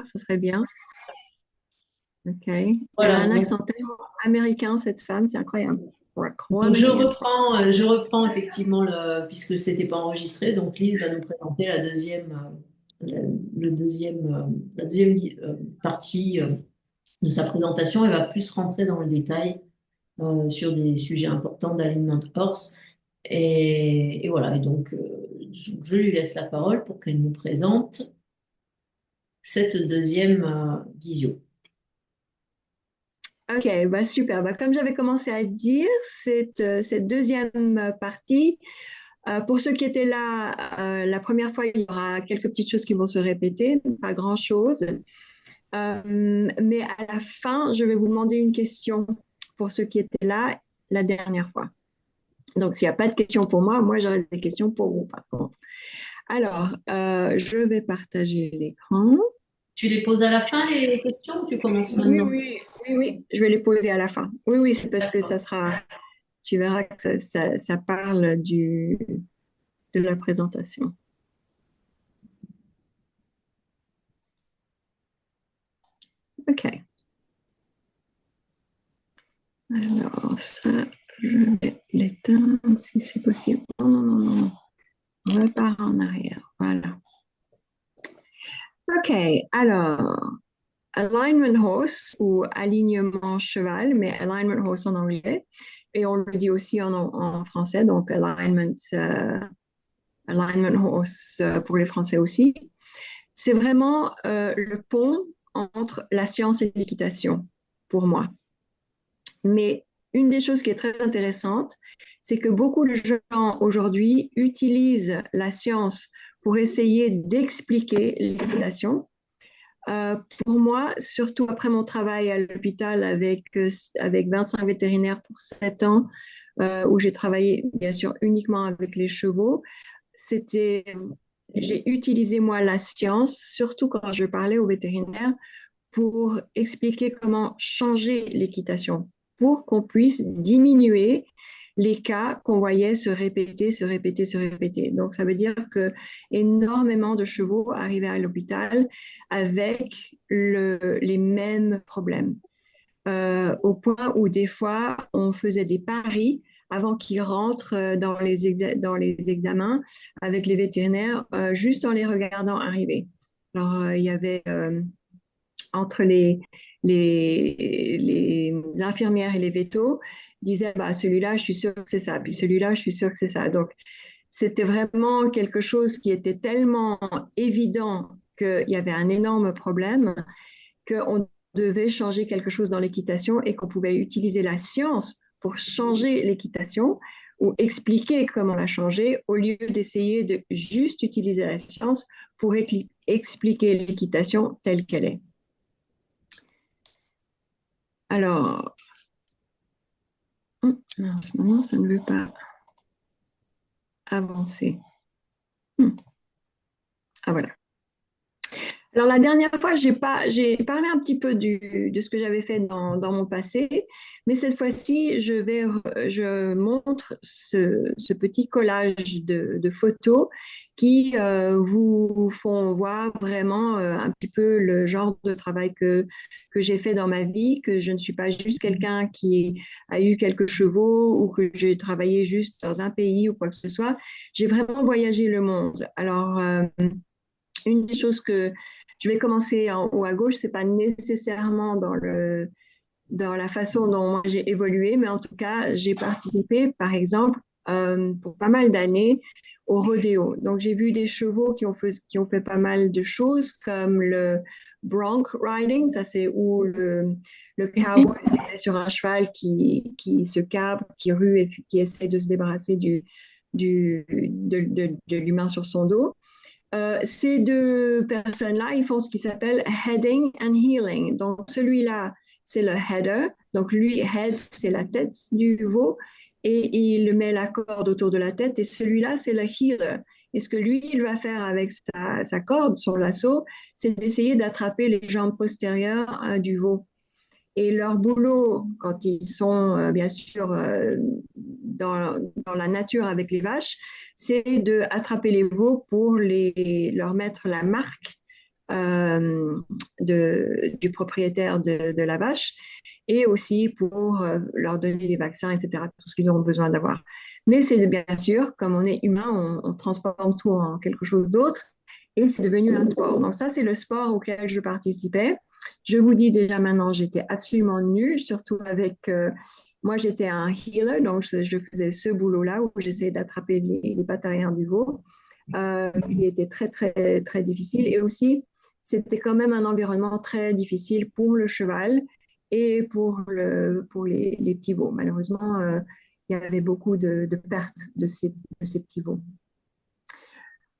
ça serait bien. OK. Elle a Voilà, un donc, accent tellement américain, cette femme, c'est incroyable. donc Raquaneria. je reprends effectivement, puisque c'était pas enregistré, donc Lise va nous présenter le deuxième, la deuxième partie de sa présentation. Elle va plus rentrer dans le détail sur des sujets importants d'Alignment Horse. Et voilà, et donc je lui laisse la parole pour qu'elle nous présente cette deuxième visio. OK, bah super. Bah, comme j'avais commencé à dire, cette deuxième partie, pour ceux qui étaient là la première fois, il y aura quelques petites choses qui vont se répéter, pas grand-chose. Mais à la fin, je vais vous demander une question pour ceux qui étaient là la dernière fois. Donc, s'il n'y a pas de questions pour moi, moi j'aurai des questions pour vous par contre. Alors, je vais partager l'écran. Tu les poses à la fin, les questions, ou tu commences Oui, maintenant? oui, oui, oui, je vais les poser à la fin. Oui, oui, c'est parce que ça D'accord. sera, tu verras que ça parle de la présentation. OK. Alors, ça, je vais l'éteindre si c'est possible. Non, non, non, non, non. On repart en arrière. Voilà. OK. Alors, alignment horse ou alignement cheval, mais alignment horse en anglais. Et on le dit aussi en français, donc alignment horse pour les Français aussi. C'est vraiment le pont entre la science et l'équitation pour moi. Mais une des choses qui est très intéressante, c'est que beaucoup de gens aujourd'hui utilisent la science pour essayer d'expliquer l'équitation. Pour moi, surtout après mon travail à l'hôpital avec 25 vétérinaires pour 7 ans, où j'ai travaillé bien sûr uniquement avec les chevaux, c'était, j'ai utilisé moi la science, surtout quand je parlais aux vétérinaires, pour expliquer comment changer l'équitation, pour qu'on puisse diminuer les cas qu'on voyait se répéter, se répéter, se répéter. Donc, ça veut dire que énormément de chevaux arrivaient à l'hôpital avec les mêmes problèmes, au point où des fois, on faisait des paris avant qu'ils rentrent dans les examens avec les vétérinaires, juste en les regardant arriver. Alors, il y avait entre les infirmières et les vétos disaient bah, celui-là, je suis sûre que c'est ça, puis celui-là, je suis sûre que c'est ça. Donc, c'était vraiment quelque chose qui était tellement évident qu'il y avait un énorme problème qu'on devait changer quelque chose dans l'équitation et qu'on pouvait utiliser la science pour changer l'équitation ou expliquer comment la changer au lieu d'essayer de juste utiliser la science pour expliquer l'équitation telle qu'elle est. Alors, en ce moment, ça ne veut pas avancer. Ah voilà. Alors la dernière fois, j'ai parlé un petit peu de ce que j'avais fait dans mon passé, mais cette fois-ci, je montre ce petit collage de photos qui vous font voir vraiment un petit peu le genre de travail que j'ai fait dans ma vie, que je ne suis pas juste quelqu'un qui a eu quelques chevaux ou que j'ai travaillé juste dans un pays ou quoi que ce soit. J'ai vraiment voyagé le monde. Alors, une des choses que je vais commencer en haut à gauche, c'est pas nécessairement dans la façon dont moi j'ai évolué, mais en tout cas, j'ai participé, par exemple, pour pas mal d'années au rodéo. Donc, j'ai vu des chevaux qui ont fait pas mal de choses, comme le bronc riding, ça c'est où le cowboy est sur un cheval qui se cabre, qui rue et qui essaie de se débarrasser de l'humain sur son dos. Ces deux personnes-là, ils font ce qui s'appelle heading and healing. Donc, celui-là, c'est le header. Donc, lui, head, c'est la tête du veau et il met la corde autour de la tête. Et celui-là, c'est le healer. Et ce que lui, il va faire avec sa corde, son lasso, c'est d'essayer d'attraper les jambes postérieures du veau. Et leur boulot, quand ils sont bien sûr dans la nature avec les vaches, c'est d'attraper les veaux pour leur mettre la marque du propriétaire de la vache et aussi pour leur donner des vaccins, etc., tout ce qu'ils auront besoin d'avoir. Mais c'est bien sûr, comme on est humain, on transforme tout en quelque chose d'autre et c'est devenu un sport. Donc ça, c'est le sport auquel je participais. Je vous dis déjà maintenant, j'étais absolument nulle, surtout avec... moi, j'étais un healer, donc je faisais ce boulot-là où j'essayais d'attraper les pattes arrière du veau, qui était très, très, très difficile. Et aussi, c'était quand même un environnement très difficile pour le cheval et pour les petits veaux. Malheureusement, il y avait beaucoup de pertes de ces petits veaux.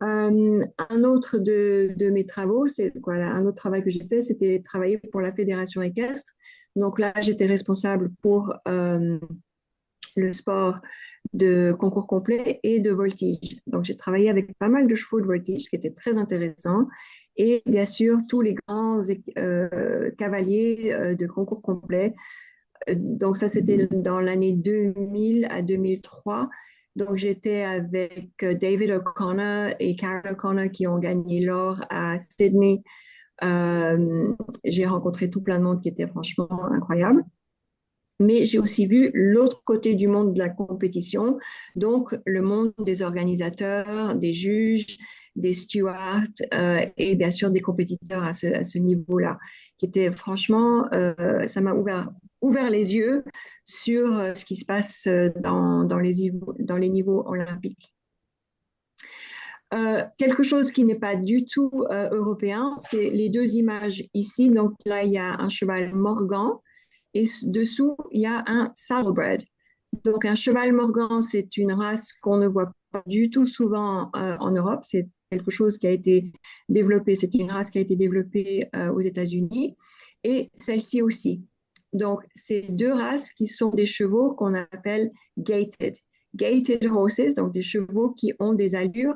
Un autre de mes travaux, c'est voilà, un autre travail que j'ai fait, c'était travailler pour la fédération équestre. Donc là, j'étais responsable pour le sport de concours complet et de voltige. Donc j'ai travaillé avec pas mal de chevaux de voltige, qui était très intéressant. Et bien sûr, tous les grands cavaliers de concours complet. Donc ça, c'était dans l'année 2000 à 2003. Donc j'étais avec David O'Connor et Carol O'Connor qui ont gagné l'or à Sydney. J'ai rencontré tout plein de monde qui était franchement incroyable. Mais j'ai aussi vu l'autre côté du monde de la compétition, donc le monde des organisateurs, des juges, des stewards et bien sûr des compétiteurs à ce niveau-là, qui était franchement, ça m'a ouvert les yeux sur ce qui se passe dans les niveaux olympiques. Quelque chose qui n'est pas du tout européen, c'est les deux images ici. Donc là, il y a un cheval Morgan et dessous, il y a un saddlebred. Donc, un cheval Morgan, c'est une race qu'on ne voit pas du tout souvent en Europe. C'est quelque chose qui a été développé, c'est une race qui a été développée aux États-Unis et celle-ci aussi. Donc, c'est deux races qui sont des chevaux qu'on appelle gated. Gated horses, donc des chevaux qui ont des allures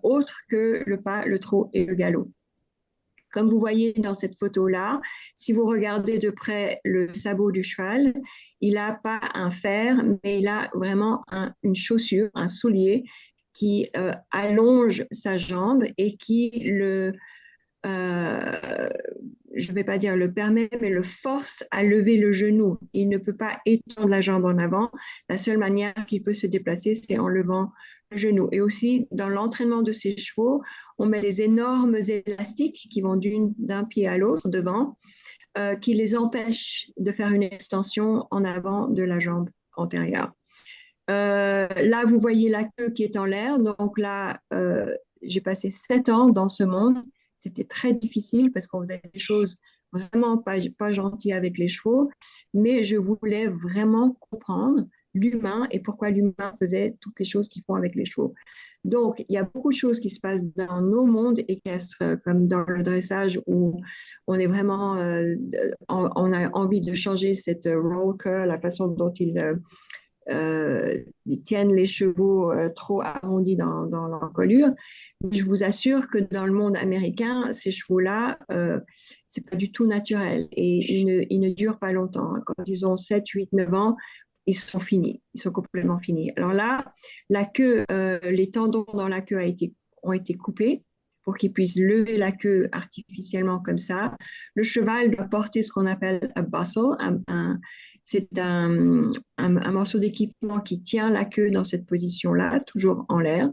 autres que le pas, le trot et le galop. Comme vous voyez dans cette photo-là, si vous regardez de près le sabot du cheval, il n'a pas un fer, mais il a vraiment une chaussure, un soulier qui allonge sa jambe et qui euh, je ne vais pas dire le permet, mais le force à lever le genou. Il ne peut pas étendre la jambe en avant. La seule manière qu'il peut se déplacer, c'est en levant le genou. Et aussi, dans l'entraînement de ces chevaux, on met des énormes élastiques qui vont d'un pied à l'autre devant, qui les empêchent de faire une extension en avant de la jambe antérieure. Là, vous voyez la queue qui est en l'air. Donc là, j'ai passé 7 ans dans ce monde. C'était très difficile parce qu'on faisait des choses vraiment pas gentilles avec les chevaux, mais je voulais vraiment comprendre l'humain et pourquoi l'humain faisait toutes les choses qu'ils font avec les chevaux. Donc, il y a beaucoup de choses qui se passent dans nos mondes équestres, comme dans le dressage, où on est vraiment, on a envie de changer cette roll la façon dont ils tiennent les chevaux trop arrondis dans l'encolure. Je vous assure que dans le monde américain, ces chevaux-là, c'est pas du tout naturel et ils ne durent pas longtemps. Quand ils ont 7, 8, 9 ans, ils sont finis, ils sont complètement finis. Alors là, la queue, les tendons dans la queue ont été coupés pour qu'ils puissent lever la queue artificiellement comme ça. Le cheval doit porter ce qu'on appelle un bustle, c'est un morceau d'équipement qui tient la queue dans cette position-là, toujours en l'air.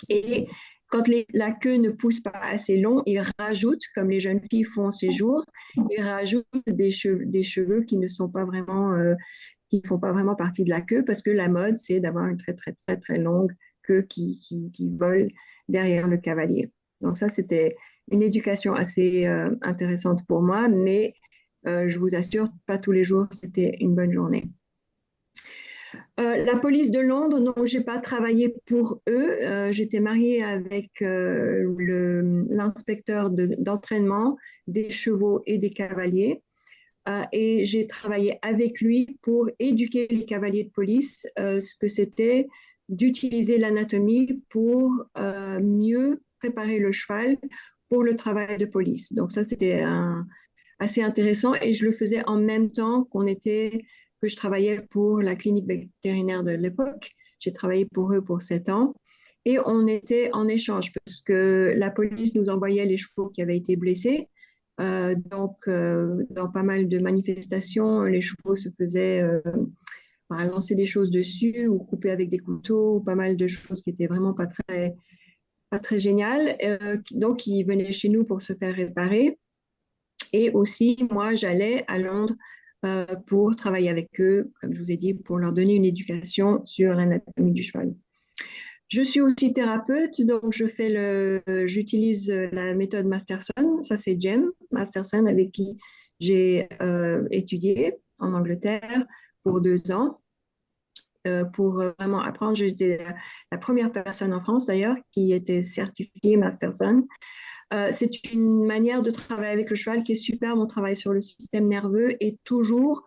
Et quand la queue ne pousse pas assez long, il rajoute, comme les jeunes filles font ces jours, il rajoute des cheveux qui ne sont pas vraiment, qui font pas vraiment partie de la queue parce que la mode, c'est d'avoir une très, très, très, très longue queue qui vole derrière le cavalier. Donc ça, c'était une éducation assez intéressante pour moi, mais je vous assure, pas tous les jours, c'était une bonne journée. La police de Londres, non, j'ai pas travaillé pour eux. J'étais mariée avec l'inspecteur d'entraînement des chevaux et des cavaliers. Et j'ai travaillé avec lui pour éduquer les cavaliers de police, ce que c'était d'utiliser l'anatomie pour mieux préparer le cheval pour le travail de police. Donc ça, c'était assez intéressant et je le faisais en même temps que je travaillais pour la clinique vétérinaire de l'époque. J'ai travaillé pour eux pour 7 ans et on était en échange parce que la police nous envoyait les chevaux qui avaient été blessés Dans pas mal de manifestations, les chevaux se faisaient lancer des choses dessus ou couper avec des couteaux, ou pas mal de choses qui étaient vraiment pas très géniales. Donc, ils venaient chez nous pour se faire réparer. Et aussi, moi, j'allais à Londres pour travailler avec eux, comme je vous ai dit, pour leur donner une éducation sur l'anatomie du cheval. Je suis aussi thérapeute, donc j'utilise la méthode Masterson. Ça, c'est Jem Masterson avec qui j'ai étudié en Angleterre pour 2 ans pour vraiment apprendre. J'étais la première personne en France d'ailleurs qui était certifiée Masterson. C'est une manière de travailler avec le cheval qui est superbe. On travaille sur le système nerveux et toujours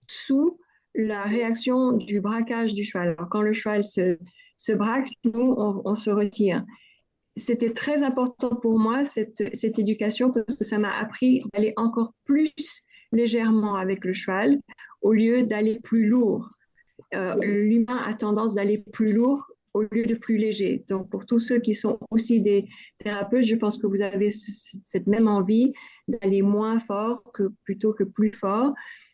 sous la réaction du braquage du cheval. Alors, quand le cheval se braque, nous, on se retire. C'était très important pour moi, cette éducation, parce que ça m'a appris d'aller encore plus légèrement avec le cheval au lieu d'aller plus lourd. L'humain a tendance d'aller plus lourd au lieu de plus léger. Donc, pour tous ceux qui sont aussi des thérapeutes, je pense que vous avez cette même envie d'aller moins fort plutôt que plus fort.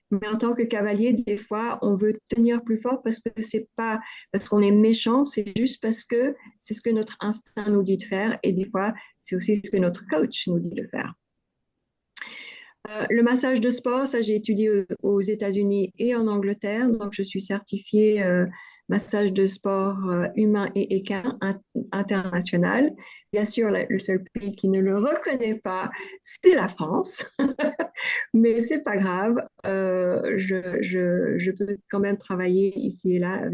Mais en tant que cavalier, des fois, on veut tenir plus fort parce que c'est pas parce qu'on est méchant, c'est juste parce que c'est ce que notre instinct nous dit de faire. Et des fois, c'est aussi ce que notre coach nous dit de faire. Le massage de sport, ça j'ai étudié aux États-Unis et en Angleterre, donc je suis certifiée massage de sport humain et équin international. Bien sûr, le seul pays qui ne le reconnaît pas, c'est la France, mais c'est pas grave. Je peux quand même travailler ici et là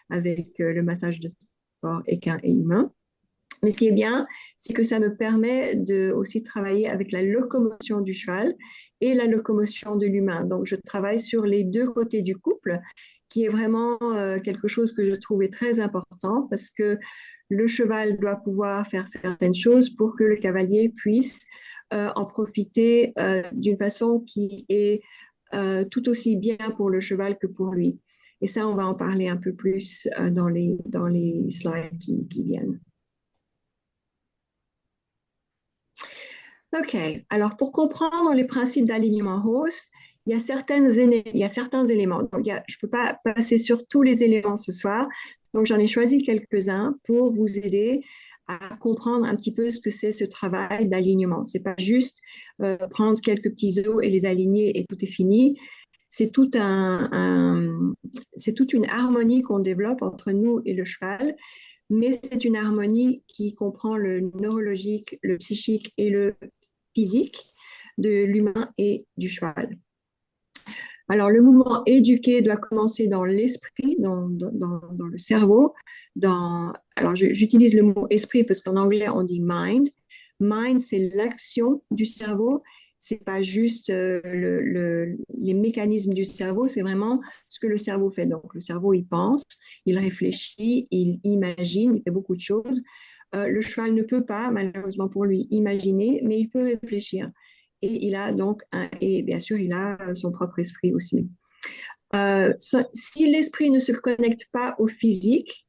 avec le massage de sport équin et humain. Mais ce qui est bien, c'est que ça me permet de aussi travailler avec la locomotion du cheval et la locomotion de l'humain. Donc, je travaille sur les deux côtés du couple, qui est vraiment quelque chose que je trouvais très important parce que le cheval doit pouvoir faire certaines choses pour que le cavalier puisse en profiter d'une façon qui est tout aussi bien pour le cheval que pour lui. Et ça, on va en parler un peu plus dans les slides qui viennent. OK. Alors, pour comprendre les principes d'alignement hausse, il y a certains éléments. Donc, je ne peux pas passer sur tous les éléments ce soir. Donc, j'en ai choisi quelques-uns pour vous aider à comprendre un petit peu ce que c'est ce travail d'alignement. Ce n'est pas juste prendre quelques petits os et les aligner et tout est fini. C'est c'est toute une harmonie qu'on développe entre nous et le cheval, mais c'est une harmonie qui comprend le neurologique, le psychique et le physique de l'humain et du cheval. Alors, le mouvement éduqué doit commencer dans l'esprit, dans le cerveau. Alors, j'utilise le mot esprit parce qu'en anglais, on dit mind. Mind, c'est l'action du cerveau. C'est pas juste les mécanismes du cerveau, c'est vraiment ce que le cerveau fait. Donc, le cerveau, il pense, il réfléchit, il imagine, il fait beaucoup de choses. Le cheval ne peut pas, malheureusement pour lui, imaginer, mais il peut réfléchir. Et il a donc, et bien sûr, il a son propre esprit aussi. Si l'esprit ne se connecte pas au physique,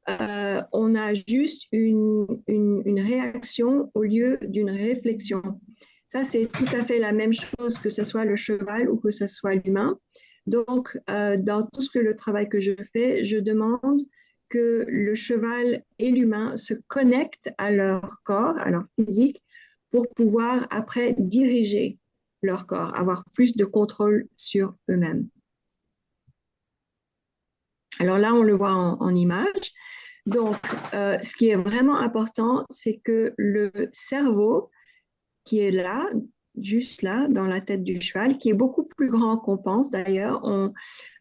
on a juste une réaction au lieu d'une réflexion. Ça, c'est tout à fait la même chose que ce soit le cheval ou que ce soit l'humain. Donc, dans tout le travail que je fais, je demande que le cheval et l'humain se connectent à leur corps, à leur physique, pour pouvoir après diriger leur corps, avoir plus de contrôle sur eux-mêmes. Alors là, on le voit en image. Donc, ce qui est vraiment important, c'est que le cerveau qui est là, juste là, dans la tête du cheval, qui est beaucoup plus grand qu'on pense d'ailleurs.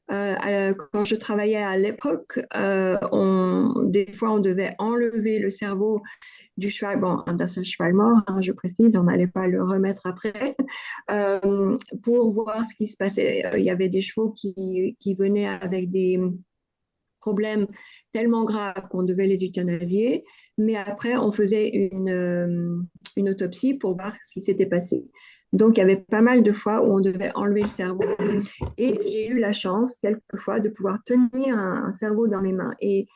Quand je travaillais à l'époque, des fois, on devait enlever le cerveau du cheval, bon, d'un seul cheval mort, hein, je précise, on n'allait pas le remettre après, pour voir ce qui se passait. Il y avait des chevaux qui venaient avec des problèmes tellement graves qu'on devait les euthanasier, mais après, on faisait une autopsie pour voir ce qui s'était passé. Donc, il y avait pas mal de fois où on devait enlever le cerveau. Et j'ai eu la chance, quelquefois, de pouvoir tenir un cerveau dans mes mains. Et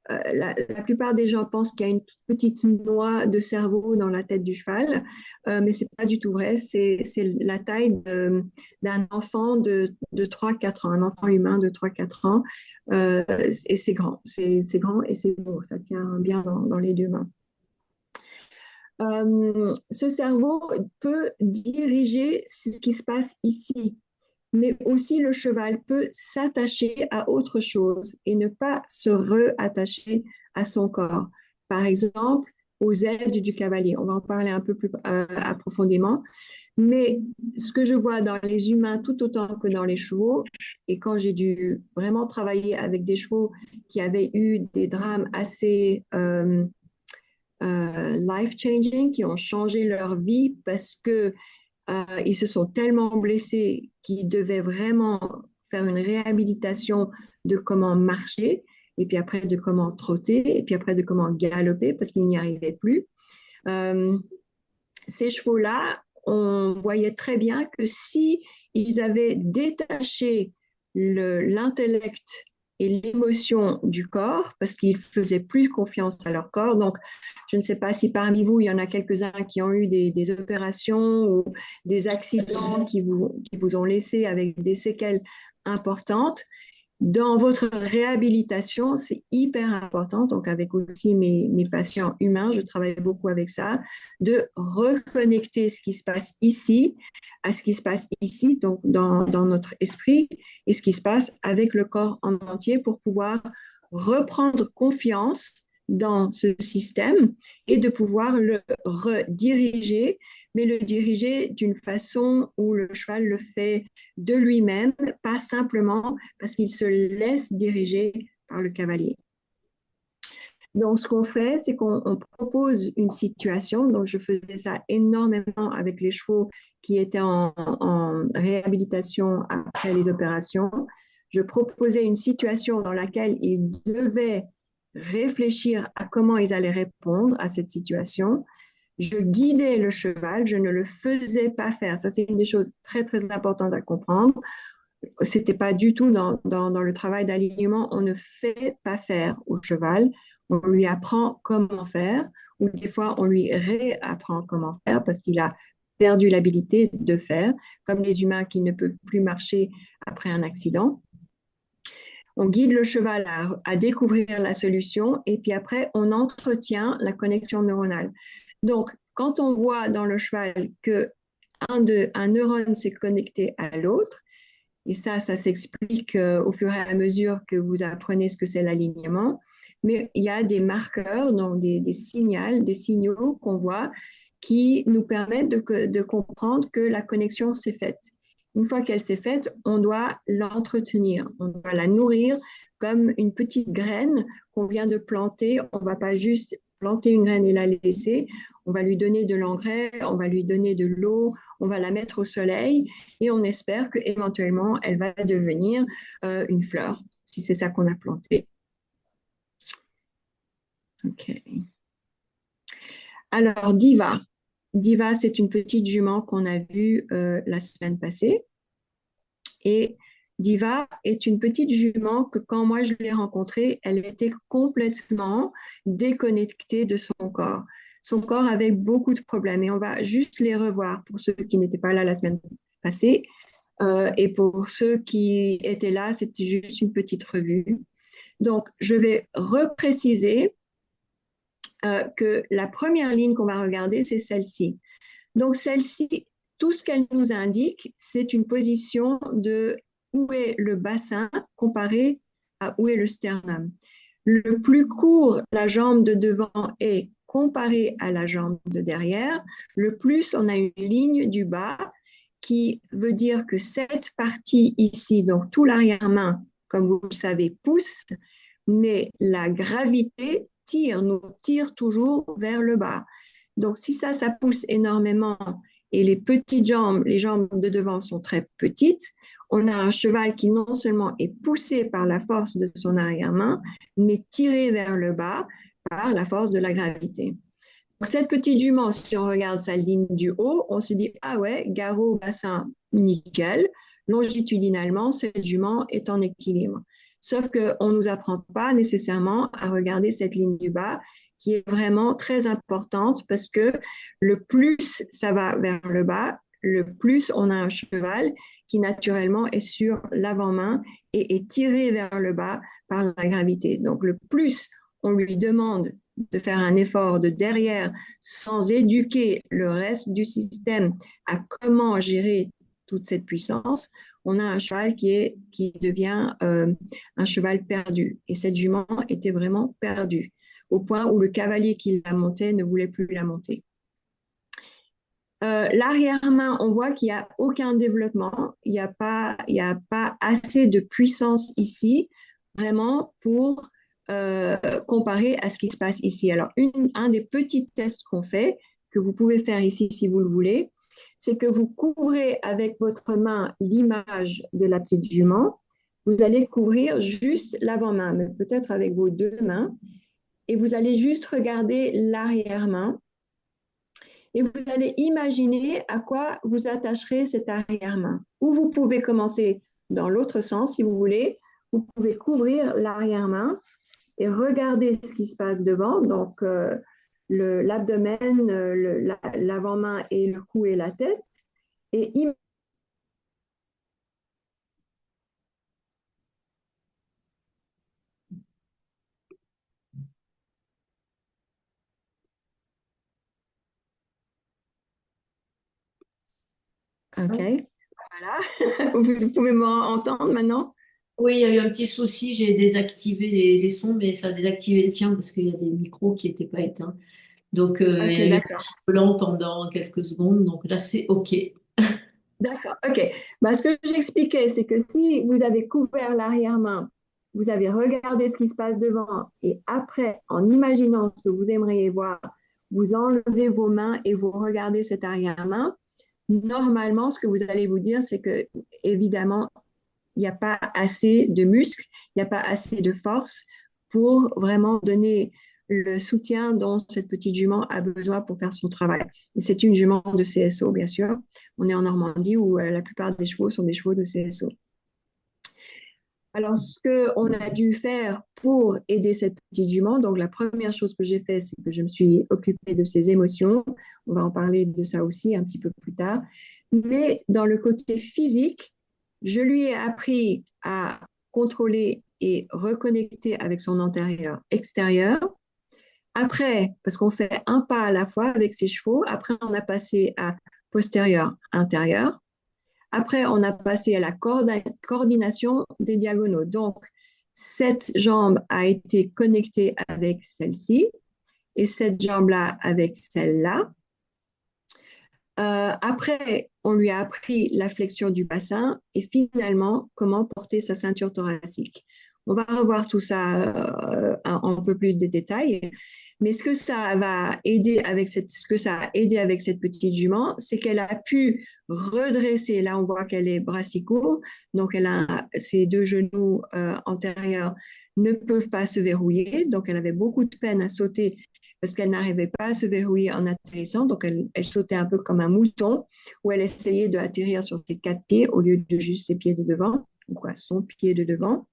la plupart des gens pensent qu'il y a une petite noix de cerveau dans la tête du cheval, mais c'est pas du tout vrai. C'est la taille d'un enfant de 3-4 ans, un enfant humain de 3-4 ans. Et c'est grand, c'est grand et c'est bon, ça tient bien dans les deux mains. Ce cerveau peut diriger ce qui se passe ici, mais aussi le cheval peut s'attacher à autre chose et ne pas se reattacher à son corps. Par exemple, aux ailes du cavalier. On va en parler un peu plus approfondément. Mais ce que je vois dans les humains tout autant que dans les chevaux, et quand j'ai dû vraiment travailler avec des chevaux qui avaient eu des drames assez life-changing, qui ont changé leur vie parce que ils se sont tellement blessés qu'ils devaient vraiment faire une réhabilitation de comment marcher, et puis après de comment trotter, et puis après de comment galoper parce qu'ils n'y arrivaient plus. Euh, Ces chevaux-là, on voyait très bien que si ils avaient détaché l'intellect et l'émotion du corps, parce qu'ils faisaient plus confiance à leur corps. Donc, je ne sais pas si parmi vous, il y en a quelques-uns qui ont eu des opérations ou des accidents qui vous ont laissé avec des séquelles importantes. Dans votre réhabilitation, c'est hyper important, donc avec aussi mes patients humains, je travaille beaucoup avec ça, de reconnecter ce qui se passe ici à ce qui se passe ici, donc dans notre esprit, et ce qui se passe avec le corps en entier pour pouvoir reprendre confiance dans ce système et de pouvoir le rediriger, mais le diriger d'une façon où le cheval le fait de lui-même, pas simplement parce qu'il se laisse diriger par le cavalier. Donc, ce qu'on fait, c'est qu'on propose une situation. Donc, je faisais ça énormément avec les chevaux qui étaient en réhabilitation après les opérations. Je proposais une situation dans laquelle ils devaient réfléchir à comment ils allaient répondre à cette situation. Je guidais le cheval, je ne le faisais pas faire. Ça, c'est une des choses très, très importantes à comprendre. C'était pas du tout dans le travail d'alignement. On ne fait pas faire au cheval. On lui apprend comment faire, ou des fois, on lui réapprend comment faire parce qu'il a perdu l'habilité de faire, comme les humains qui ne peuvent plus marcher après un accident. On guide le cheval à découvrir la solution et puis après, on entretient la connexion neuronale. Donc, quand on voit dans le cheval un neurone s'est connecté à l'autre, et ça s'explique au fur et à mesure que vous apprenez ce que c'est l'alignement, mais il y a des marqueurs, donc des signaux qu'on voit qui nous permettent de comprendre que la connexion s'est faite. Une fois qu'elle s'est faite, on doit l'entretenir, on doit la nourrir comme une petite graine qu'on vient de planter. On ne va pas juste planter une graine et la laisser, on va lui donner de l'engrais, on va lui donner de l'eau, on va la mettre au soleil et on espère qu'éventuellement, elle va devenir une fleur, si c'est ça qu'on a planté. OK. Alors, Diva. Diva, c'est une petite jument qu'on a vue la semaine passée. Et Diva est une petite jument que quand moi je l'ai rencontrée, elle était complètement déconnectée de son corps. Son corps avait beaucoup de problèmes et on va juste les revoir pour ceux qui n'étaient pas là la semaine passée. Et pour ceux qui étaient là, c'était juste une petite revue. Donc, je vais repréciser que la première ligne qu'on va regarder, c'est celle-ci. Donc, celle-ci, tout ce qu'elle nous indique, c'est une position de où est le bassin comparé à où est le sternum. Le plus court la jambe de devant est comparé à la jambe de derrière, le plus on a une ligne du bas qui veut dire que cette partie ici, donc tout l'arrière-main, comme vous le savez, pousse, mais la gravité nous tire toujours vers le bas. Donc, si ça pousse énormément et les petites jambes, les jambes de devant sont très petites, on a un cheval qui non seulement est poussé par la force de son arrière-main, mais tiré vers le bas par la force de la gravité. Donc, cette petite jument, si on regarde sa ligne du haut, on se dit, ah ouais, garrot, bassin, nickel. Longitudinalement, cette jument est en équilibre. Sauf qu'on ne nous apprend pas nécessairement à regarder cette ligne du bas qui est vraiment très importante parce que le plus ça va vers le bas, le plus on a un cheval qui naturellement est sur l'avant-main et est tiré vers le bas par la gravité. Donc le plus on lui demande de faire un effort de derrière sans éduquer le reste du système à comment gérer toute cette puissance, on a un cheval qui devient un cheval perdu. Et cette jument était vraiment perdue, au point où le cavalier qui la montait ne voulait plus la monter. L'arrière-main, on voit qu'il n'y a aucun développement, il n'y a pas assez de puissance ici, vraiment pour comparer à ce qui se passe ici. Alors, un des petits tests qu'on fait, que vous pouvez faire ici si vous le voulez, c'est que vous couvrez avec votre main l'image de la petite jument. Vous allez couvrir juste l'avant-main, mais peut-être avec vos deux mains, et vous allez juste regarder l'arrière-main et vous allez imaginer à quoi vous attacherez cette arrière-main. Ou vous pouvez commencer dans l'autre sens si vous voulez. Vous pouvez couvrir l'arrière-main et regarder ce qui se passe devant, donc l'abdomen, l'avant-main et le cou et la tête. Et OK, voilà. Vous pouvez m'entendre maintenant? Oui, il y a eu un petit souci, j'ai désactivé les sons, mais ça a désactivé le tien parce qu'il y a des micros qui n'étaient pas éteints. Donc, il y OK, a eu un d'accord. petit blanc pendant quelques secondes, donc là, c'est OK. D'accord, ok. Bah, ce que j'expliquais, c'est que si vous avez couvert l'arrière-main, vous avez regardé ce qui se passe devant et après, en imaginant ce que vous aimeriez voir, vous enlevez vos mains et vous regardez cette arrière-main, normalement, ce que vous allez vous dire, c'est que, évidemment, il n'y a pas assez de muscles, il n'y a pas assez de force pour vraiment donner le soutien dont cette petite jument a besoin pour faire son travail. C'est une jument de CSO, bien sûr. On est en Normandie où la plupart des chevaux sont des chevaux de CSO. Alors, ce qu'on a dû faire pour aider cette petite jument, donc la première chose que j'ai fait, c'est que je me suis occupée de ses émotions. On va en parler de ça aussi un petit peu plus tard. Mais dans le côté physique, je lui ai appris à contrôler et reconnecter avec son antérieur extérieur. Après, parce qu'on fait un pas à la fois avec ses chevaux, après on a passé à postérieur intérieur. Après, on a passé à la coordination des diagonaux. Donc, cette jambe a été connectée avec celle-ci et cette jambe-là avec celle-là. Après, on lui a appris la flexion du bassin et finalement, comment porter sa ceinture thoracique. On va revoir tout ça un peu plus de détails. Mais ce que ça va aider avec ce que ça a aidé avec cette petite jument, c'est qu'elle a pu redresser. Là, on voit qu'elle est brassicot, donc elle a ses deux genoux antérieurs ne peuvent pas se verrouiller, donc elle avait beaucoup de peine à sauter parce qu'elle n'arrivait pas à se verrouiller en atterrissant, donc elle sautait un peu comme un mouton, où elle essayait d'atterrir sur ses quatre pieds au lieu de juste ses pieds de devant, ou quoi, son pied de devant.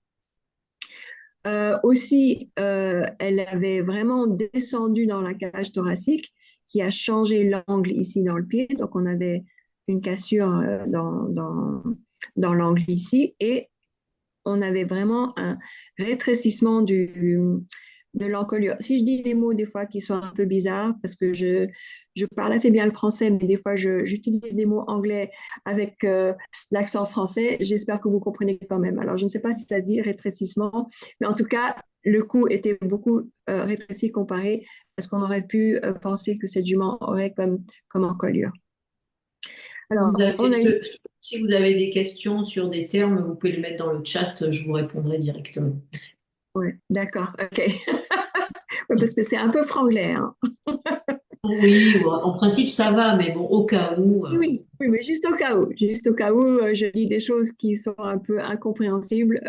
Aussi, elle avait vraiment descendu dans la cage thoracique qui a changé l'angle ici dans le pied. Donc, on avait une cassure dans l'angle ici et on avait vraiment un rétrécissement de l'encolure. Si je dis des mots des fois qui sont un peu bizarres, parce que je parle assez bien le français, mais des fois j'utilise des mots anglais avec l'accent français, j'espère que vous comprenez quand même. Alors, je ne sais pas si ça se dit rétrécissement, mais en tout cas, le cou était beaucoup rétréci comparé à ce qu'on aurait pu penser que cette jument aurait comme encolure. Alors, on a eu... Si vous avez des questions sur des termes, vous pouvez les mettre dans le chat, je vous répondrai directement. Ouais, d'accord, ok. Ouais, parce que c'est un peu franglais, hein. Oui, bon, en principe ça va, mais bon, au cas où. Oui, oui, mais juste au cas où, je dis des choses qui sont un peu incompréhensibles.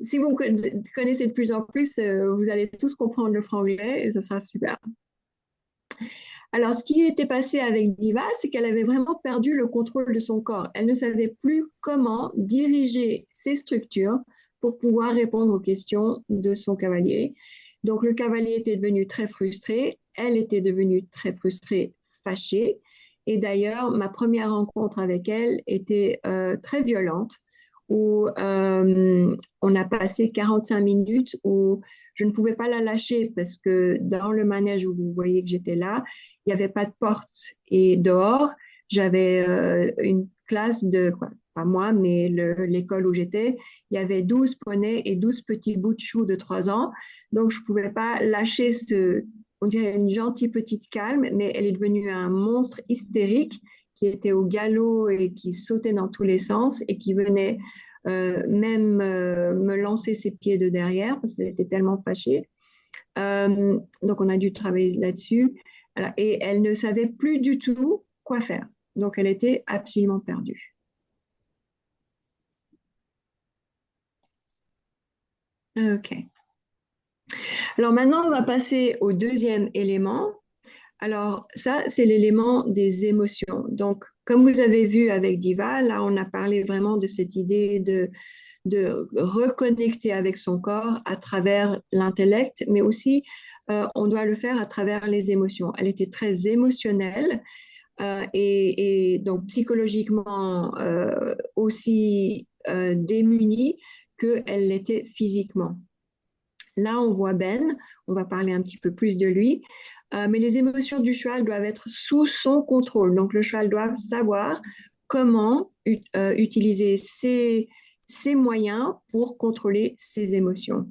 Si vous me connaissez de plus en plus, vous allez tous comprendre le franglais et ça sera super. Alors, ce qui était passé avec Diva, c'est qu'elle avait vraiment perdu le contrôle de son corps. Elle ne savait plus comment diriger ses structures pour pouvoir répondre aux questions de son cavalier. Donc, le cavalier était devenu très frustré, elle était devenue très frustrée, fâchée. Et d'ailleurs, ma première rencontre avec elle était très violente, où on a passé 45 minutes où je ne pouvais pas la lâcher parce que dans le manège où vous voyez que j'étais là, il n'y avait pas de porte. Et dehors, j'avais une classe de, quoi, pas moi, mais l'école où j'étais, il y avait 12 poneys et 12 petits bouts de choux de 3 ans. Donc, je ne pouvais pas lâcher on dirait une gentille petite calme, mais elle est devenue un monstre hystérique qui était au galop et qui sautait dans tous les sens et qui venait même me lancer ses pieds de derrière parce qu'elle était tellement fâchée. Donc, on a dû travailler là-dessus. Et elle ne savait plus du tout quoi faire. Donc, elle était absolument perdue. OK. Alors maintenant, on va passer au deuxième élément. Alors, ça, c'est l'élément des émotions. Donc, comme vous avez vu avec Diva, là, on a parlé vraiment de cette idée de reconnecter avec son corps à travers l'intellect, mais aussi, on doit le faire à travers les émotions. Elle était très émotionnelle et donc psychologiquement aussi démunie qu'elle l'était physiquement. Là, on voit Ben, on va parler un petit peu plus de lui, mais les émotions du cheval doivent être sous son contrôle. Donc, le cheval doit savoir comment utiliser ses moyens pour contrôler ses émotions.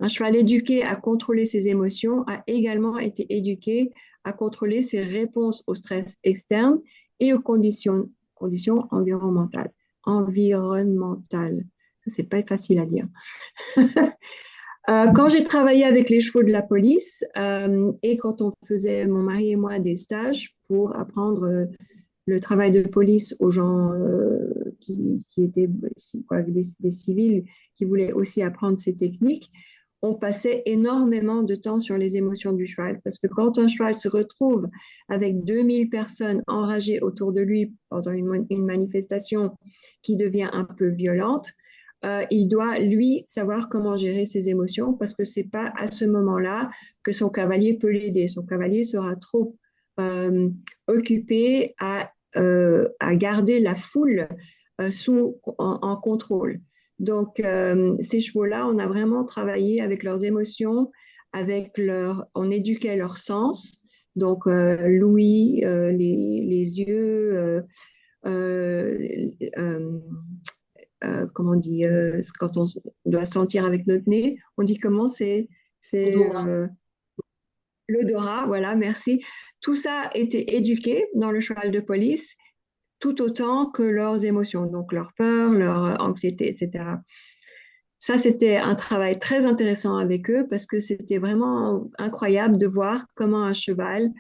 Un cheval éduqué à contrôler ses émotions a également été éduqué à contrôler ses réponses au stress externe et aux conditions environnementales. Environnementales. Ça, c'est pas facile à dire. Quand j'ai travaillé avec les chevaux de la police et quand on faisait, mon mari et moi, des stages pour apprendre le travail de police aux gens qui étaient quoi, des civils qui voulaient aussi apprendre ces techniques, on passait énormément de temps sur les émotions du cheval. Parce que quand un cheval se retrouve avec 2000 personnes enragées autour de lui pendant une manifestation qui devient un peu violente, il doit, lui, savoir comment gérer ses émotions parce que ce n'est pas à ce moment-là que son cavalier peut l'aider. Son cavalier sera trop occupé à garder la foule en contrôle. Donc, ces chevaux-là, on a vraiment travaillé avec leurs émotions, on éduquait leur sens. Donc, l'ouïe, les yeux, comment on dit, quand on doit sentir avec notre nez, on dit comment c'est l'odorat, voilà, merci. Tout ça a été éduqué dans le cheval de police, tout autant que leurs émotions, donc leur peur, leur anxiété, etc. Ça, c'était un travail très intéressant avec eux parce que c'était vraiment incroyable de voir comment un cheval,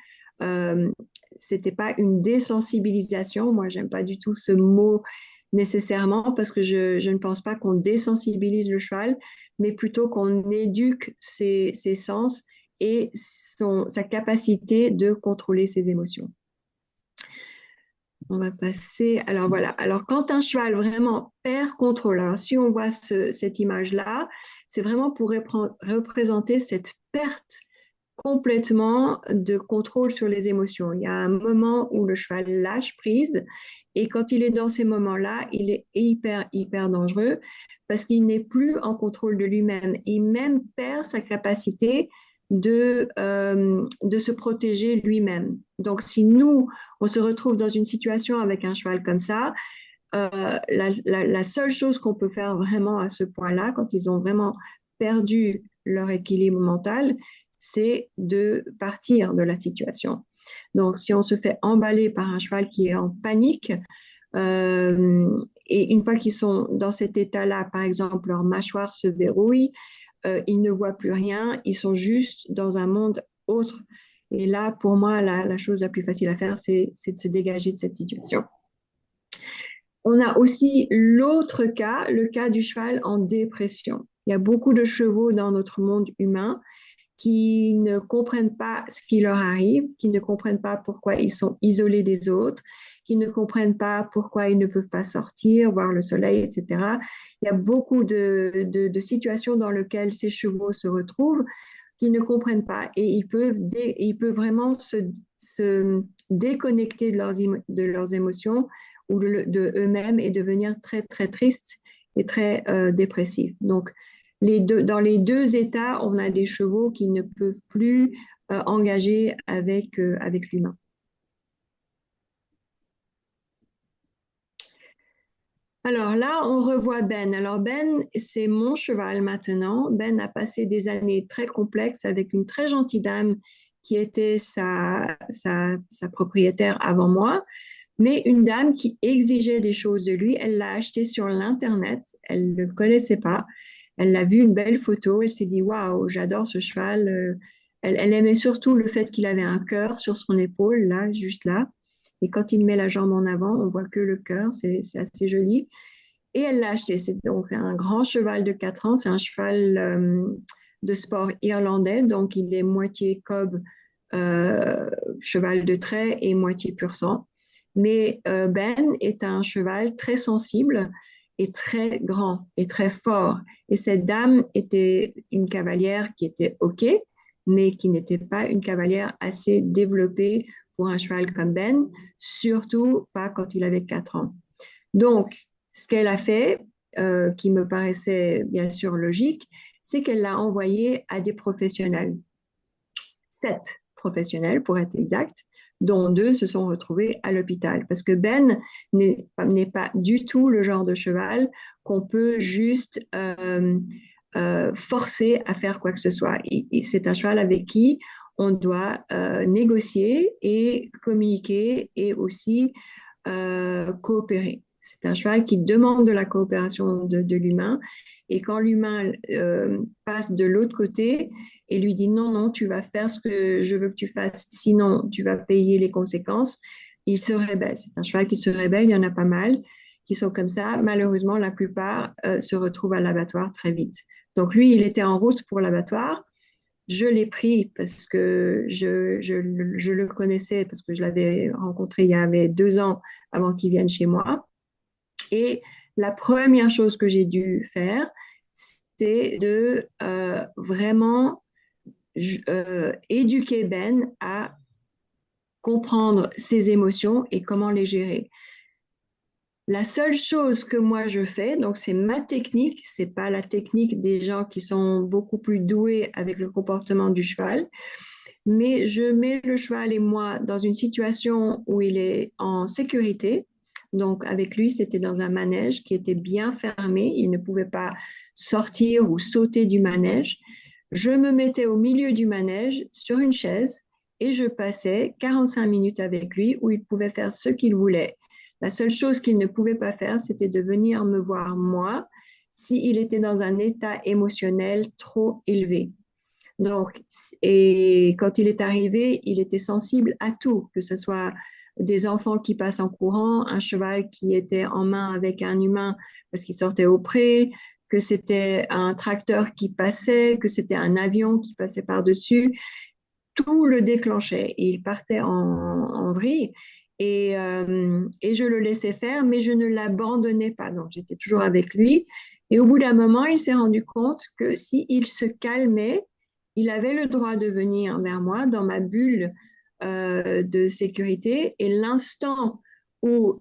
euh, c'était pas une désensibilisation. Moi, j'aime pas du tout ce mot nécessairement parce que je ne pense pas qu'on désensibilise le cheval, mais plutôt qu'on éduque ses sens et sa capacité de contrôler ses émotions. On va passer. Alors voilà. Alors quand un cheval vraiment perd contrôle, alors si on voit cette image-là, c'est vraiment pour représenter cette perte complètement de contrôle sur les émotions. Il y a un moment où le cheval lâche prise et quand il est dans ces moments-là, il est hyper dangereux parce qu'il n'est plus en contrôle de lui-même. Il même perd sa capacité de se protéger lui-même. Donc, si nous, on se retrouve dans une situation avec un cheval comme ça, la seule chose qu'on peut faire vraiment à ce point-là, quand ils ont vraiment perdu leur équilibre mental, c'est de partir de la situation. Donc, si on se fait emballer par un cheval qui est en panique, et une fois qu'ils sont dans cet état-là, par exemple, leur mâchoire se verrouille, ils ne voient plus rien, ils sont juste dans un monde autre. Et là, pour moi, la chose la plus facile à faire, c'est de se dégager de cette situation. On a aussi l'autre cas, le cas du cheval en dépression. Il y a beaucoup de chevaux dans notre monde humain qui ne comprennent pas ce qui leur arrive, qui ne comprennent pas pourquoi ils sont isolés des autres, qui ne comprennent pas pourquoi ils ne peuvent pas sortir, voir le soleil, etc. Il y a beaucoup de situations dans lesquelles ces chevaux se retrouvent qui ne comprennent pas et ils peuvent vraiment se déconnecter de leurs émotions ou de eux-mêmes et devenir très, très tristes et très dépressifs. Donc, dans les deux états, on a des chevaux qui ne peuvent plus engager avec l'humain. Alors là, on revoit Ben. Alors Ben, c'est mon cheval maintenant. Ben a passé des années très complexes avec une très gentille dame qui était sa propriétaire avant moi, mais une dame qui exigeait des choses de lui. Elle l'a acheté sur l'Internet. Elle ne le connaissait pas. Elle a vu une belle photo. Elle s'est dit, waouh, j'adore ce cheval. Elle aimait surtout le fait qu'il avait un cœur sur son épaule, là, juste là. Et quand il met la jambe en avant, on voit que le cœur. C'est assez joli. Et elle l'a acheté. C'est donc un grand cheval de 4 ans. C'est un cheval de sport irlandais. Donc, il est moitié cob, cheval de trait et moitié pur sang. Mais Ben est un cheval très sensible et très grand et très fort. Et cette dame était une cavalière qui était OK, mais qui n'était pas une cavalière assez développée pour un cheval comme Ben, surtout pas quand il avait 4 ans. Donc, ce qu'elle a fait, qui me paraissait bien sûr logique, c'est qu'elle l'a envoyé à des professionnels. 7 professionnels, pour être exact, dont 2 se sont retrouvés à l'hôpital. Parce que Ben n'est pas du tout le genre de cheval qu'on peut juste forcer à faire quoi que ce soit. C'est un cheval avec qui on doit négocier et communiquer et aussi coopérer. C'est un cheval qui demande de la coopération de l'humain. Et quand l'humain passe de l'autre côté et lui dit non, non, tu vas faire ce que je veux que tu fasses, sinon tu vas payer les conséquences, il se rébelle. C'est un cheval qui se rébelle, il y en a pas mal qui sont comme ça. Malheureusement, la plupart se retrouvent à l'abattoir très vite. Donc lui, il était en route pour l'abattoir. Je l'ai pris parce que je le connaissais, parce que je l'avais rencontré il y avait 2 ans avant qu'il vienne chez moi. Et la première chose que j'ai dû faire, c'est de vraiment éduquer Ben à comprendre ses émotions et comment les gérer. La seule chose que moi je fais, donc c'est ma technique, c'est pas la technique des gens qui sont beaucoup plus doués avec le comportement du cheval, mais je mets le cheval et moi dans une situation où il est en sécurité. Donc avec lui, c'était dans un manège qui était bien fermé, il ne pouvait pas sortir ou sauter du manège. Je me mettais au milieu du manège sur une chaise et je passais 45 minutes avec lui où il pouvait faire ce qu'il voulait. La seule chose qu'il ne pouvait pas faire, c'était de venir me voir moi s'il était dans un état émotionnel trop élevé. Donc, et quand il est arrivé, il était sensible à tout, que ce soit des enfants qui passent en courant, un cheval qui était en main avec un humain parce qu'il sortait au pré, que c'était un tracteur qui passait, que c'était un avion qui passait par-dessus. Tout le déclenchait et il partait en vrille. Et je le laissais faire, mais je ne l'abandonnais pas. Donc, j'étais toujours avec lui. Et au bout d'un moment, il s'est rendu compte que s'il se calmait, il avait le droit de venir vers moi dans ma bulle de sécurité. Et l'instant où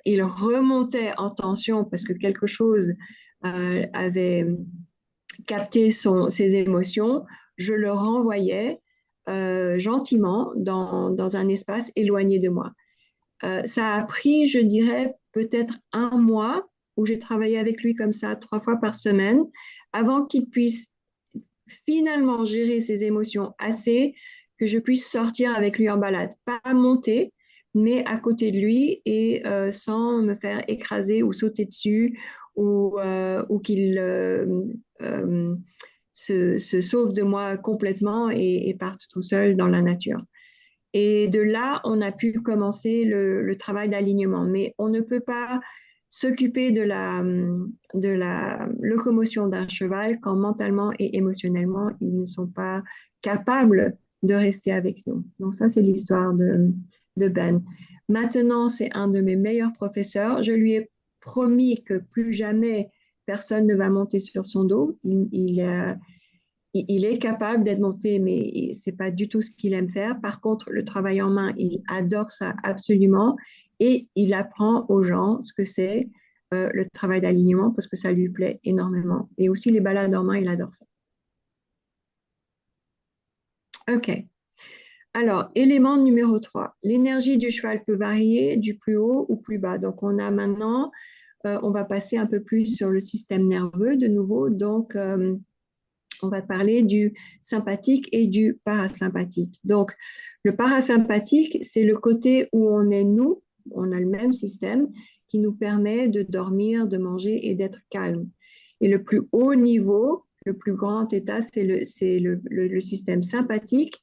il remontait en tension parce que quelque chose avait capté ses émotions, je le renvoyais gentiment dans un espace éloigné de moi. Ça a pris, je dirais, peut-être un mois où j'ai travaillé avec lui comme ça 3 fois par semaine avant qu'il puisse finalement gérer ses émotions assez que je puisse sortir avec lui en balade. Pas monter, mais à côté de lui et sans me faire écraser ou sauter dessus ou qu'il se sauve de moi complètement et parte tout seul dans la nature. Et de là, on a pu commencer le travail d'alignement. Mais on ne peut pas s'occuper de la locomotion d'un cheval quand mentalement et émotionnellement, ils ne sont pas capables de rester avec nous. Donc ça, c'est l'histoire de Ben. Maintenant, c'est un de mes meilleurs professeurs. Je lui ai promis que plus jamais personne ne va monter sur son dos. Il est capable d'être monté, mais c'est pas du tout ce qu'il aime faire. Par contre, le travail en main, il adore ça absolument et il apprend aux gens ce que c'est le travail d'alignement parce que ça lui plaît énormément. Et aussi les balades en main, il adore ça. OK. Alors, élément numéro 3. L'énergie du cheval peut varier du plus haut ou plus bas. Donc, on a maintenant, on va passer un peu plus sur le système nerveux de nouveau. Donc, on va parler du sympathique et du parasympathique. Donc, le parasympathique, c'est le côté où on est nous, on a le même système qui nous permet de dormir, de manger et d'être calme. Et le plus haut niveau, le plus grand état, c'est le système sympathique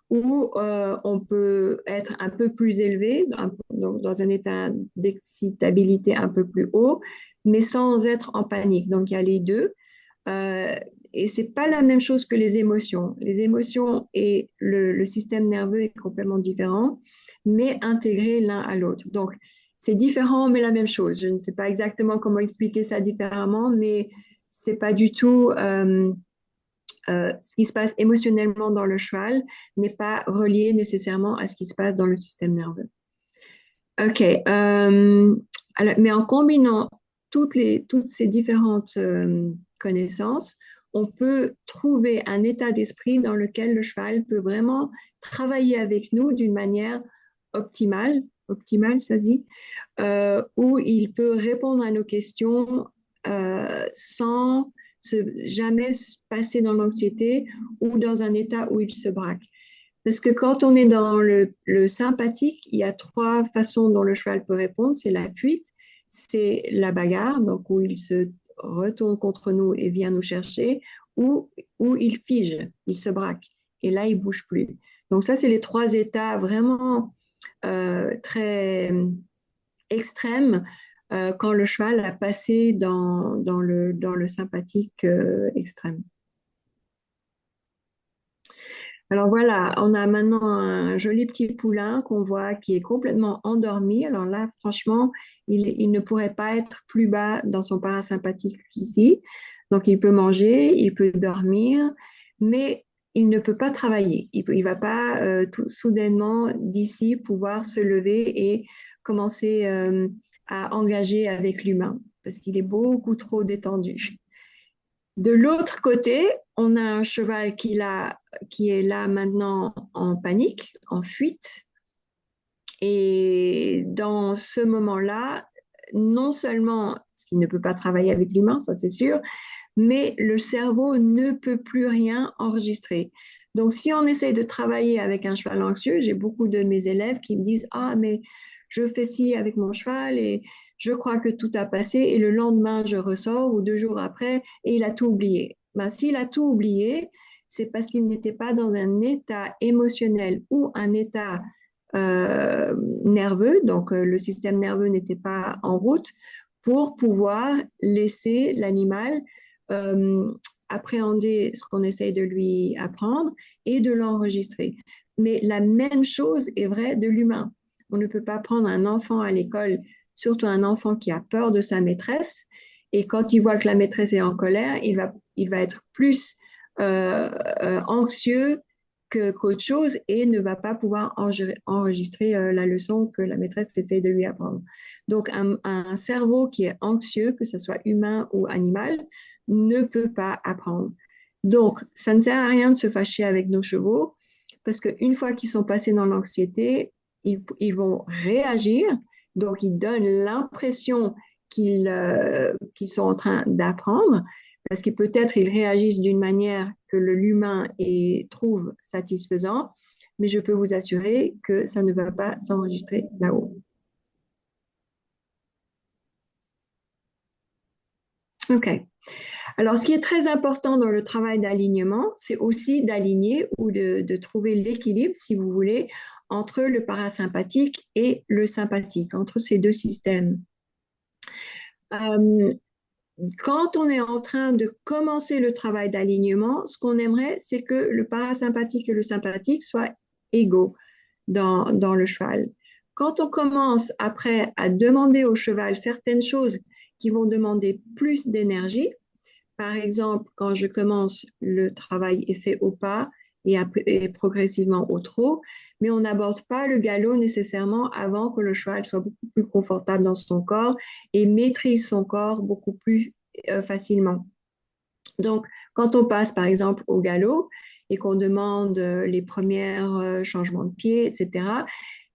où on peut être un peu plus élevé, dans un état d'excitabilité un peu plus haut, mais sans être en panique. Donc, il y a les deux. Euh, et c'est pas la même chose que les émotions. Les émotions et le système nerveux est complètement différent, mais intégrés l'un à l'autre. Donc, c'est différent, mais la même chose. Je ne sais pas exactement comment expliquer ça différemment, mais c'est pas du tout ce qui se passe émotionnellement dans le cheval n'est pas relié nécessairement à ce qui se passe dans le système nerveux. OK. Alors, mais en combinant toutes ces différentes connaissances, on peut trouver un état d'esprit dans lequel le cheval peut vraiment travailler avec nous d'une manière optimale, ça se dit, où il peut répondre à nos questions sans jamais se passer dans l'anxiété ou dans un état où il se braque. Parce que quand on est dans le sympathique, il y a trois façons dont le cheval peut répondre. C'est la fuite, c'est la bagarre, donc où il se retourne contre nous et vient nous chercher, ou il fige, il se braque. Et là, il bouge plus. Donc ça, c'est les trois états vraiment très extrêmes quand le cheval a passé dans le sympathique extrême. Alors voilà, on a maintenant un joli petit poulain qu'on voit qui est complètement endormi. Alors là, franchement, il ne pourrait pas être plus bas dans son parasympathique qu'ici. Donc il peut manger, il peut dormir, mais il ne peut pas travailler. Il ne va pas soudainement d'ici pouvoir se lever et commencer à engager avec l'humain parce qu'il est beaucoup trop détendu. De l'autre côté, on a un cheval qui est là maintenant en panique, en fuite. Et dans ce moment-là, non seulement il ne peut pas travailler avec l'humain, ça c'est sûr, mais le cerveau ne peut plus rien enregistrer. Donc, si on essaye de travailler avec un cheval anxieux, j'ai beaucoup de mes élèves qui me disent, ah, mais je fais ci avec mon cheval et je crois que tout a passé et le lendemain, je ressors ou 2 jours après et il a tout oublié. Ben, s'il a tout oublié, c'est parce qu'il n'était pas dans un état émotionnel ou un état nerveux, donc le système nerveux n'était pas en route pour pouvoir laisser l'animal euh, appréhender ce qu'on essaye de lui apprendre et de l'enregistrer. Mais la même chose est vraie de l'humain. On ne peut pas prendre un enfant à l'école, surtout un enfant qui a peur de sa maîtresse, et quand il voit que la maîtresse est en colère, il va être plus anxieux qu'autre chose et ne va pas pouvoir enregistrer la leçon que la maîtresse essaie de lui apprendre. Donc, un cerveau qui est anxieux, que ce soit humain ou animal, ne peut pas apprendre. Donc, ça ne sert à rien de se fâcher avec nos chevaux parce qu'une fois qu'ils sont passés dans l'anxiété, ils vont réagir. Donc, ils donnent l'impression qu'ils sont en train d'apprendre parce que peut-être ils réagissent d'une manière que l'humain trouve satisfaisant, mais je peux vous assurer que ça ne va pas s'enregistrer là-haut. OK. Alors, ce qui est très important dans le travail d'alignement, c'est aussi d'aligner ou de trouver l'équilibre, si vous voulez, entre le parasympathique et le sympathique, entre ces deux systèmes. Euh, Quand on est en train de commencer le travail d'alignement, ce qu'on aimerait, c'est que le parasympathique et le sympathique soient égaux dans le cheval. Quand on commence après à demander au cheval certaines choses qui vont demander plus d'énergie, par exemple, quand je commence, le travail est fait au pas et progressivement au trot, mais on n'aborde pas le galop nécessairement avant que le cheval soit beaucoup plus confortable dans son corps et maîtrise son corps beaucoup plus facilement. Donc, quand on passe par exemple au galop et qu'on demande les premiers changements de pied, etc.,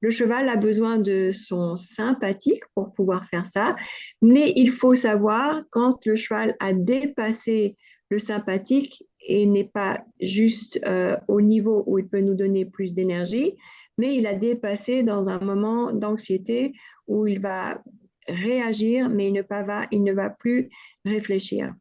le cheval a besoin de son sympathique pour pouvoir faire ça, mais il faut savoir quand le cheval a dépassé le sympathique et n'est pas juste au niveau où il peut nous donner plus d'énergie, mais il a dépassé dans un moment d'anxiété où il va réagir, mais il ne va plus réfléchir.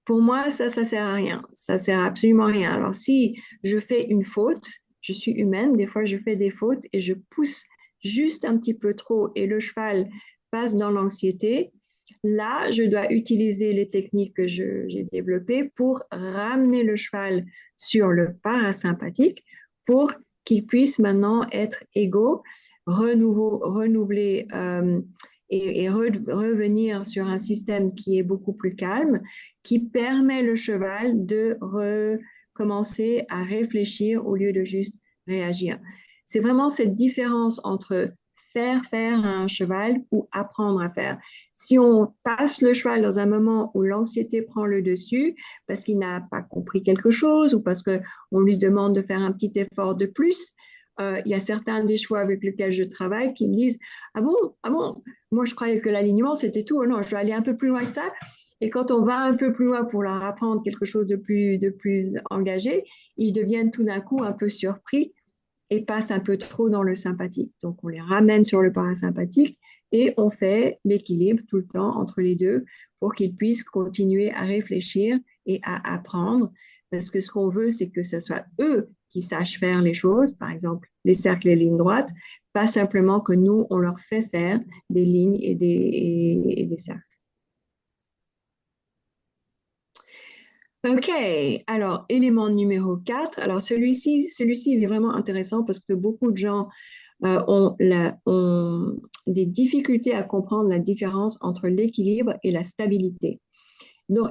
Pour moi, ça sert à rien. Ça sert à absolument rien. Alors, si je fais une faute, je suis humaine, des fois je fais des fautes et je pousse juste un petit peu trop et le cheval passe dans l'anxiété. Là, je dois utiliser les techniques que j'ai développées pour ramener le cheval sur le parasympathique pour qu'il puisse maintenant être égaux, renouveler et revenir sur un système qui est beaucoup plus calme, qui permet le cheval de recommencer à réfléchir au lieu de juste réagir. C'est vraiment cette différence entre faire à un cheval ou apprendre à faire. Si on passe le cheval dans un moment où l'anxiété prend le dessus parce qu'il n'a pas compris quelque chose ou parce qu'on lui demande de faire un petit effort de plus, il y a certains des choix avec lesquels je travaille qui me disent ah bon, moi je croyais que l'alignement c'était tout, non, je dois aller un peu plus loin que ça. Et quand on va un peu plus loin pour leur apprendre quelque chose de plus engagé, ils deviennent tout d'un coup un peu surpris et passent un peu trop dans le sympathique. Donc on les ramène sur le parasympathique et on fait l'équilibre tout le temps entre les deux pour qu'ils puissent continuer à réfléchir et à apprendre. Parce que ce qu'on veut, c'est que ce soit eux qui sachent faire les choses, par exemple les cercles et les lignes droites, pas simplement que nous, on leur fait faire des lignes et des cercles. OK, alors élément numéro 4. Alors celui-ci, il est vraiment intéressant parce que beaucoup de gens ont des difficultés à comprendre la différence entre l'équilibre et la stabilité.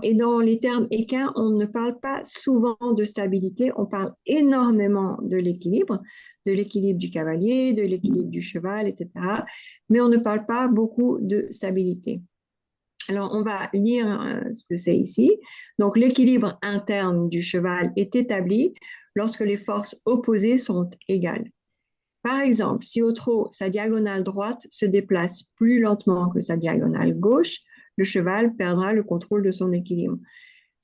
Et dans les termes équins, on ne parle pas souvent de stabilité, on parle énormément de l'équilibre du cavalier, de l'équilibre du cheval, etc. Mais on ne parle pas beaucoup de stabilité. Alors, on va lire ce que c'est ici. Donc, l'équilibre interne du cheval est établi lorsque les forces opposées sont égales. Par exemple, si au trot, sa diagonale droite se déplace plus lentement que sa diagonale gauche, le cheval perdra le contrôle de son équilibre.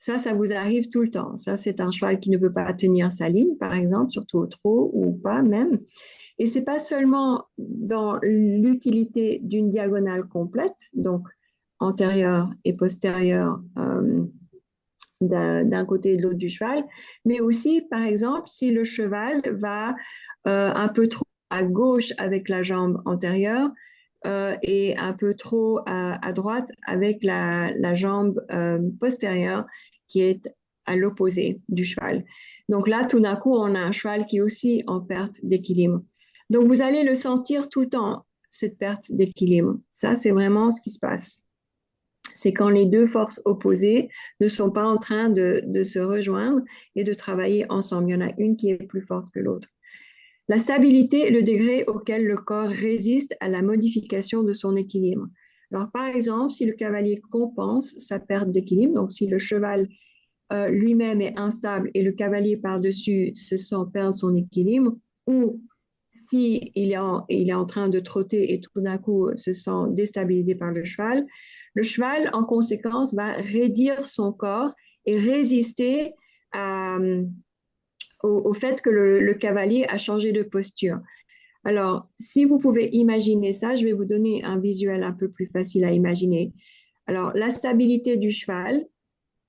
Ça vous arrive tout le temps. Ça, c'est un cheval qui ne peut pas tenir sa ligne, par exemple, surtout au trot ou pas même. Et c'est pas seulement dans l'utilité d'une diagonale complète, donc antérieure et postérieure d'un côté et de l'autre du cheval, mais aussi, par exemple, si le cheval va un peu trop à gauche avec la jambe antérieure et un peu trop à droite avec la jambe postérieure qui est à l'opposé du cheval. Donc là, tout d'un coup, on a un cheval qui est aussi en perte d'équilibre. Donc vous allez le sentir tout le temps, cette perte d'équilibre. Ça, c'est vraiment ce qui se passe. C'est quand les deux forces opposées ne sont pas en train de se rejoindre et de travailler ensemble. Il y en a une qui est plus forte que l'autre. La stabilité est le degré auquel le corps résiste à la modification de son équilibre. Alors, par exemple, si le cavalier compense sa perte d'équilibre, donc si le cheval lui-même est instable et le cavalier par-dessus se sent perdre son équilibre, ou si il est en train de trotter et tout d'un coup se sent déstabilisé par le cheval, en conséquence, va raidir son corps et résister au fait que le cavalier a changé de posture. Alors, si vous pouvez imaginer ça, je vais vous donner un visuel un peu plus facile à imaginer. Alors, la stabilité du cheval,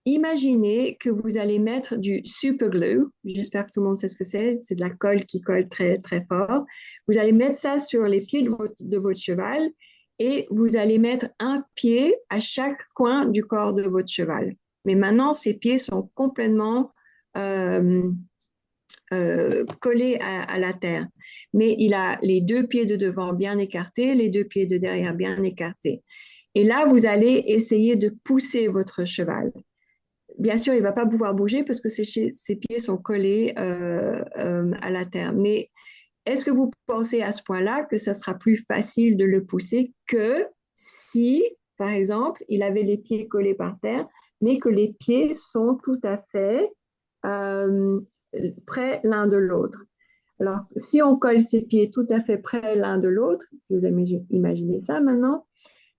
imaginez que vous allez mettre du super glue. J'espère que tout le monde sait ce que c'est. C'est de la colle qui colle très, très fort. Vous allez mettre ça sur les pieds de votre cheval et vous allez mettre un pied à chaque coin du corps de votre cheval. Mais maintenant, ces pieds sont complètement collé à la terre. Mais il a les deux pieds de devant bien écartés, les deux pieds de derrière bien écartés. Et là, vous allez essayer de pousser votre cheval. Bien sûr, il ne va pas pouvoir bouger parce que ses pieds sont collés à la terre. Mais est-ce que vous pensez à ce point-là que ça sera plus facile de le pousser que si, par exemple, il avait les pieds collés par terre, mais que les pieds sont tout à fait euh, près l'un de l'autre? Alors, si on colle ses pieds tout à fait près l'un de l'autre, si vous imaginez ça maintenant,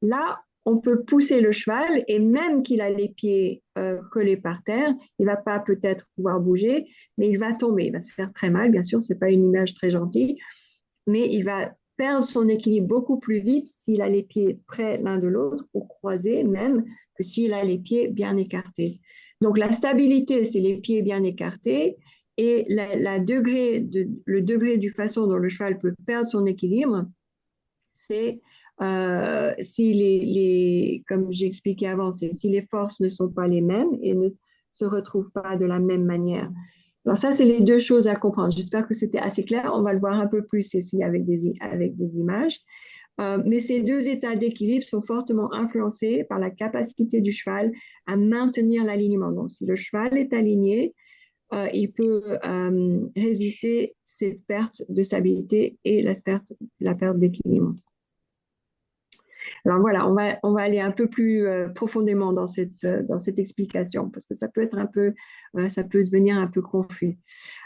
là, on peut pousser le cheval et même qu'il a les pieds collés par terre, il ne va pas peut-être pouvoir bouger, mais il va tomber, il va se faire très mal. Bien sûr, ce n'est pas une image très gentille, mais il va perdre son équilibre beaucoup plus vite s'il a les pieds près l'un de l'autre ou croisés même que s'il a les pieds bien écartés. Donc la stabilité, c'est les pieds bien écartés et le degré du façon dont le cheval peut perdre son équilibre, c'est si comme j'ai expliqué avant, c'est si les forces ne sont pas les mêmes et ne se retrouvent pas de la même manière. Alors ça, c'est les deux choses à comprendre. J'espère que c'était assez clair. On va le voir un peu plus ici avec des images. Mais ces deux états d'équilibre sont fortement influencés par la capacité du cheval à maintenir l'alignement. Donc, si le cheval est aligné, il peut résister cette perte de stabilité et la perte d'équilibre. Alors voilà, on va aller un peu plus profondément dans cette explication parce que ça peut être ça peut devenir un peu confus.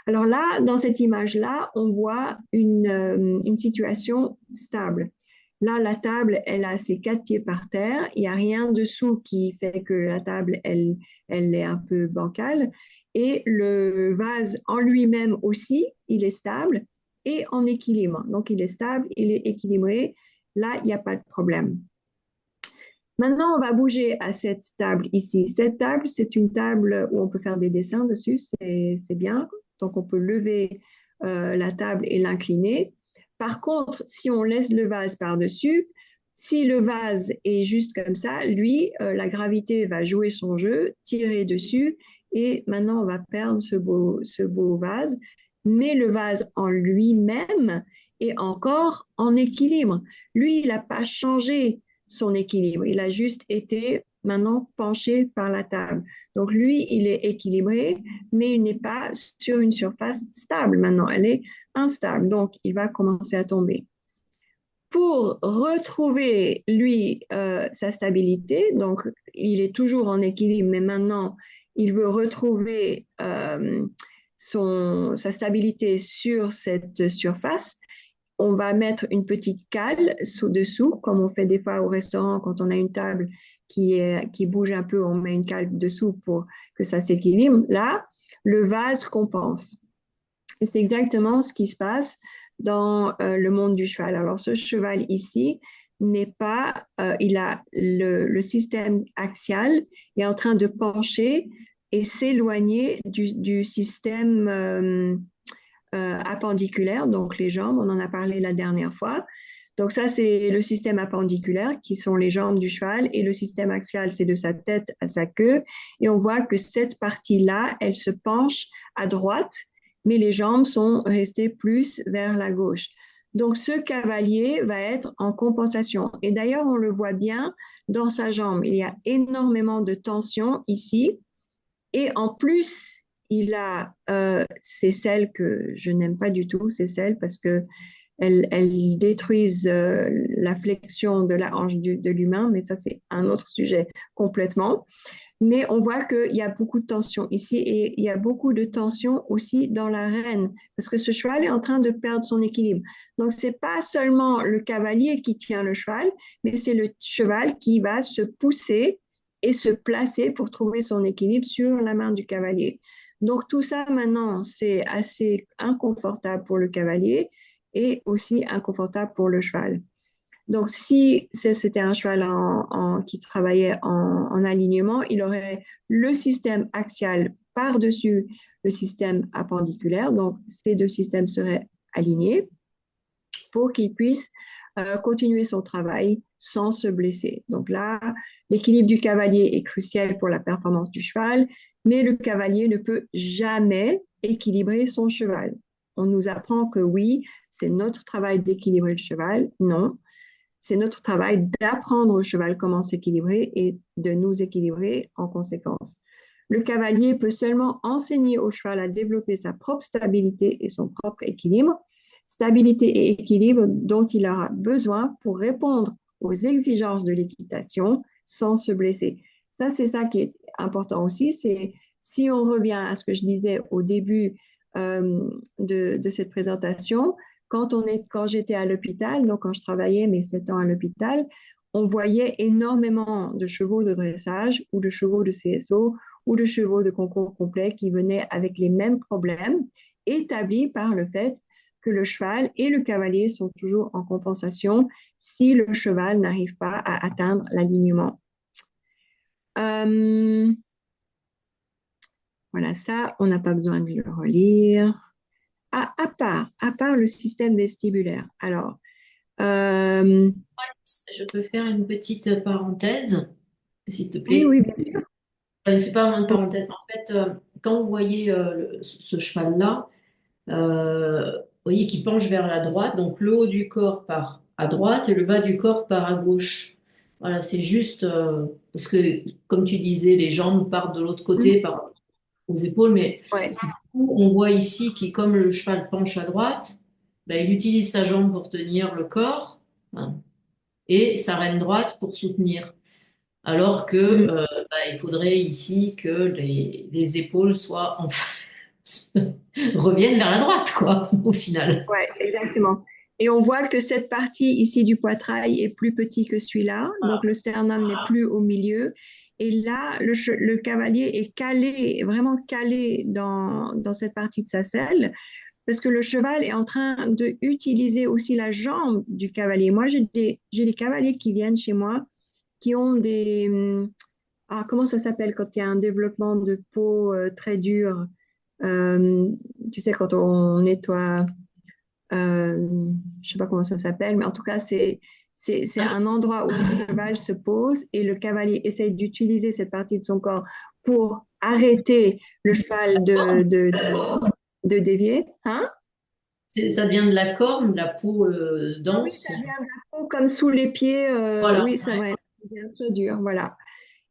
Alors là, dans cette image-là, on voit une situation stable. Là, la table, elle a ses quatre pieds par terre. Il n'y a rien dessous qui fait que la table, elle est un peu bancale. Et le vase en lui-même aussi, il est stable et en équilibre. Donc, il est stable, il est équilibré. Là, il n'y a pas de problème. Maintenant, on va bouger à cette table ici. Cette table, c'est une table où on peut faire des dessins dessus, c'est bien. Donc, on peut lever la table et l'incliner. Par contre, si on laisse le vase par-dessus, si le vase est juste comme ça, lui, la gravité va jouer son jeu, tirer dessus, et maintenant, on va perdre ce beau vase. Mais le vase en lui-même est encore en équilibre. Lui, il n'a pas changé son équilibre. Il a juste été maintenant penché par la table. Donc lui, il est équilibré, mais il n'est pas sur une surface stable maintenant. Elle est instable. Donc il va commencer à tomber. Pour retrouver, lui, sa stabilité, donc il est toujours en équilibre, mais maintenant, il veut retrouver sa stabilité sur cette surface. On va mettre une petite cale dessous, comme on fait des fois au restaurant quand on a une table qui bouge un peu, on met une cale dessous pour que ça s'équilibre. Là, le vase compense. Et c'est exactement ce qui se passe dans le monde du cheval. Alors, ce cheval ici n'est pas, il a le système axial est en train de pencher et s'éloigner du système appendiculaire, donc les jambes, on en a parlé la dernière fois. Donc ça, c'est le système appendiculaire, qui sont les jambes du cheval, et le système axial, c'est de sa tête à sa queue. Et on voit que cette partie-là, elle se penche à droite, mais les jambes sont restées plus vers la gauche. Donc ce cavalier va être en compensation. Et d'ailleurs, on le voit bien dans sa jambe. Il y a énormément de tension ici. Et en plus, il a ces selles que je n'aime pas du tout, ces selles, parce qu'elles détruisent la flexion de la hanche de l'humain, mais ça, c'est un autre sujet complètement. Mais on voit qu'il y a beaucoup de tension ici et il y a beaucoup de tension aussi dans la reine, parce que ce cheval est en train de perdre son équilibre. Donc, ce n'est pas seulement le cavalier qui tient le cheval, mais c'est le cheval qui va se pousser et se placer pour trouver son équilibre sur la main du cavalier. Donc tout ça maintenant, c'est assez inconfortable pour le cavalier et aussi inconfortable pour le cheval. Donc si c'était un cheval qui travaillait en alignement, il aurait le système axial par-dessus le système appendiculaire. Donc ces deux systèmes seraient alignés pour qu'il puisse continuer son travail sans se blesser. Donc là, l'équilibre du cavalier est crucial pour la performance du cheval, mais le cavalier ne peut jamais équilibrer son cheval. On nous apprend que oui, c'est notre travail d'équilibrer le cheval. Non, c'est notre travail d'apprendre au cheval comment s'équilibrer et de nous équilibrer en conséquence. Le cavalier peut seulement enseigner au cheval à développer sa propre stabilité et son propre équilibre, stabilité et équilibre dont il aura besoin pour répondre aux exigences de l'équitation sans se blesser. Ça, c'est ça qui est important aussi. C'est si on revient à ce que je disais au début de cette présentation, quand j'étais à l'hôpital, donc quand je travaillais mes 7 ans à l'hôpital, on voyait énormément de chevaux de dressage ou de chevaux de CSO ou de chevaux de concours complet qui venaient avec les mêmes problèmes établis par le fait que le cheval et le cavalier sont toujours en compensation si le cheval n'arrive pas à atteindre l'alignement. Voilà, ça, on n'a pas besoin de le relire. À part le système vestibulaire. Alors, Je peux faire une petite parenthèse, s'il te oui, plaît. oui, bien sûr. C'est pas vraiment une parenthèse. En fait, quand vous voyez ce cheval-là, vous voyez qu'il penche vers la droite, donc le haut du corps part à droite et le bas du corps part à gauche. Voilà, c'est juste parce que, comme tu disais, les jambes partent de l'autre côté par rapport aux épaules, mais Ouais. on voit ici que comme le cheval penche à droite, ben, il utilise sa jambe pour tenir le corps, hein, et sa reine droite pour soutenir. Alors que Mm. il faudrait ici que les épaules soient reviennent vers la droite, quoi, au final. Ouais, exactement. Et on voit que cette partie ici du poitrail est plus petit que celui-là, donc le sternum n'est plus au milieu. Et là, le cavalier est calé, vraiment calé dans cette partie de sa selle, parce que le cheval est en train d'utiliser aussi la jambe du cavalier. Moi, j'ai des cavaliers qui viennent chez moi qui ont comment ça s'appelle quand il y a un développement de peau très dur? Euh, Tu sais, quand on nettoie, je sais pas comment ça s'appelle, mais en tout cas, c'est un endroit où le cheval se pose et le cavalier essaye d'utiliser cette partie de son corps pour arrêter le cheval de dévier. Hein? Ça vient de la corne, de la peau Ah oui, dense. ça vient de la peau comme sous les pieds. Voilà. Oui, c'est vrai. Ça devient très dur, voilà.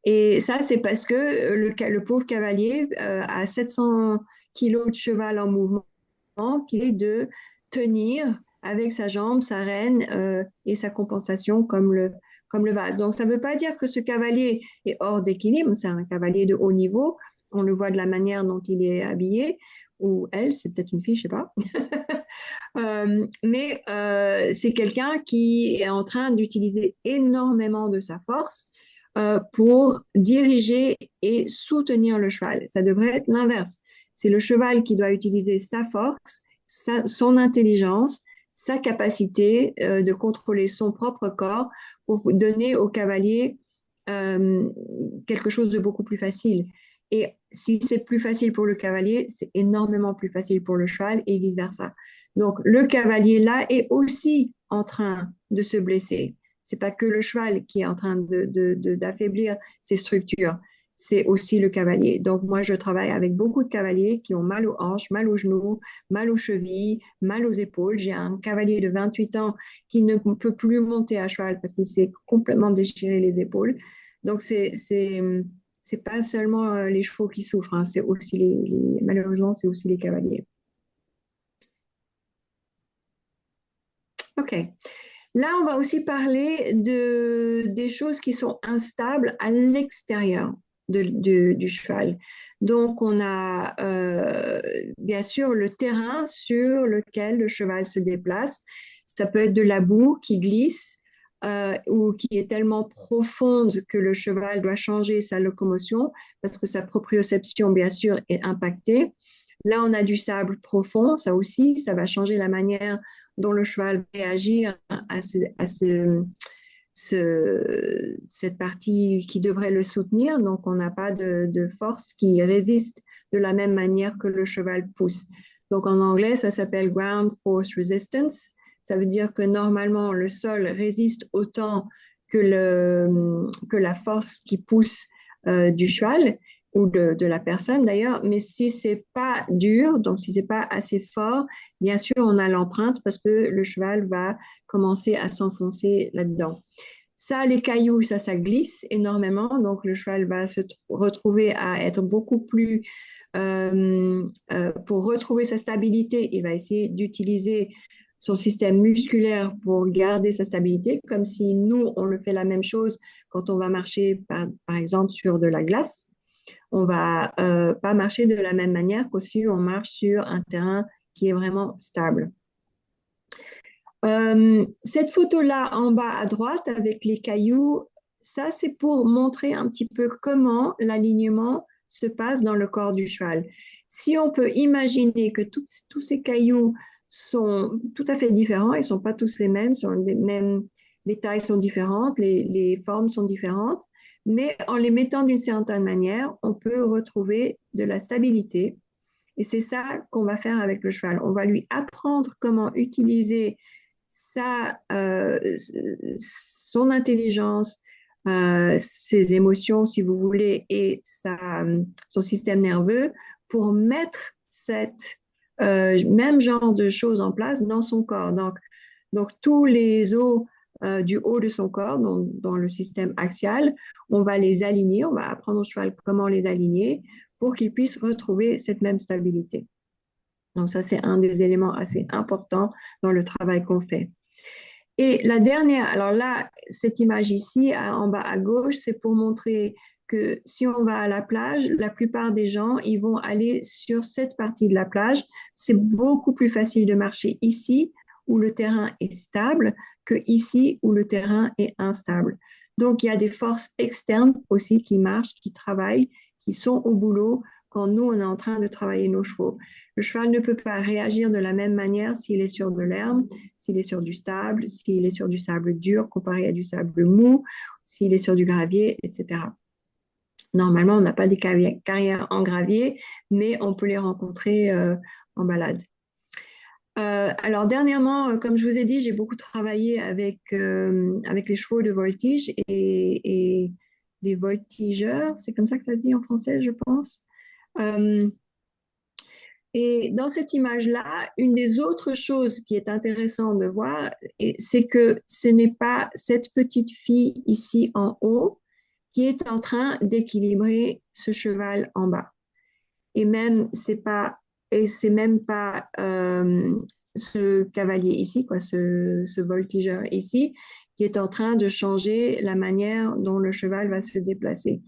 Et ça, c'est parce que le pauvre cavalier a 700 kilos de cheval en mouvement, qui est de tenir avec sa jambe, sa rêne et sa compensation comme le vase. Donc, ça ne veut pas dire que ce cavalier est hors d'équilibre, c'est un cavalier de haut niveau, on le voit de la manière dont il est habillé, ou elle, c'est peut-être une fille, je ne sais pas. Mais c'est quelqu'un qui est en train d'utiliser énormément de sa force pour diriger et soutenir le cheval. Ça devrait être l'inverse. C'est le cheval qui doit utiliser sa force, son intelligence, sa capacité de contrôler son propre corps pour donner au cavalier euh, quelque chose de beaucoup plus facile. Et si c'est plus facile pour le cavalier, c'est énormément plus facile pour le cheval et vice-versa. Donc, le cavalier là est aussi en train de se blesser. C'est pas que le cheval qui est en train d'affaiblir ses structures, c'est aussi le cavalier. Donc, moi, je travaille avec beaucoup de cavaliers qui ont mal aux hanches, mal aux genoux, mal aux chevilles, mal aux épaules. J'ai un cavalier de 28 ans qui ne peut plus monter à cheval parce qu'il s'est complètement déchiré les épaules. Donc, c'est pas seulement les chevaux qui souffrent, hein, c'est aussi malheureusement, c'est aussi les cavaliers. OK. Là, on va aussi parler des choses qui sont instables à l'extérieur du cheval. Donc, on a bien sûr le terrain sur lequel le cheval se déplace. Ça peut être de la boue qui glisse ou qui est tellement profonde que le cheval doit changer sa locomotion parce que sa proprioception, bien sûr, est impactée. Là, on a du sable profond, ça aussi, ça va changer la manière dont le cheval va réagir cette partie qui devrait le soutenir. Donc, on n'a pas de force qui résiste de la même manière que le cheval pousse. Donc, en anglais, ça s'appelle ground force resistance. Ça veut dire que normalement, le sol résiste autant que la force qui pousse du cheval. ou de la personne d'ailleurs, mais si c'est pas dur, donc si c'est pas assez fort, bien sûr, on a l'empreinte parce que le cheval va commencer à s'enfoncer là-dedans. Ça, les cailloux, ça glisse énormément, donc le cheval va se retrouver à être beaucoup plus, pour retrouver sa stabilité, il va essayer d'utiliser son système musculaire pour garder sa stabilité, comme si nous, on le fait la même chose quand on va marcher, par exemple, sur de la glace. On va pas marcher de la même manière que si on marche sur un terrain qui est vraiment stable. Cette photo-là en bas à droite avec les cailloux, ça c'est pour montrer un petit peu comment l'alignement se passe dans le corps du cheval. Si on peut imaginer que tous ces cailloux sont tout à fait différents, ils ne sont pas tous les mêmes, les tailles sont différentes, les formes sont différentes, mais en les mettant d'une certaine manière, on peut retrouver de la stabilité. Et c'est ça qu'on va faire avec le cheval. On va lui apprendre comment utiliser son intelligence, ses émotions, si vous voulez, et son système nerveux pour mettre cette même genre de choses en place dans son corps. Donc tous les os du haut de son corps, dans le système axial, on va les aligner, on va apprendre au cheval comment les aligner pour qu'il puisse retrouver cette même stabilité. Donc ça, c'est un des éléments assez importants dans le travail qu'on fait. Et la dernière, alors là, cette image ici, en bas à gauche, c'est pour montrer que si on va à la plage, la plupart des gens, ils vont aller sur cette partie de la plage. C'est beaucoup plus facile de marcher ici, où le terrain est stable, que ici, où le terrain est instable. Donc, il y a des forces externes aussi qui marchent, qui travaillent, qui sont au boulot quand nous, on est en train de travailler nos chevaux. Le cheval ne peut pas réagir de la même manière s'il est sur de l'herbe, s'il est sur du sable, s'il est sur du sable dur comparé à du sable mou, s'il est sur du gravier, etc. Normalement, on n'a pas des carrières en gravier, mais on peut les rencontrer en balade. Alors dernièrement, comme je vous ai dit, j'ai beaucoup travaillé avec les chevaux de voltige et les voltigeurs, c'est comme ça que ça se dit en français, je pense. Et dans cette image-là, une des autres choses qui est intéressante de voir, c'est que ce n'est pas cette petite fille ici en haut qui est en train d'équilibrer ce cheval en bas. Et même, c'est même pas ce cavalier ici, quoi, ce voltigeur ici, qui est en train de changer la manière dont le cheval va se déplacer.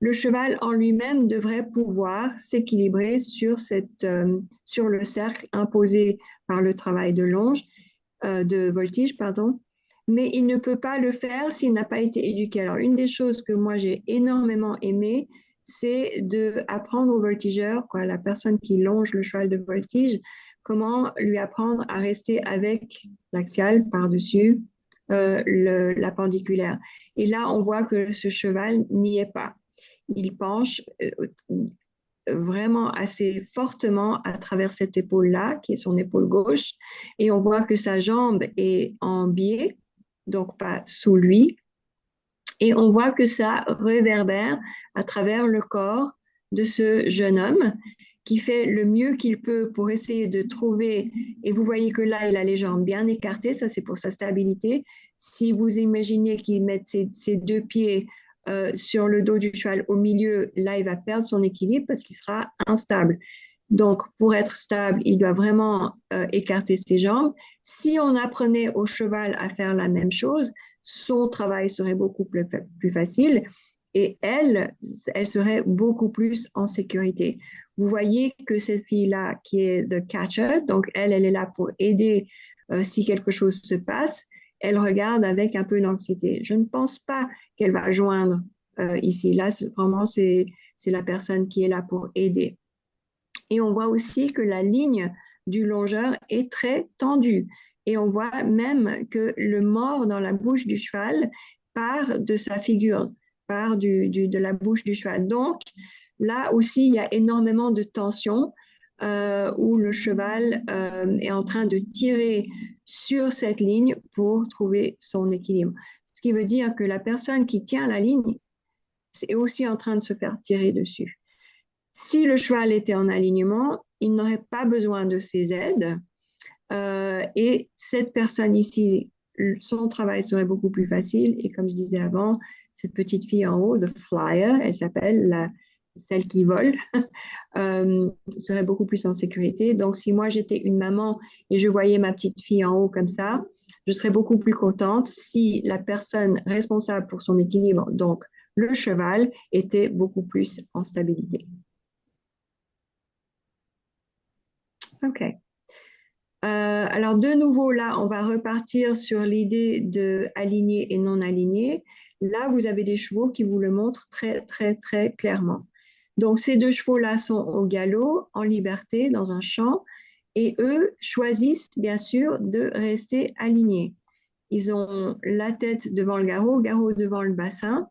Le cheval en lui-même devrait pouvoir s'équilibrer sur le cercle imposé par le travail de voltige, pardon, mais il ne peut pas le faire s'il n'a pas été éduqué. Alors, une des choses que moi j'ai énormément aimé, c'est d'apprendre au voltigeur, quoi, la personne qui longe le cheval de voltige, comment lui apprendre à rester avec l'axial par-dessus l'apendiculaire. Et là, on voit que ce cheval n'y est pas. Il penche vraiment assez fortement à travers cette épaule-là, qui est son épaule gauche, et on voit que sa jambe est en biais, donc pas sous lui, et on voit que ça réverbère à travers le corps de ce jeune homme qui fait le mieux qu'il peut pour essayer de trouver, et vous voyez que là, il a les jambes bien écartées, ça c'est pour sa stabilité. Si vous imaginez qu'il met ses deux pieds sur le dos du cheval au milieu, là, il va perdre son équilibre parce qu'il sera instable. Donc, pour être stable, il doit vraiment écarter ses jambes. Si on apprenait au cheval à faire la même chose, son travail serait beaucoup plus facile et elle serait beaucoup plus en sécurité. Vous voyez que cette fille-là, qui est the catcher, donc elle est là pour aider si quelque chose se passe. Elle regarde avec un peu d'anxiété. Je ne pense pas qu'elle va joindre ici. Là, vraiment, c'est la personne qui est là pour aider. Et on voit aussi que la ligne du longeur est très tendue. Et on voit même que le mors dans la bouche du cheval part de sa figure, part de la bouche du cheval. Donc, là aussi, il y a énormément de tension où le cheval est en train de tirer sur cette ligne pour trouver son équilibre. Ce qui veut dire que la personne qui tient la ligne est aussi en train de se faire tirer dessus. Si le cheval était en alignement, il n'aurait pas besoin de ces aides. Et cette personne ici, son travail serait beaucoup plus facile. Et comme je disais avant, cette petite fille en haut, the flyer, elle s'appelle celle qui vole, serait beaucoup plus en sécurité. Donc, si moi j'étais une maman et je voyais ma petite fille en haut comme ça, je serais beaucoup plus contente si la personne responsable pour son équilibre, donc le cheval, était beaucoup plus en stabilité. OK. Alors, de nouveau, là, on va repartir sur l'idée de aligné et non aligné. Là, vous avez des chevaux qui vous le montrent très, très, très clairement. Donc, ces deux chevaux-là sont au galop, en liberté, dans un champ, et eux choisissent, bien sûr, de rester alignés. Ils ont la tête devant le garrot devant le bassin,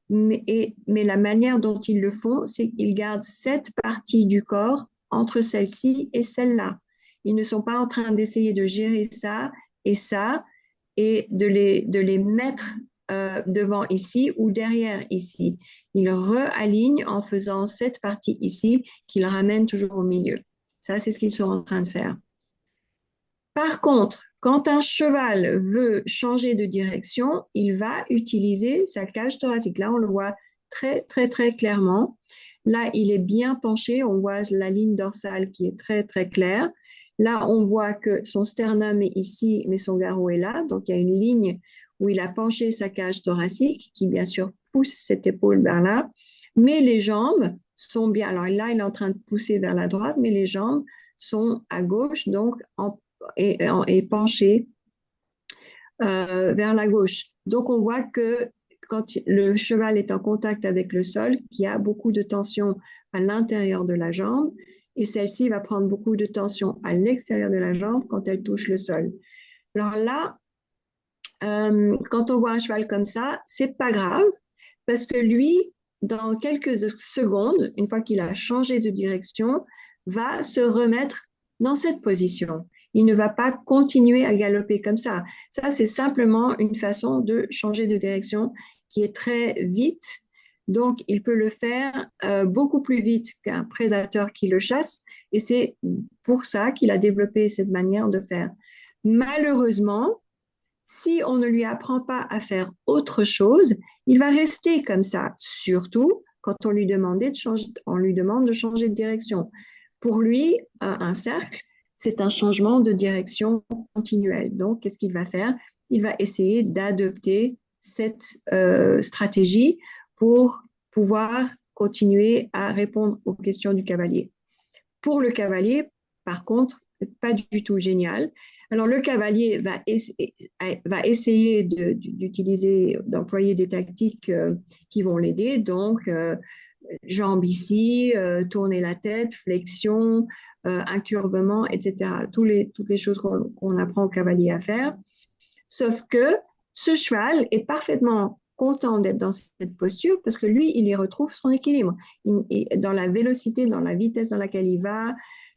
mais la manière dont ils le font, c'est qu'ils gardent cette partie du corps entre celle-ci et celle-là. Ils ne sont pas en train d'essayer de gérer ça et de les mettre devant ici ou derrière ici. Ils réalignent en faisant cette partie ici qu'ils ramènent toujours au milieu. Ça, c'est ce qu'ils sont en train de faire. Par contre, quand un cheval veut changer de direction, il va utiliser sa cage thoracique. Là, on le voit très, très, très clairement. Là, il est bien penché. On voit la ligne dorsale qui est très, très claire. Là, on voit que son sternum est ici, mais son garrot est là. Donc, il y a une ligne où il a penché sa cage thoracique qui, bien sûr, pousse cette épaule vers là. Mais les jambes sont bien. Alors là, il est en train de pousser vers la droite, mais les jambes sont à gauche, donc et penché vers la gauche. Donc on voit que quand le cheval est en contact avec le sol, qu'il y a beaucoup de tension à l'intérieur de la jambe et celle-ci va prendre beaucoup de tension à l'extérieur de la jambe quand elle touche le sol. Alors là, quand on voit un cheval comme ça, c'est pas grave parce que lui, dans quelques secondes, une fois qu'il a changé de direction, va se remettre dans cette position. Il ne va pas continuer à galoper comme ça. Ça, c'est simplement une façon de changer de direction qui est très vite. Donc, il peut le faire beaucoup plus vite qu'un prédateur qui le chasse. Et c'est pour ça qu'il a développé cette manière de faire. Malheureusement, si on ne lui apprend pas à faire autre chose, il va rester comme ça, surtout quand on lui demande de changer de direction. Pour lui, un cercle, c'est un changement de direction continuel. Donc, qu'est-ce qu'il va faire? Il va essayer d'adopter cette stratégie pour pouvoir continuer à répondre aux questions du cavalier. Pour le cavalier, par contre, pas du tout génial. Alors, le cavalier va essayer d'utiliser, d'employer des tactiques qui vont l'aider. Donc, jambes ici, tourner la tête, flexion, incurvement, etc. Toutes les choses qu'on apprend au cavalier à faire. Sauf que ce cheval est parfaitement content d'être dans cette posture parce que lui, il y retrouve son équilibre. Dans la vélocité, dans la vitesse dans laquelle il va,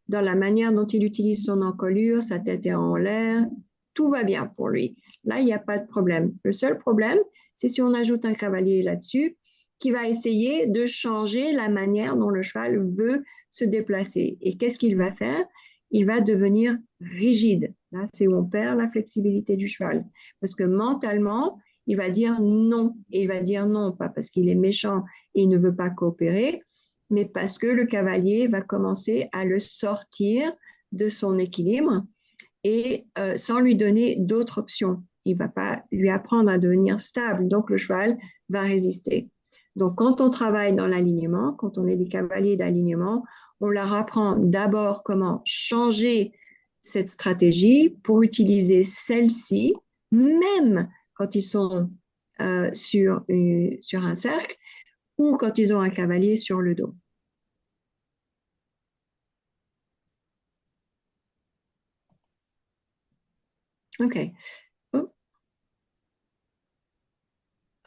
dans la manière dont il utilise son encolure, sa tête est en l'air, tout va bien pour lui. Là, il n'y a pas de problème. Le seul problème, c'est si on ajoute un cavalier là-dessus qui va essayer de changer la manière dont le cheval veut se déplacer. Et qu'est-ce qu'il va faire? Il va devenir rigide. Là, c'est où on perd la flexibilité du cheval. Parce que mentalement, il va dire non. Et il va dire non, pas parce qu'il est méchant et il ne veut pas coopérer, mais parce que le cavalier va commencer à le sortir de son équilibre et sans lui donner d'autres options. Il ne va pas lui apprendre à devenir stable. Donc, le cheval va résister. Donc, quand on travaille dans l'alignement, quand on est des cavaliers d'alignement, on leur apprend d'abord comment changer cette stratégie pour utiliser celle-ci, même quand ils sont sur un cercle ou quand ils ont un cavalier sur le dos. OK. Oh.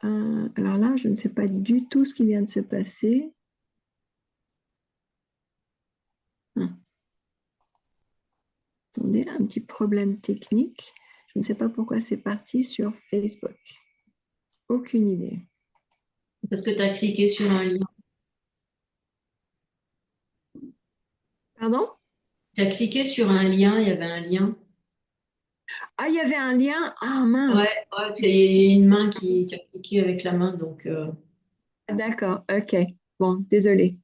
Alors là, je ne sais pas du tout ce qui vient de se passer. Attendez, un petit problème technique. Je ne sais pas pourquoi c'est parti sur Facebook. Aucune idée. Parce que tu as cliqué sur un lien. Pardon? Tu as cliqué sur un lien, il y avait un lien. Ah, il y avait un lien. Ah, Ouais, mince. ouais, il y a une main qui, tu as cliqué avec la main, donc D'accord, ok. Bon, désolé.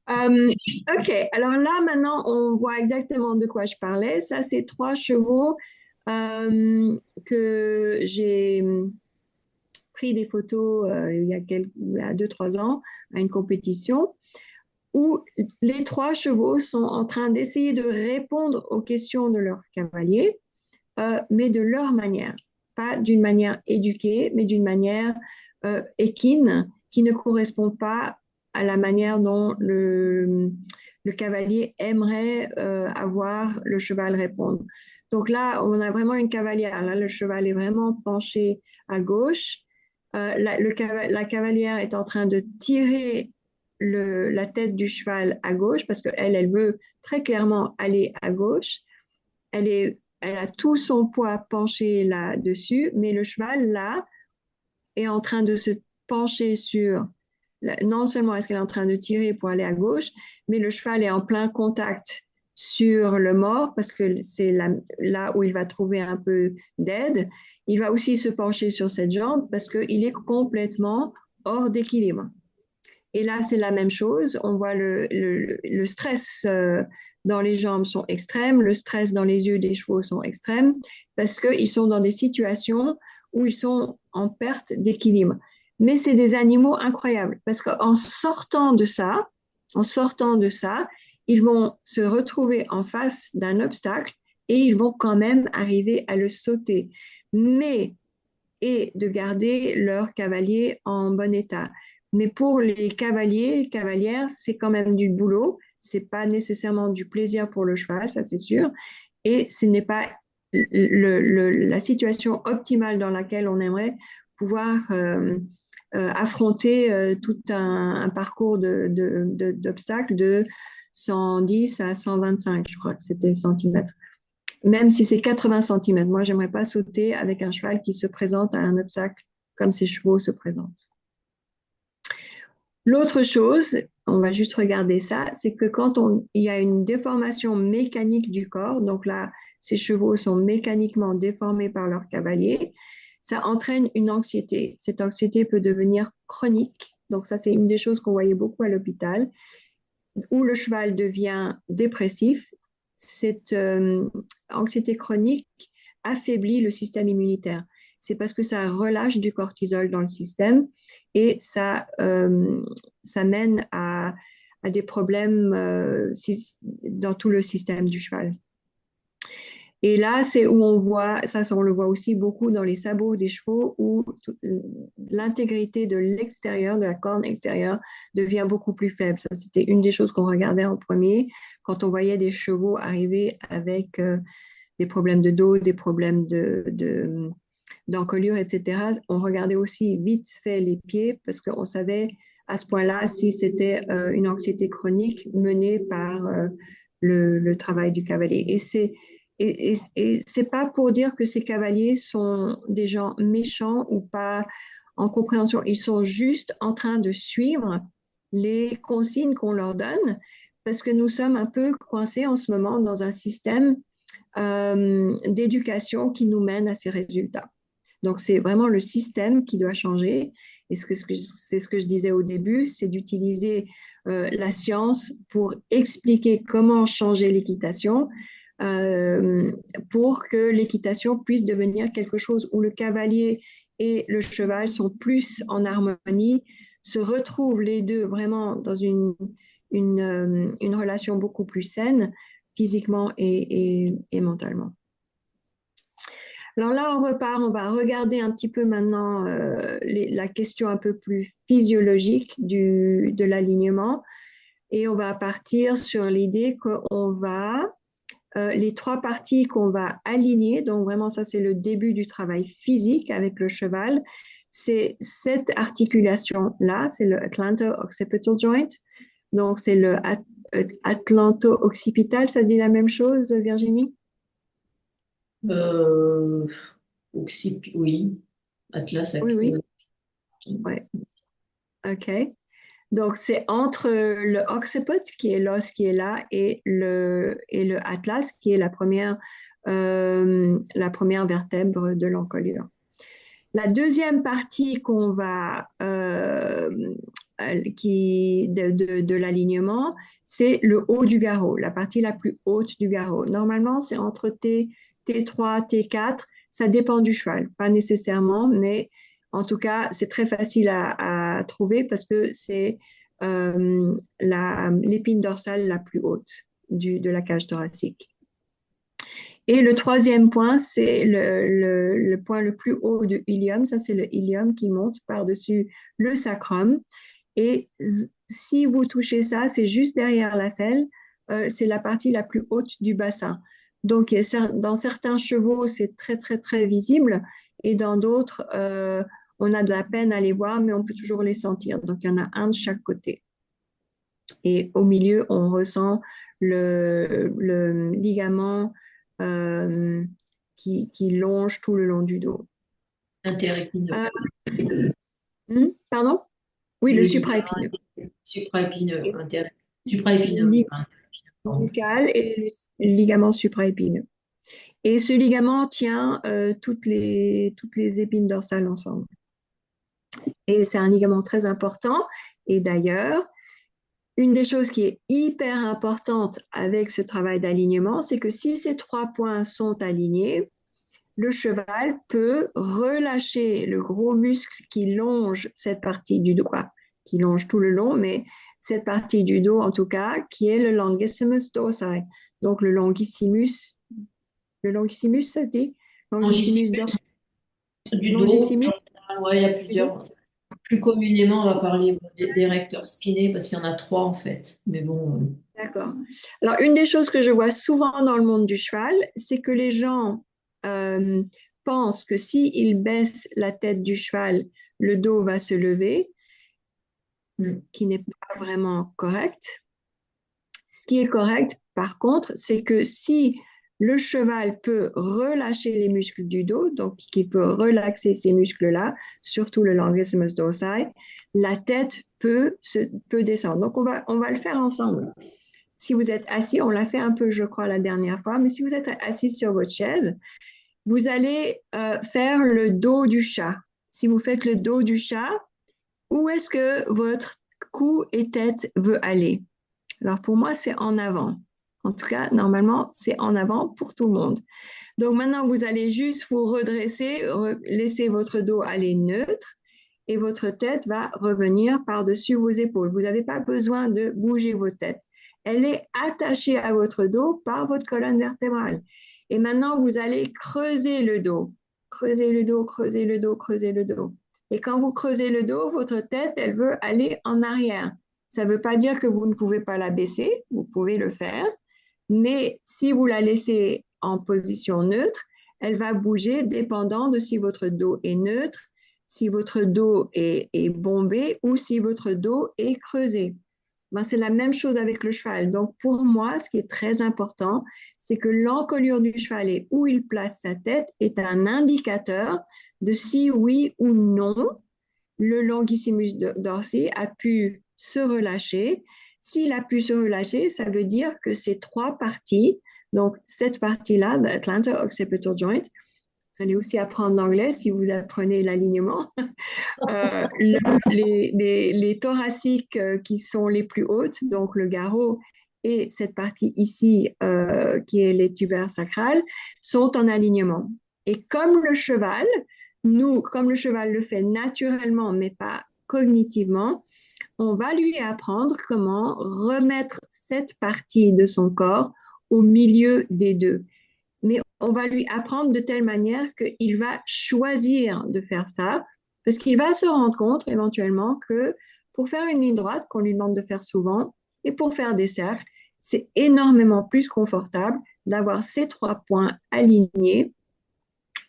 Euh, ok, alors là, maintenant, on voit exactement de quoi je parlais. Ça, c'est trois chevaux que j'ai pris des photos il y a 2, 3 ans à une compétition où les trois chevaux sont en train d'essayer de répondre aux questions de leur cavalier, mais de leur manière. Pas d'une manière éduquée, mais d'une manière équine qui ne correspond pas à la manière dont le cavalier aimerait avoir le cheval répondre. Donc là, on a vraiment une cavalière. Là, le cheval est vraiment penché à gauche. La cavalière est en train de tirer la tête du cheval à gauche parce qu'elle, elle veut très clairement aller à gauche. Elle a tout son poids penché là-dessus, mais le cheval, là, est en train de se pencher sur. Non seulement est-ce qu'elle est en train de tirer pour aller à gauche, mais le cheval est en plein contact sur le mort parce que c'est là où il va trouver un peu d'aide. Il va aussi se pencher sur cette jambe parce qu'il est complètement hors d'équilibre. Et là, c'est la même chose. On voit le stress dans les jambes sont extrêmes, le stress dans les yeux des chevaux sont extrêmes parce qu'ils sont dans des situations où ils sont en perte d'équilibre. Mais c'est des animaux incroyables parce qu'en sortant de ça, ils vont se retrouver en face d'un obstacle et ils vont quand même arriver à le sauter. Mais et de garder leur cavalier en bon état. Mais pour les cavaliers, cavalières, c'est quand même du boulot. C'est pas nécessairement du plaisir pour le cheval, ça c'est sûr. Et ce n'est pas la situation optimale dans laquelle on aimerait pouvoir affronter tout un parcours d'obstacles de 110 à 125, je crois que c'était centimètres, même si c'est 80 centimètres. Moi, j'aimerais pas sauter avec un cheval qui se présente à un obstacle comme ces chevaux se présentent. L'autre chose, on va juste regarder ça, c'est que il y a une déformation mécanique du corps, donc là, ces chevaux sont mécaniquement déformés par leur cavalier, ça entraîne une anxiété. Cette anxiété peut devenir chronique. Donc ça, c'est une des choses qu'on voyait beaucoup à l'hôpital, où le cheval devient dépressif. Cette anxiété chronique affaiblit le système immunitaire. C'est parce que ça relâche du cortisol dans le système et ça mène à des problèmes dans tout le système du cheval. Et là, c'est où on voit, ça on le voit aussi beaucoup dans les sabots des chevaux, où l'intégrité de l'extérieur, de la corne extérieure, devient beaucoup plus faible. Ça, c'était une des choses qu'on regardait en premier quand on voyait des chevaux arriver avec des problèmes de dos, des problèmes d'encolure, etc. On regardait aussi vite fait les pieds parce qu'on savait à ce point-là si c'était une anxiété chronique menée par le travail du cavalier. Et c'est pas pour dire que ces cavaliers sont des gens méchants ou pas en compréhension. Ils sont juste en train de suivre les consignes qu'on leur donne parce que nous sommes un peu coincés en ce moment dans un système d'éducation qui nous mène à ces résultats. Donc, c'est vraiment le système qui doit changer. Et c'est ce que je disais au début, c'est d'utiliser la science pour expliquer comment changer l'équitation euh, pour que l'équitation puisse devenir quelque chose où le cavalier et le cheval sont plus en harmonie, se retrouvent les deux vraiment dans une relation beaucoup plus saine, physiquement et mentalement. Alors là, on repart, on va regarder un petit peu maintenant la question un peu plus physiologique de l'alignement et on va partir sur l'idée qu'on va, les trois parties qu'on va aligner, donc vraiment ça c'est le début du travail physique avec le cheval, c'est cette articulation-là, c'est le atlanto-occipital joint, donc c'est le atlanto-occipital, ça se dit la même chose, Virginie? euh, oui, Atlas, Oui, oui, ouais, ok. Donc, c'est entre le occiput, qui est l'os qui est là, et le atlas, qui est la première vertèbre de l'encolure. La deuxième partie de l'alignement, c'est le haut du garrot, la partie la plus haute du garrot. Normalement, c'est entre T3, T4, ça dépend du cheval, pas nécessairement, mais en tout cas, c'est très facile à trouver parce que c'est l'épine dorsale la plus haute de la cage thoracique. Et le troisième point, c'est le point le plus haut de ilium. Ça, c'est le ilium qui monte par-dessus le sacrum. Et si vous touchez ça, c'est juste derrière la selle. C'est la partie la plus haute du bassin. Donc, dans certains chevaux, c'est très, très, très visible. Et dans d'autres, on a de la peine à les voir, mais on peut toujours les sentir. Donc, il y en a un de chaque côté. Et au milieu, on ressent le ligament euh, qui longe tout le long du dos. Interépineux. Pardon? Oui, le Le ligament supraépineux. supraépineux. Supraépineux, oui. Le buccal et le ligament supraépineux. Et ce ligament tient toutes les épines dorsales ensemble. Et c'est un ligament très important. Et d'ailleurs, une des choses qui est hyper importante avec ce travail d'alignement, c'est que si ces trois points sont alignés, le cheval peut relâcher le gros muscle qui longe cette partie du dos, qui longe tout le long, mais cette partie du dos en tout cas, qui est le longissimus dorsi. Donc le longissimus, ça se dit? Longissimus dorsi. Du dos. Longissimus. Ouais, il y a plusieurs. Plus communément, on va parler des recteurs spinés parce qu'il y en a trois en fait. Mais bon. D'accord. Alors, une des choses que je vois souvent dans le monde du cheval, c'est que les gens euh, pensent que s'ils baissent la tête du cheval, le dos va se lever, qui n'est pas vraiment correct. Ce qui est correct, par contre, c'est que si le cheval peut relâcher les muscles du dos, donc qu'il peut relaxer ces muscles-là, surtout le longissimus dorsi, la tête peut descendre. Donc, on va le faire ensemble. Si vous êtes assis, on l'a fait un peu, je crois, la dernière fois, mais si vous êtes assis sur votre chaise, vous allez faire le dos du chat. Si vous faites le dos du chat, où est-ce que votre cou et tête veut aller? Alors pour moi, c'est en avant. En tout cas, normalement, c'est en avant pour tout le monde. Donc maintenant, vous allez juste vous redresser, laisser votre dos aller neutre et votre tête va revenir par-dessus vos épaules. Vous n'avez pas besoin de bouger votre tête. Elle est attachée à votre dos par votre colonne vertébrale. Et maintenant, vous allez creuser le dos. Creuser le dos, creuser le dos, creuser le dos. Et quand vous creusez le dos, votre tête, elle veut aller en arrière. Ça ne veut pas dire que vous ne pouvez pas la baisser, vous pouvez le faire, mais si vous la laissez en position neutre, elle va bouger dépendant de si votre dos est neutre, si votre dos est bombé ou si votre dos est creusé. Ben, c'est la même chose avec le cheval. Donc, pour moi, ce qui est très important, c'est que l'encolure du cheval et où il place sa tête est un indicateur de si oui ou non le longissimus dorsi a pu se relâcher. S'il a pu se relâcher, ça veut dire que ces trois parties, donc cette partie-là, l'Atlanta Occipital Joint, vous allez aussi apprendre l'anglais si vous apprenez l'alignement. Les thoraciques qui sont les plus hautes, donc le garrot et cette partie ici qui est les tubaires sacrales, sont en alignement. Et comme le cheval, comme le cheval le fait naturellement, mais pas cognitivement, on va lui apprendre comment remettre cette partie de son corps au milieu des deux. Mais on va lui apprendre de telle manière qu'il va choisir de faire ça, parce qu'il va se rendre compte éventuellement que pour faire une ligne droite, qu'on lui demande de faire souvent, et pour faire des cercles, c'est énormément plus confortable d'avoir ces trois points alignés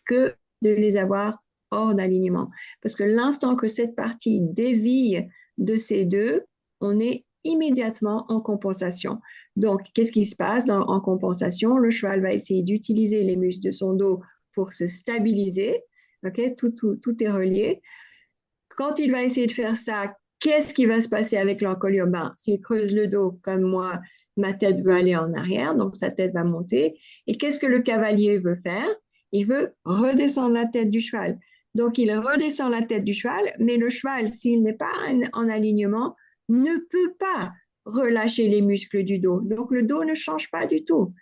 que de les avoir hors d'alignement. Parce que l'instant que cette partie dévie de ces deux, on est immédiatement en compensation. Donc, qu'est-ce qui se passe en compensation? Le cheval va essayer d'utiliser les muscles de son dos pour se stabiliser. Okay? Tout est relié. Quand il va essayer de faire ça, qu'est-ce qui va se passer avec l'encolure? Ben, s'il creuse le dos, comme moi, ma tête veut aller en arrière, donc sa tête va monter. Et qu'est-ce que le cavalier veut faire? Il veut redescendre la tête du cheval. Donc, il redescend la tête du cheval, mais le cheval, s'il n'est pas en alignement, ne peut pas relâcher les muscles du dos. Donc, le dos ne change pas du tout.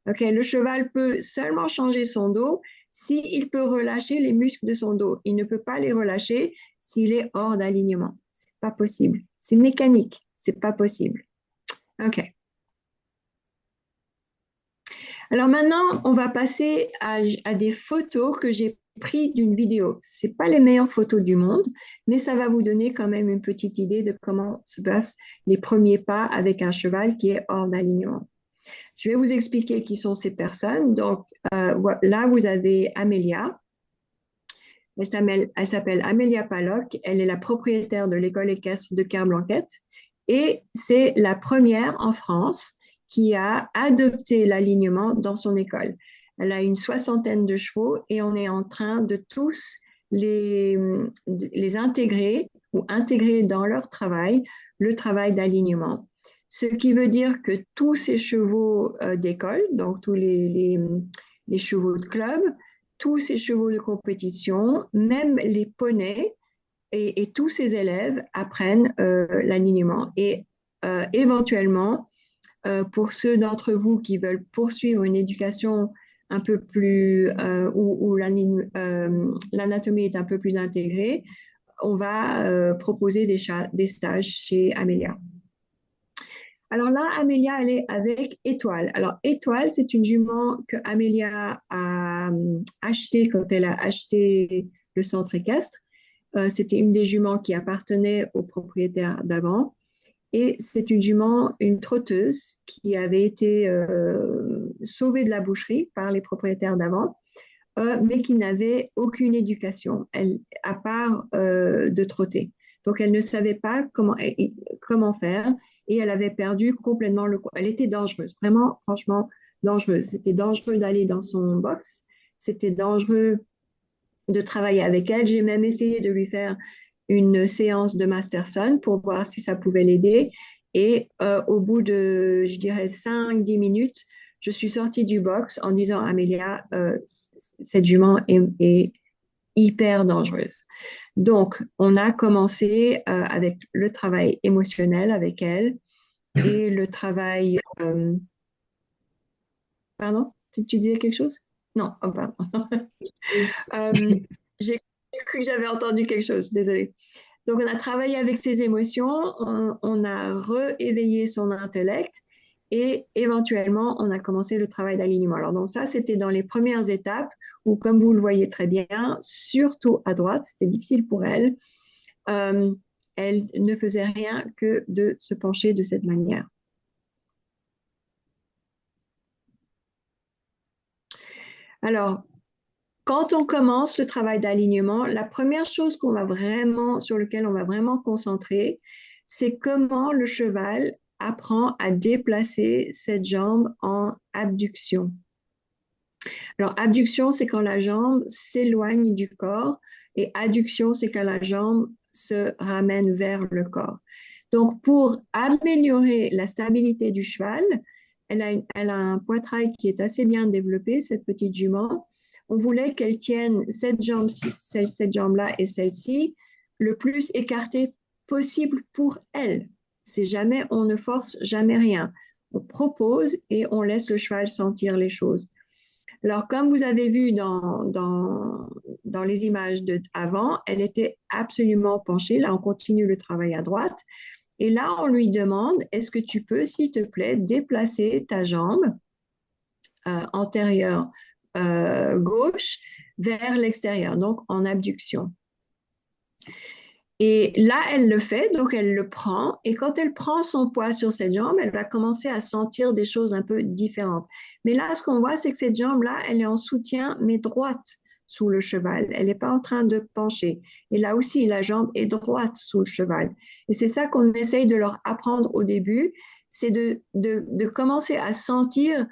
Okay? Le cheval peut seulement changer son dos s'il peut relâcher les muscles de son dos. Il ne peut pas les relâcher s'il est hors d'alignement. C'est pas possible. C'est mécanique. C'est pas possible. OK. Alors maintenant, on va passer à des photos que j'ai prises d'une vidéo. Ce pas les meilleures photos du monde, mais ça va vous donner quand même une petite idée de comment se passent les premiers pas avec un cheval qui est hors d'alignement. Je vais vous expliquer qui sont ces personnes. Donc là, vous avez Amélia. Elle s'appelle Amélia Palloc. Elle est la propriétaire de l'école équestre de Kerblanquette et c'est la première en France qui a adopté l'alignement dans son école. Elle a une 60aine de chevaux et on est en train de tous les intégrer ou intégrer dans leur travail le travail d'alignement. Ce qui veut dire que tous ces chevaux d'école, donc tous les chevaux de club, tous ces chevaux de compétition, même les poneys et tous ces élèves apprennent l'alignement. Et éventuellement, pour ceux d'entre vous qui veulent poursuivre une éducation un peu plus, où l'anatomie est un peu plus intégrée, on va proposer des stages chez Amélia. Alors là, Amélia, elle est avec Étoile. Alors, Étoile, c'est une jument que Amélia a achetée quand elle a acheté le centre équestre. C'était une des juments qui appartenait au propriétaire d'avant. Et c'est une jument, une trotteuse, qui avait été sauvée de la boucherie par les propriétaires d'avant, mais qui n'avait aucune éducation, à part de trotter. Donc, elle ne savait pas comment faire et elle avait perdu complètement le... Elle était dangereuse, vraiment, franchement, dangereuse. C'était dangereux d'aller dans son box. C'était dangereux de travailler avec elle. J'ai même essayé de lui faire une séance de Masterson pour voir si ça pouvait l'aider. Et au bout de, je dirais, 5-10 minutes, je suis sortie du box en disant à Amélia, cette jument est hyper dangereuse. Donc, on a commencé avec le travail émotionnel avec elle et le travail... pardon, tu disais quelque chose? Non, oh, pardon. J'ai cru que j'avais entendu quelque chose, désolée. Donc, on a travaillé avec ses émotions, on a rééveillé son intellect et éventuellement, on a commencé le travail d'alignement. Alors, donc ça, c'était dans les premières étapes où, comme vous le voyez très bien, surtout à droite, c'était difficile pour elle. Elle ne faisait rien que de se pencher de cette manière. Alors, quand on commence le travail d'alignement, la première chose sur laquelle on va vraiment concentrer, c'est comment le cheval apprend à déplacer cette jambe en abduction. Alors, abduction, c'est quand la jambe s'éloigne du corps et adduction, c'est quand la jambe se ramène vers le corps. Donc, pour améliorer la stabilité du cheval, elle a un poitrail qui est assez bien développé, cette petite jument. On voulait qu'elle tienne cette jambe-là et celle-ci le plus écartée possible pour elle. C'est jamais, on ne force jamais rien. On propose et on laisse le cheval sentir les choses. Alors, comme vous avez vu dans les images avant, elle était absolument penchée. Là, on continue le travail à droite. Et là, on lui demande, est-ce que tu peux, s'il te plaît, déplacer ta jambe antérieure gauche vers l'extérieur, donc en abduction. Et là, elle le fait, donc elle le prend. Et quand elle prend son poids sur cette jambe, elle va commencer à sentir des choses un peu différentes. Mais là, ce qu'on voit, c'est que cette jambe-là, elle est en soutien, mais droite sous le cheval. Elle n'est pas en train de pencher. Et là aussi, la jambe est droite sous le cheval. Et c'est ça qu'on essaye de leur apprendre au début, c'est de commencer à sentir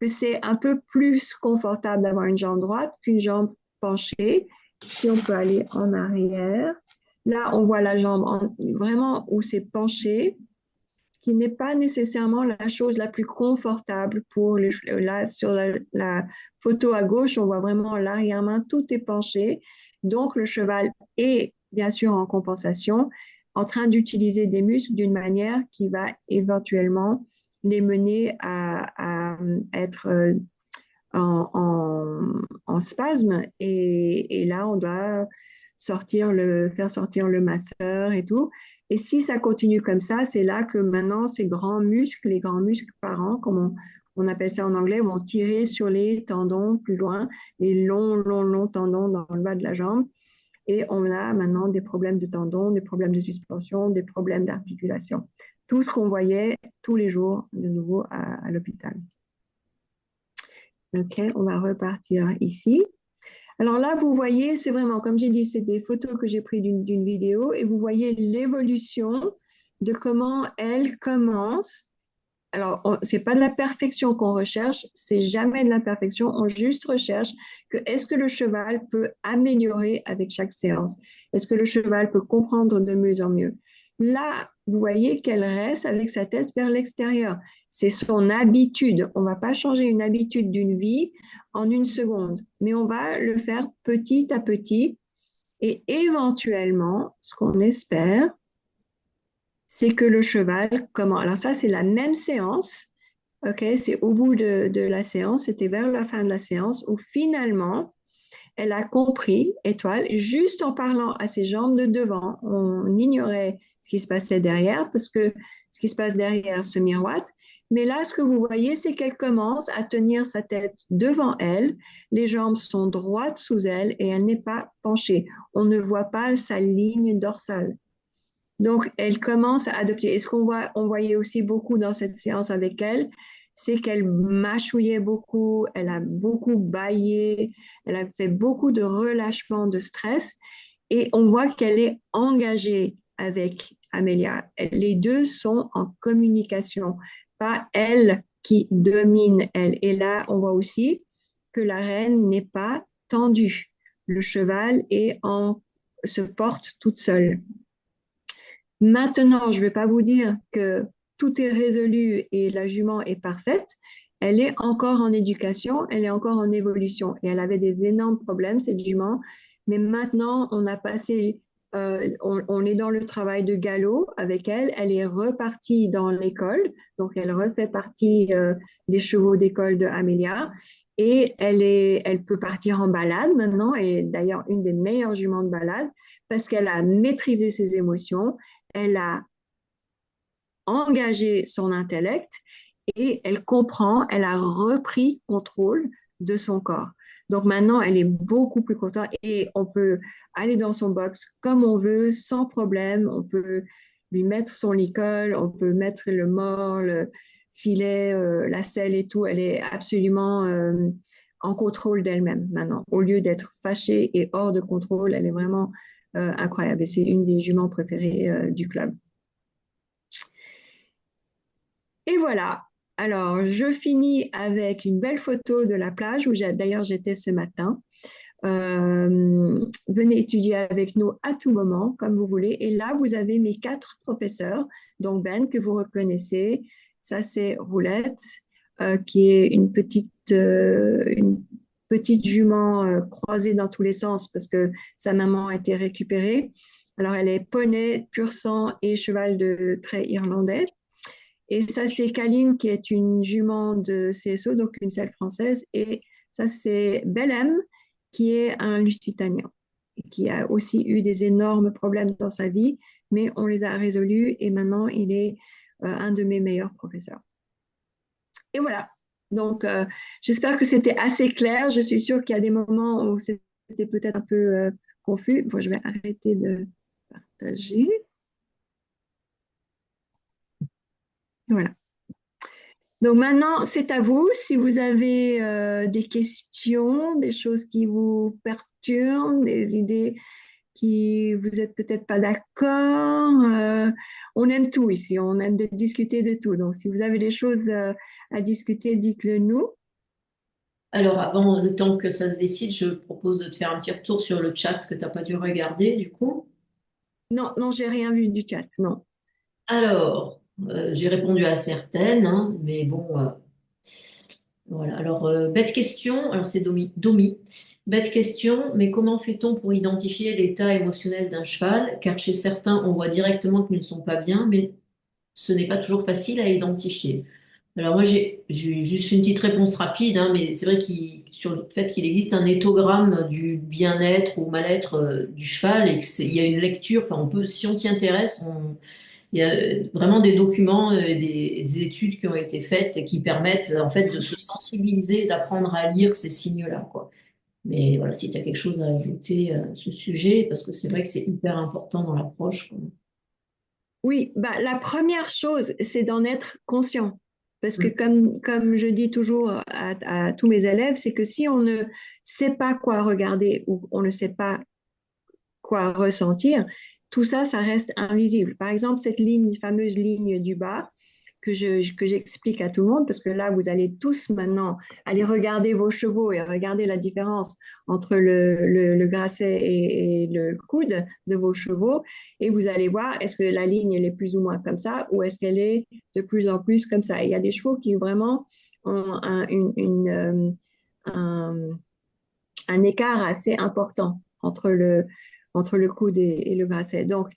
que c'est un peu plus confortable d'avoir une jambe droite qu'une jambe penchée. Si on peut aller en arrière. Là, on voit la jambe vraiment où c'est penché, qui n'est pas nécessairement la chose la plus confortable pour là, sur la photo à gauche, on voit vraiment l'arrière-main, tout est penché. Donc, le cheval est bien sûr en compensation, en train d'utiliser des muscles d'une manière qui va éventuellement les mener à être en spasme. Et là, on doit faire sortir le masseur et tout. Et si ça continue comme ça, c'est là que maintenant, ces grands muscles, les grands muscles parents, comme on appelle ça en anglais, vont tirer sur les tendons plus loin, les longs tendons dans le bas de la jambe. Et on a maintenant des problèmes de tendons, des problèmes de suspension, des problèmes d'articulation. Tout ce qu'on voyait tous les jours de nouveau à l'hôpital. OK, on va repartir ici. Alors là, vous voyez, c'est vraiment, comme j'ai dit, c'est des photos que j'ai prises d'une vidéo et vous voyez l'évolution de comment elle commence. Alors, c'est pas de la perfection qu'on recherche, c'est jamais de la perfection, on juste recherche que est-ce que le cheval peut améliorer avec chaque séance? Est-ce que le cheval peut comprendre de mieux en mieux? Là, vous voyez qu'elle reste avec sa tête vers l'extérieur. C'est son habitude. On ne va pas changer une habitude d'une vie en une seconde, mais on va le faire petit à petit et éventuellement, ce qu'on espère, c'est que le cheval comment? Alors ça, c'est la même séance. OK, c'est au bout de la séance, c'était vers la fin de la séance où finalement, elle a compris, Étoile, juste en parlant à ses jambes de devant. On ignorait ce qui se passait derrière parce que ce qui se passe derrière se miroite. Mais là, ce que vous voyez, c'est qu'elle commence à tenir sa tête devant elle. Les jambes sont droites sous elle et elle n'est pas penchée. On ne voit pas sa ligne dorsale. Donc, elle commence à adopter. Et ce on voyait aussi beaucoup dans cette séance avec elle, c'est qu'elle mâchouillait beaucoup, elle a beaucoup bâillé, elle a fait beaucoup de relâchement de stress et on voit qu'elle est engagée avec Amélia. Les deux sont en communication, pas elle qui domine elle. Et là, on voit aussi que la reine n'est pas tendue. Le cheval se porte toute seule. Maintenant, je ne vais pas vous dire que tout est résolu et la jument est parfaite. Elle est encore en éducation, elle est encore en évolution et elle avait des énormes problèmes, cette jument. Mais maintenant, on est dans le travail de galop avec elle. Elle est repartie dans l'école, donc elle refait partie des chevaux d'école de Amélia. Et elle peut partir en balade maintenant, et d'ailleurs une des meilleures juments de balade, parce qu'elle a maîtrisé ses émotions, elle a engagé son intellect et elle comprend, elle a repris contrôle de son corps. Donc maintenant, elle est beaucoup plus contente et on peut aller dans son box comme on veut, sans problème. On peut lui mettre son licol, on peut mettre le mort, le filet, la selle et tout. Elle est absolument en contrôle d'elle-même maintenant. Au lieu d'être fâchée et hors de contrôle, elle est vraiment incroyable. Et c'est une des juments préférées du club. Et voilà. Alors, je finis avec une belle photo de la plage où d'ailleurs j'étais ce matin. Venez étudier avec nous à tout moment, comme vous voulez. Et là, vous avez mes 4 professeurs. Donc, Ben, que vous reconnaissez. Ça, c'est Roulette, qui est une petite jument croisée dans tous les sens parce que sa maman a été récupérée. Alors, elle est poney, pur sang et cheval de trait irlandais. Et ça, c'est Kaline, qui est une jument de CSO, donc une selle française. Et ça, c'est Belém, qui est un Lusitanien, qui a aussi eu des énormes problèmes dans sa vie, mais on les a résolus et maintenant, il est un de mes meilleurs professeurs. Et voilà. Donc, j'espère que c'était assez clair. Je suis sûre qu'il y a des moments où c'était peut-être un peu confus. Bon, je vais arrêter de partager. Voilà. Donc maintenant, c'est à vous. Si vous avez des questions, des choses qui vous perturbent, des idées qui vous êtes peut-être pas d'accord, on aime tout ici. On aime de discuter de tout. Donc si vous avez des choses à discuter, dites-le nous. Alors, avant le temps que ça se décide, je propose de te faire un petit retour sur le chat que tu n'as pas dû regarder, du coup. Non, non, j'ai rien vu du chat, non. Alors, j'ai répondu à certaines, hein, mais bon, voilà. Alors, bête question. Alors, c'est Domi. Bête question, mais comment fait-on pour identifier l'état émotionnel d'un cheval? Car chez certains, on voit directement qu'ils ne sont pas bien, mais ce n'est pas toujours facile à identifier. Alors moi, j'ai juste une petite réponse rapide, hein, mais c'est vrai sur le fait qu'il existe un éthogramme du bien-être ou mal-être du cheval et qu'il y a une lecture, enfin on peut, si on s'y intéresse, il y a vraiment des documents, des études qui ont été faites et qui permettent en fait de se sensibiliser, d'apprendre à lire ces signes-là, quoi. Mais voilà, si tu as quelque chose à ajouter à ce sujet, parce que c'est vrai que c'est hyper important dans l'approche, quoi. Oui, bah, la première chose, c'est d'en être conscient. Parce que Mm. comme je dis toujours à tous mes élèves, c'est que si on ne sait pas quoi regarder ou on ne sait pas quoi ressentir, tout ça, ça reste invisible. Par exemple, cette ligne, fameuse ligne du bas que j'explique à tout le monde, parce que là, vous allez tous maintenant aller regarder vos chevaux et regarder la différence entre le grasset et le coude de vos chevaux, et vous allez voir, est-ce que la ligne, elle est plus ou moins comme ça, ou est-ce qu'elle est de plus en plus comme ça. Et il y a des chevaux qui vraiment ont un, un écart assez important entre le coude et le bracet. Donc,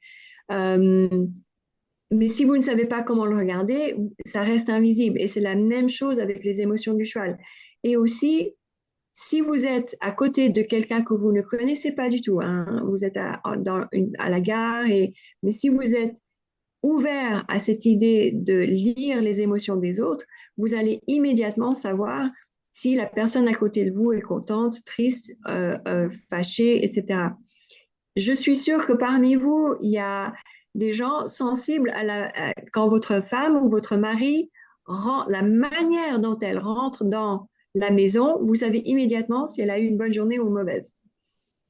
euh, mais si vous ne savez pas comment le regarder, ça reste invisible. Et c'est la même chose avec les émotions du cheval. Et aussi, si vous êtes à côté de quelqu'un que vous ne connaissez pas du tout, hein, vous êtes à la gare, mais si vous êtes ouvert à cette idée de lire les émotions des autres, vous allez immédiatement savoir si la personne à côté de vous est contente, triste, fâchée, etc. Je suis sûre que parmi vous, il y a des gens sensibles quand votre femme ou votre mari la manière dont elle rentre dans la maison, vous savez immédiatement si elle a eu une bonne journée ou une mauvaise,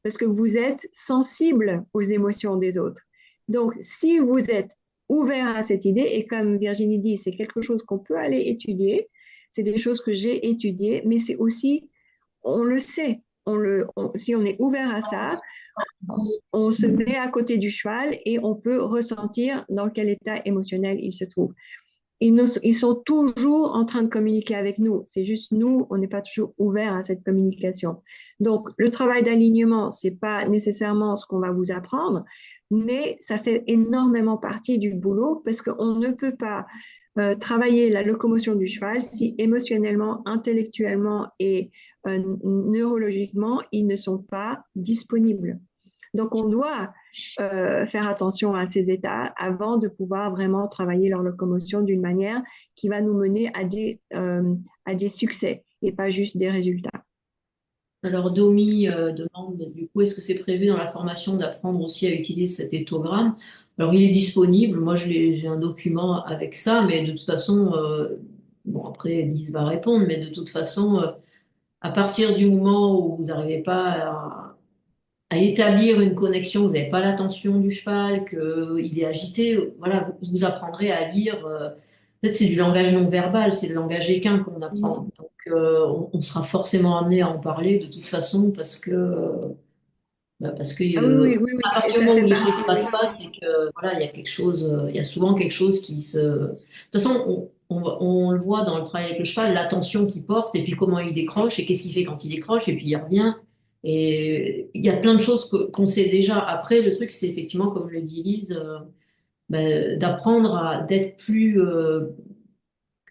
parce que vous êtes sensible aux émotions des autres. Donc, si vous êtes ouvert à cette idée, et comme Virginie dit, c'est quelque chose qu'on peut aller étudier, c'est des choses que j'ai étudiées, mais c'est aussi, on le sait, si on est ouvert à ça, on se met à côté du cheval et on peut ressentir dans quel état émotionnel il se trouve. Ils sont toujours en train de communiquer avec nous. C'est juste nous, on n'est pas toujours ouvert à cette communication. Donc, le travail d'alignement, c'est pas nécessairement ce qu'on va vous apprendre, mais ça fait énormément partie du boulot parce qu'on ne peut pas travailler la locomotion du cheval si émotionnellement, intellectuellement et neurologiquement, ils ne sont pas disponibles. Donc, on doit faire attention à ces états avant de pouvoir vraiment travailler leur locomotion d'une manière qui va nous mener à des succès et pas juste des résultats. Alors, Domi demande, du coup, est-ce que c'est prévu dans la formation d'apprendre aussi à utiliser cet éthogramme? Alors, il est disponible. Moi, j'ai un document avec ça, mais de toute façon, bon, après, Lise va répondre, mais de toute façon, à partir du moment où vous n'arrivez pas à établir une connexion, vous n'avez pas l'attention du cheval, qu'il est agité, voilà, vous apprendrez à lire. En fait, c'est du langage non verbal, c'est le langage équin qu'on apprend. Donc, on sera forcément amené à en parler de toute façon parce que Ah oui, oui, oui, oui, à partir du ça moment fait où les choses partie, ne oui. passent pas, c'est que voilà, il y a quelque chose, il y a souvent quelque chose qui se. De toute façon, on le voit dans le travail avec le cheval, l'attention qu'il porte et puis comment il décroche et qu'est-ce qu'il fait quand il décroche et puis il revient. Et il y a plein de choses qu'on sait déjà. Après, le truc, c'est effectivement, comme le dit Lise, d'apprendre à d'être plus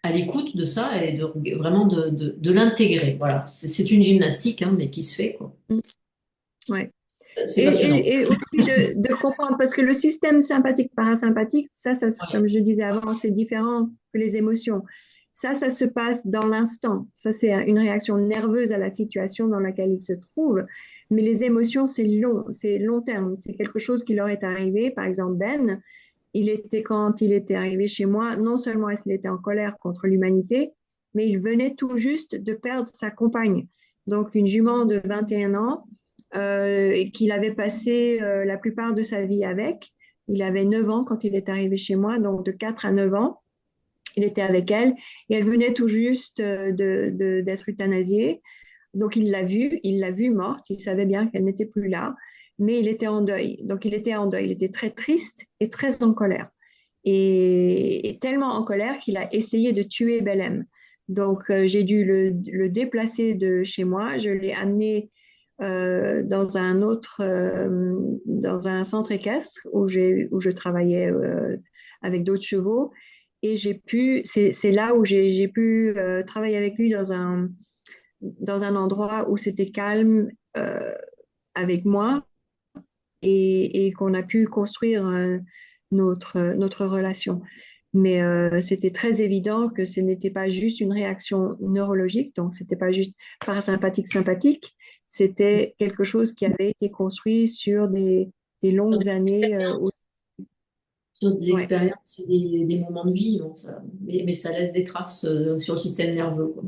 à l'écoute de ça et vraiment de l'intégrer. Voilà, c'est une gymnastique, hein, mais qui se fait, quoi. Mm, ouais. C'est passionnant. Et aussi de comprendre, parce que le système sympathique-parasympathique, Ouais. comme je disais avant, c'est différent que les émotions. Ça se passe dans l'instant. Ça, c'est une réaction nerveuse à la situation dans laquelle il se trouve. Mais les émotions, c'est long terme. C'est quelque chose qui leur est arrivé. Par exemple, Ben, quand il était arrivé chez moi, non seulement est-ce qu'il était en colère contre l'humanité, mais il venait tout juste de perdre sa compagne. Donc, une jument de 21 ans qu'il avait passé la plupart de sa vie avec. Il avait 9 ans quand il est arrivé chez moi, donc de 4 à 9 ans. Il était avec elle et elle venait tout juste d'être euthanasiée. Donc il l'a vue morte, il savait bien qu'elle n'était plus là. mais il était en deuil. Donc, il était en deuil. Il était très triste et très en colère. Et tellement en colère qu'il a essayé de tuer Belém. Donc, j'ai dû le déplacer de chez moi. Je l'ai amené dans un centre équestre où je travaillais avec d'autres chevaux. Et c'est là où j'ai pu travailler avec lui dans un endroit où c'était calme avec moi et qu'on a pu construire notre relation. Mais c'était très évident que ce n'était pas juste une réaction neurologique, donc ce n'était pas juste parasympathique-sympathique, c'était quelque chose qui avait été construit sur des longues années. Sur des Ouais. expériences et des moments de vie, donc mais ça laisse des traces sur le système nerveux, quoi.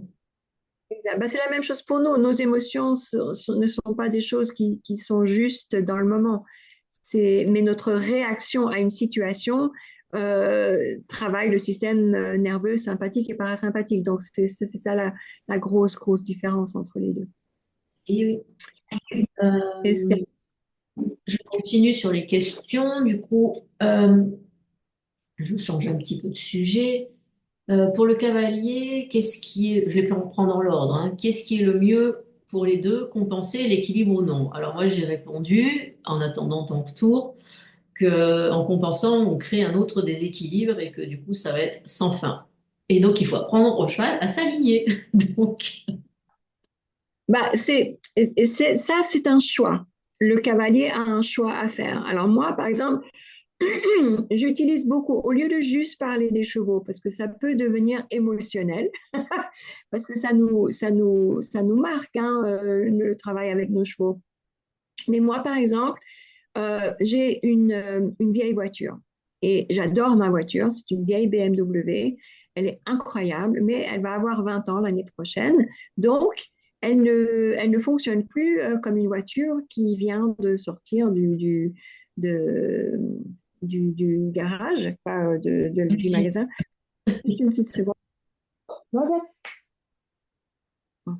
Ben, c'est la même chose pour nous. Nos émotions ne sont pas des choses qui sont juste dans le moment. Mais notre réaction à une situation travaille le système nerveux sympathique et parasympathique. Donc, c'est ça la grosse différence entre les deux. Et oui. Est-ce que- Je continue sur les questions. Du coup, je change un petit peu de sujet. Pour le cavalier, je vais prendre dans l'ordre, hein. Qu'est-ce qui est le mieux pour les deux, compenser l'équilibre ou non? Alors moi, j'ai répondu, en attendant ton retour, que en compensant, on crée un autre déséquilibre et que du coup, ça va être sans fin. Et donc, il faut apprendre au cheval à s'aligner. Donc, bah, ça, c'est un choix. Le cavalier a un choix à faire. Alors moi, par exemple, j'utilise beaucoup, au lieu de juste parler des chevaux, parce que ça peut devenir émotionnel, parce que ça nous marque, hein, le travail avec nos chevaux. Mais moi, par exemple, j'ai une vieille voiture et j'adore ma voiture. C'est une vieille BMW. Elle est incroyable, mais elle va avoir 20 ans l'année prochaine. Donc, elle ne fonctionne plus comme une voiture qui vient de sortir de, du garage, pas du si. magasin. Juste une petite seconde. Rosette. Bon.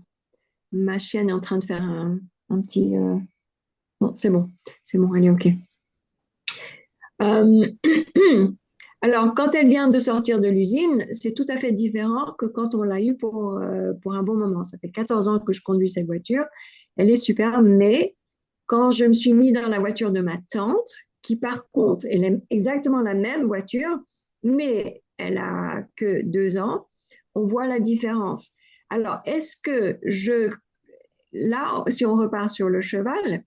Ma chienne est en train de faire un petit. Bon, c'est bon, elle est OK. Euh, Alors, quand elle vient de sortir de l'usine, c'est tout à fait différent que quand on l'a eu pour un bon moment. Ça fait 14 ans que je conduis cette voiture. Elle est super, mais quand je me suis mis dans la voiture de ma tante, qui par contre, elle aime exactement la même voiture, mais elle a que 2 ans, on voit la différence. Alors, là, si on repart sur le cheval,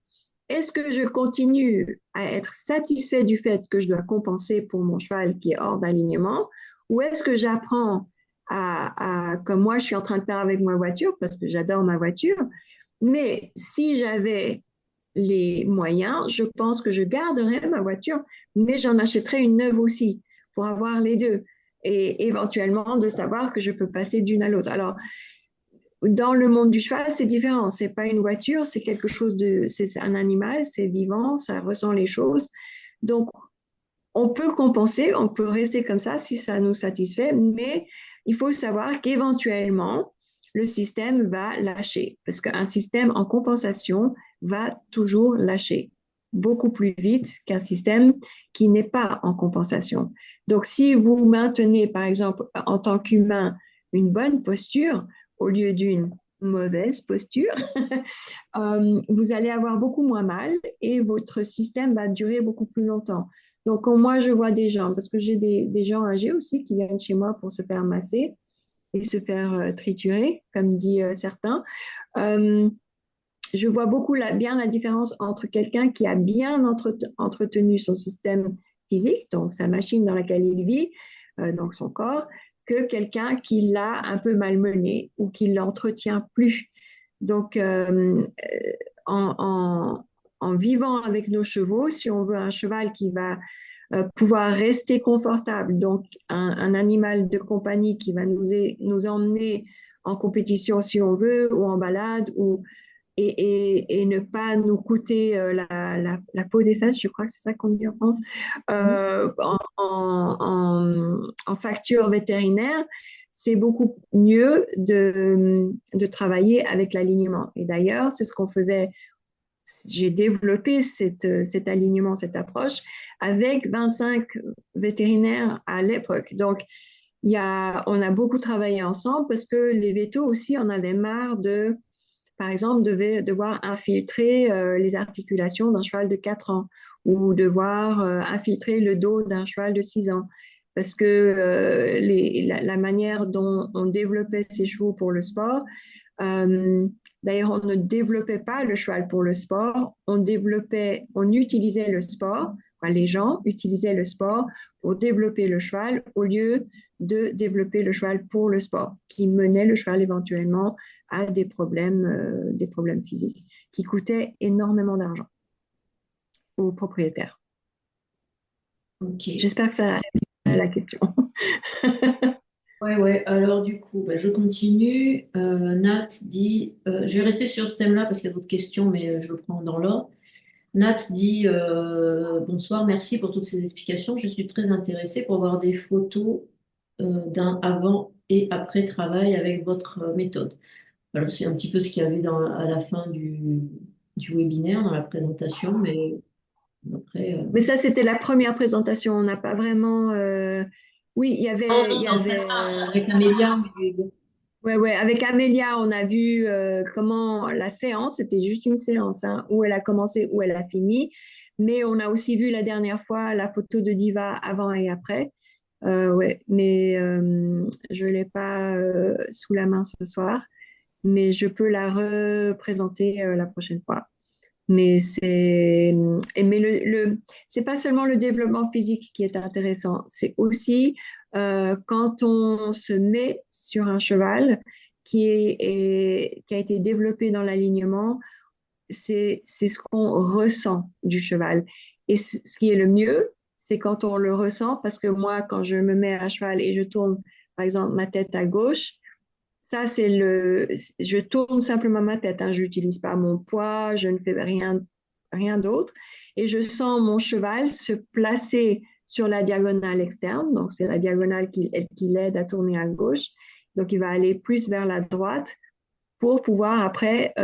est-ce que je continue à être satisfait du fait que je dois compenser pour mon cheval qui est hors d'alignement, ou est-ce que j'apprends comme moi je suis en train de faire avec ma voiture, parce que j'adore ma voiture, mais si j'avais les moyens, je pense que je garderais ma voiture, mais j'en achèterais une neuve aussi pour avoir les deux et éventuellement de savoir que je peux passer d'une à l'autre. Alors, dans le monde du cheval, c'est différent. C'est pas une voiture, c'est un animal, c'est vivant, ça ressent les choses. Donc, on peut compenser, on peut rester comme ça si ça nous satisfait, mais il faut savoir qu'éventuellement, le système va lâcher parce qu'un système en compensation va toujours lâcher beaucoup plus vite qu'un système qui n'est pas en compensation. Donc, si vous maintenez, par exemple, en tant qu'humain, une bonne posture au lieu d'une mauvaise posture, vous allez avoir beaucoup moins mal et votre système va durer beaucoup plus longtemps. Donc, quand moi, je vois des gens, parce que j'ai des gens âgés aussi qui viennent chez moi pour se faire masser et se faire triturer, comme dit certains, euh, je vois bien la différence entre quelqu'un qui a bien entretenu son système physique, donc sa machine dans laquelle il vit, donc son corps, que quelqu'un qui l'a un peu malmené ou qui l'entretient plus. Donc, en, en, en, vivant avec nos chevaux, si on veut un cheval qui va pouvoir rester confortable, donc un animal de compagnie qui va nous emmener en compétition si on veut, ou en balade, et ne pas nous coûter la peau des fesses, je crois que c'est ça qu'on dit en France, en facture vétérinaire, c'est beaucoup mieux de travailler avec l'alignement. Et d'ailleurs, c'est ce qu'on faisait j'ai développé cet alignement, cette approche avec 25 vétérinaires à l'époque. Donc, on a beaucoup travaillé ensemble parce que les vétos aussi en avaient marre de, par exemple, devoir infiltrer les articulations d'un cheval de 4 ans ou devoir infiltrer le dos d'un cheval de 6 ans. Parce que la manière dont on développait ces chevaux pour le sport, euh, d'ailleurs, on ne développait pas le cheval pour le sport, on utilisait le sport, enfin, les gens utilisaient le sport pour développer le cheval au lieu de développer le cheval pour le sport, qui menait le cheval éventuellement à des problèmes physiques, qui coûtaient énormément d'argent aux propriétaires. Ok. J'espère que ça répond à la question. Ouais, ouais. Alors du coup, bah, je continue. Nat dit, je vais rester sur ce thème-là parce qu'il y a d'autres questions, mais je le prends dans l'ordre. Nat dit, bonsoir, merci pour toutes ces explications. Je suis très intéressée pour voir des photos d'un avant et après travail avec votre méthode. Alors c'est un petit peu ce qu'il y avait à la fin du webinaire, dans la présentation, mais après... Mais ça, c'était la première présentation. On n'a pas vraiment. Oui, Non, il non, y dans avait. celle-là, avec Amélia. Ouais, ouais. Avec Amélia, on a vu comment la séance, c'était juste une séance, hein, où elle a commencé, où elle a fini. Mais on a aussi vu la dernière fois la photo de Diva avant et après. Ouais, mais je ne l'ai pas sous la main ce soir, mais je peux la représenter la prochaine fois. Mais c'est pas seulement le développement physique qui est intéressant, c'est aussi quand on se met sur un cheval qui a été développé dans l'alignement, c'est ce qu'on ressent du cheval. Et ce qui est le mieux, c'est quand on le ressent, parce que moi, quand je me mets à cheval et je tourne, par exemple, ma tête à gauche, ça, je tourne simplement ma tête, hein. Je n'utilise pas mon poids, je ne fais rien d'autre. Et je sens mon cheval se placer sur la diagonale externe. Donc, c'est la diagonale qui l'aide à tourner à gauche. Donc, il va aller plus vers la droite pour pouvoir après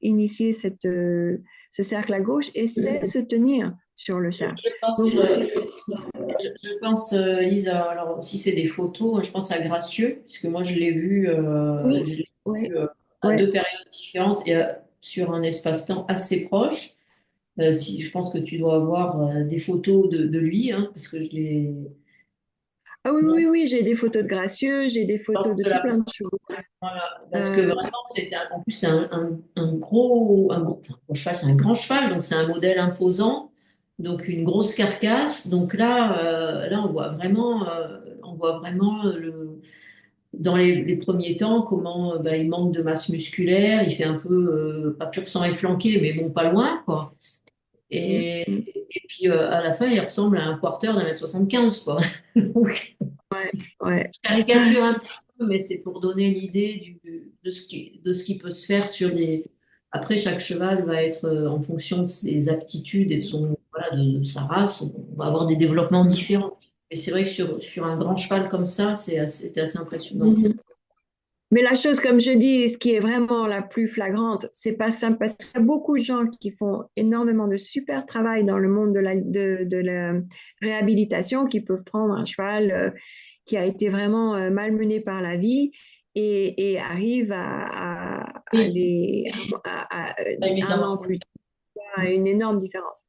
initier ce cercle à gauche et c'est se tenir sur le cercle. Je pense, Donc, je pense, Lisa, alors si c'est des photos, je pense à Gracieux, puisque moi oui, je l'ai oui, vu à oui. deux périodes différentes et sur un espace-temps assez proche. Si, je pense que tu dois avoir des photos de lui, hein, parce que je l'ai. Ah oui, Non, oui, oui, j'ai des photos de Gracieux, j'ai des je photos pense de que tout plein de choses. voilà, parce que Euh, vraiment, en plus, c'est un gros, enfin, gros cheval, c'est un grand cheval, donc c'est un modèle imposant, donc une grosse carcasse. Donc là, on voit vraiment dans les premiers temps comment bah, il manque de masse musculaire, il fait un peu, pas pur sang efflanqué, mais bon, pas loin, quoi. mm, Et, mm, et puis à la fin, il ressemble à un quarter d'1,75 m, quoi. Donc, ouais, ouais. je caricature un petit peu, mais c'est pour donner l'idée de ce qui peut se faire sur des. Après, chaque cheval va être en fonction de ses aptitudes et de voilà, de sa race, on va avoir des développements différents. Et c'est vrai que sur un grand cheval comme ça, c'était assez impressionnant. Mhm. Mais la chose, comme je dis, ce qui est vraiment la plus flagrante, c'est pas simple parce qu'il y a beaucoup de gens qui font énormément de super travail dans le monde de la réhabilitation, qui peuvent prendre un cheval qui a été vraiment malmené par la vie et arrivent à Oui, les, la un an métamorphose. plus tard, à une énorme différence.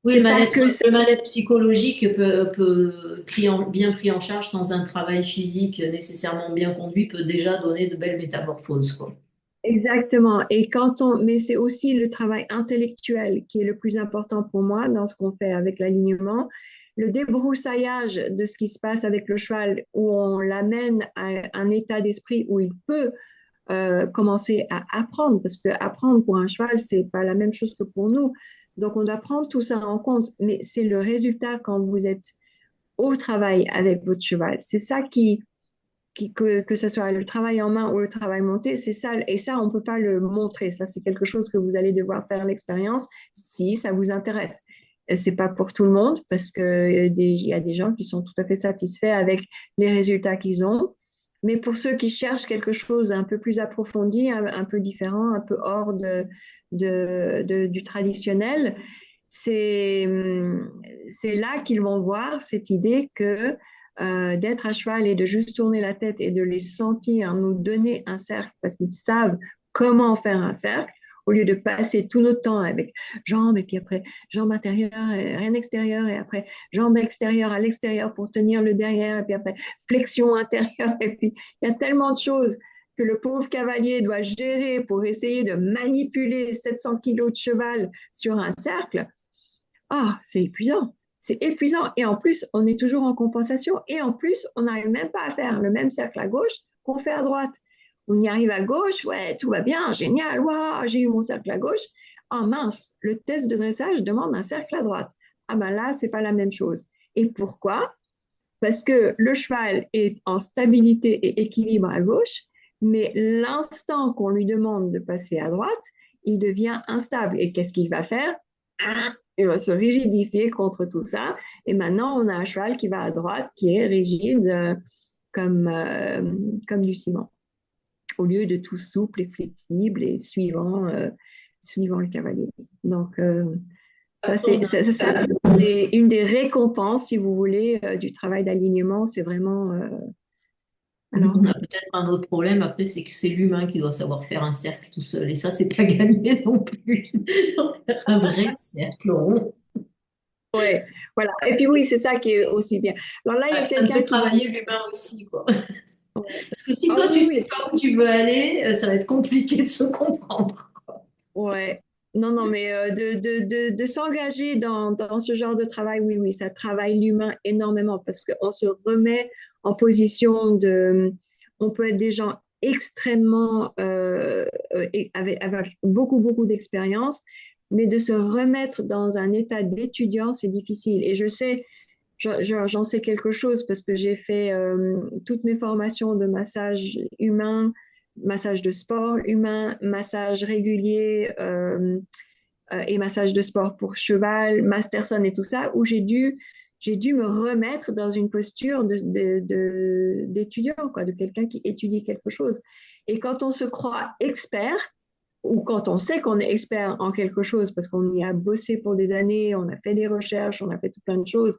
Oui, C'est pas que ça. le mal-être psychologique peut bien pris en charge sans un travail physique nécessairement bien conduit, peut déjà donner de belles métamorphoses, quoi. Exactement. Et mais c'est aussi le travail intellectuel qui est le plus important pour moi dans ce qu'on fait avec l'alignement. Le débroussaillage de ce qui se passe avec le cheval, où on l'amène à un état d'esprit où il peut commencer à apprendre, parce que apprendre pour un cheval, c'est pas la même chose que pour nous. Donc, on doit prendre tout ça en compte, mais c'est le résultat quand vous êtes au travail avec votre cheval. C'est ça que ce soit le travail en main ou le travail monté, c'est ça. Et ça, on ne peut pas le montrer. Ça, c'est quelque chose que vous allez devoir faire l'expérience si ça vous intéresse. C'est pas pour tout le monde parce qu'il y a des gens qui sont tout à fait satisfaits avec les résultats qu'ils ont. Mais pour ceux qui cherchent quelque chose un peu plus approfondi, un peu différent, un peu hors du traditionnel, c'est c'est là qu'ils vont voir cette idée que d'être à cheval et de juste tourner la tête et de les sentir nous donner un cercle parce qu'ils savent comment faire un cercle, au lieu de passer tout notre temps avec jambes et puis après jambes intérieures et rien extérieure et après jambes extérieures à l'extérieur pour tenir le derrière et puis après flexion intérieure et puis il y a tellement de choses que le pauvre cavalier doit gérer pour essayer de manipuler 700 kilos de cheval sur un cercle. Ah, c'est épuisant. C'est épuisant. Et en plus, on est toujours en compensation. Et en plus, on n'arrive même pas à faire le même cercle à gauche qu'on fait à droite. On y arrive à gauche, ouais, tout va bien, génial, waouh, j'ai eu mon cercle à gauche. Ah mince, le test de dressage demande un cercle à droite. Ah ben là, c'est pas la même chose. Et pourquoi? Parce que le cheval est en stabilité et équilibre à gauche, mais l'instant qu'on lui demande de passer à droite, il devient instable. Et qu'est-ce qu'il va faire? Il va se rigidifier contre tout ça. Et maintenant, on a un cheval qui va à droite, qui est rigide comme, euh, comme du ciment, au lieu de tout souple et flexible et suivant le cavalier. Donc, ça, Après, on c'est une des récompenses, si vous voulez, du travail d'alignement. C'est vraiment. Alors, on a peut-être un autre problème après, c'est que c'est l'humain qui doit savoir faire un cercle tout seul. Et ça, c'est pas gagné non plus. Faire un vrai cercle rond. ouais, voilà. Et puis oui, c'est ça qui est aussi bien. Alors là, il y a Ça me quelqu'un fait qui va. travailler l'humain aussi, quoi. Ouais. Parce que si Ah toi, oui, tu sais oui, pas où tu veux aller, ça va être compliqué de se comprendre. ouais. Non, non, mais de s'engager dans ce genre de travail, oui, oui, ça travaille l'humain énormément parce qu'on se remet en position de. On peut être des gens extrêmement, avec beaucoup, beaucoup d'expérience, mais de se remettre dans un état d'étudiant, c'est difficile. Et je sais, j'en sais quelque chose parce que j'ai fait toutes mes formations de massage humain, massage de sport humain, massage régulier et massage de sport pour cheval, Masterson et tout ça, où j'ai dû me remettre dans une posture d'étudiant, quoi, de quelqu'un qui étudie quelque chose. Et quand on se croit expert, ou quand on sait qu'on est expert en quelque chose, parce qu'on y a bossé pour des années, on a fait des recherches, on a fait tout plein de choses,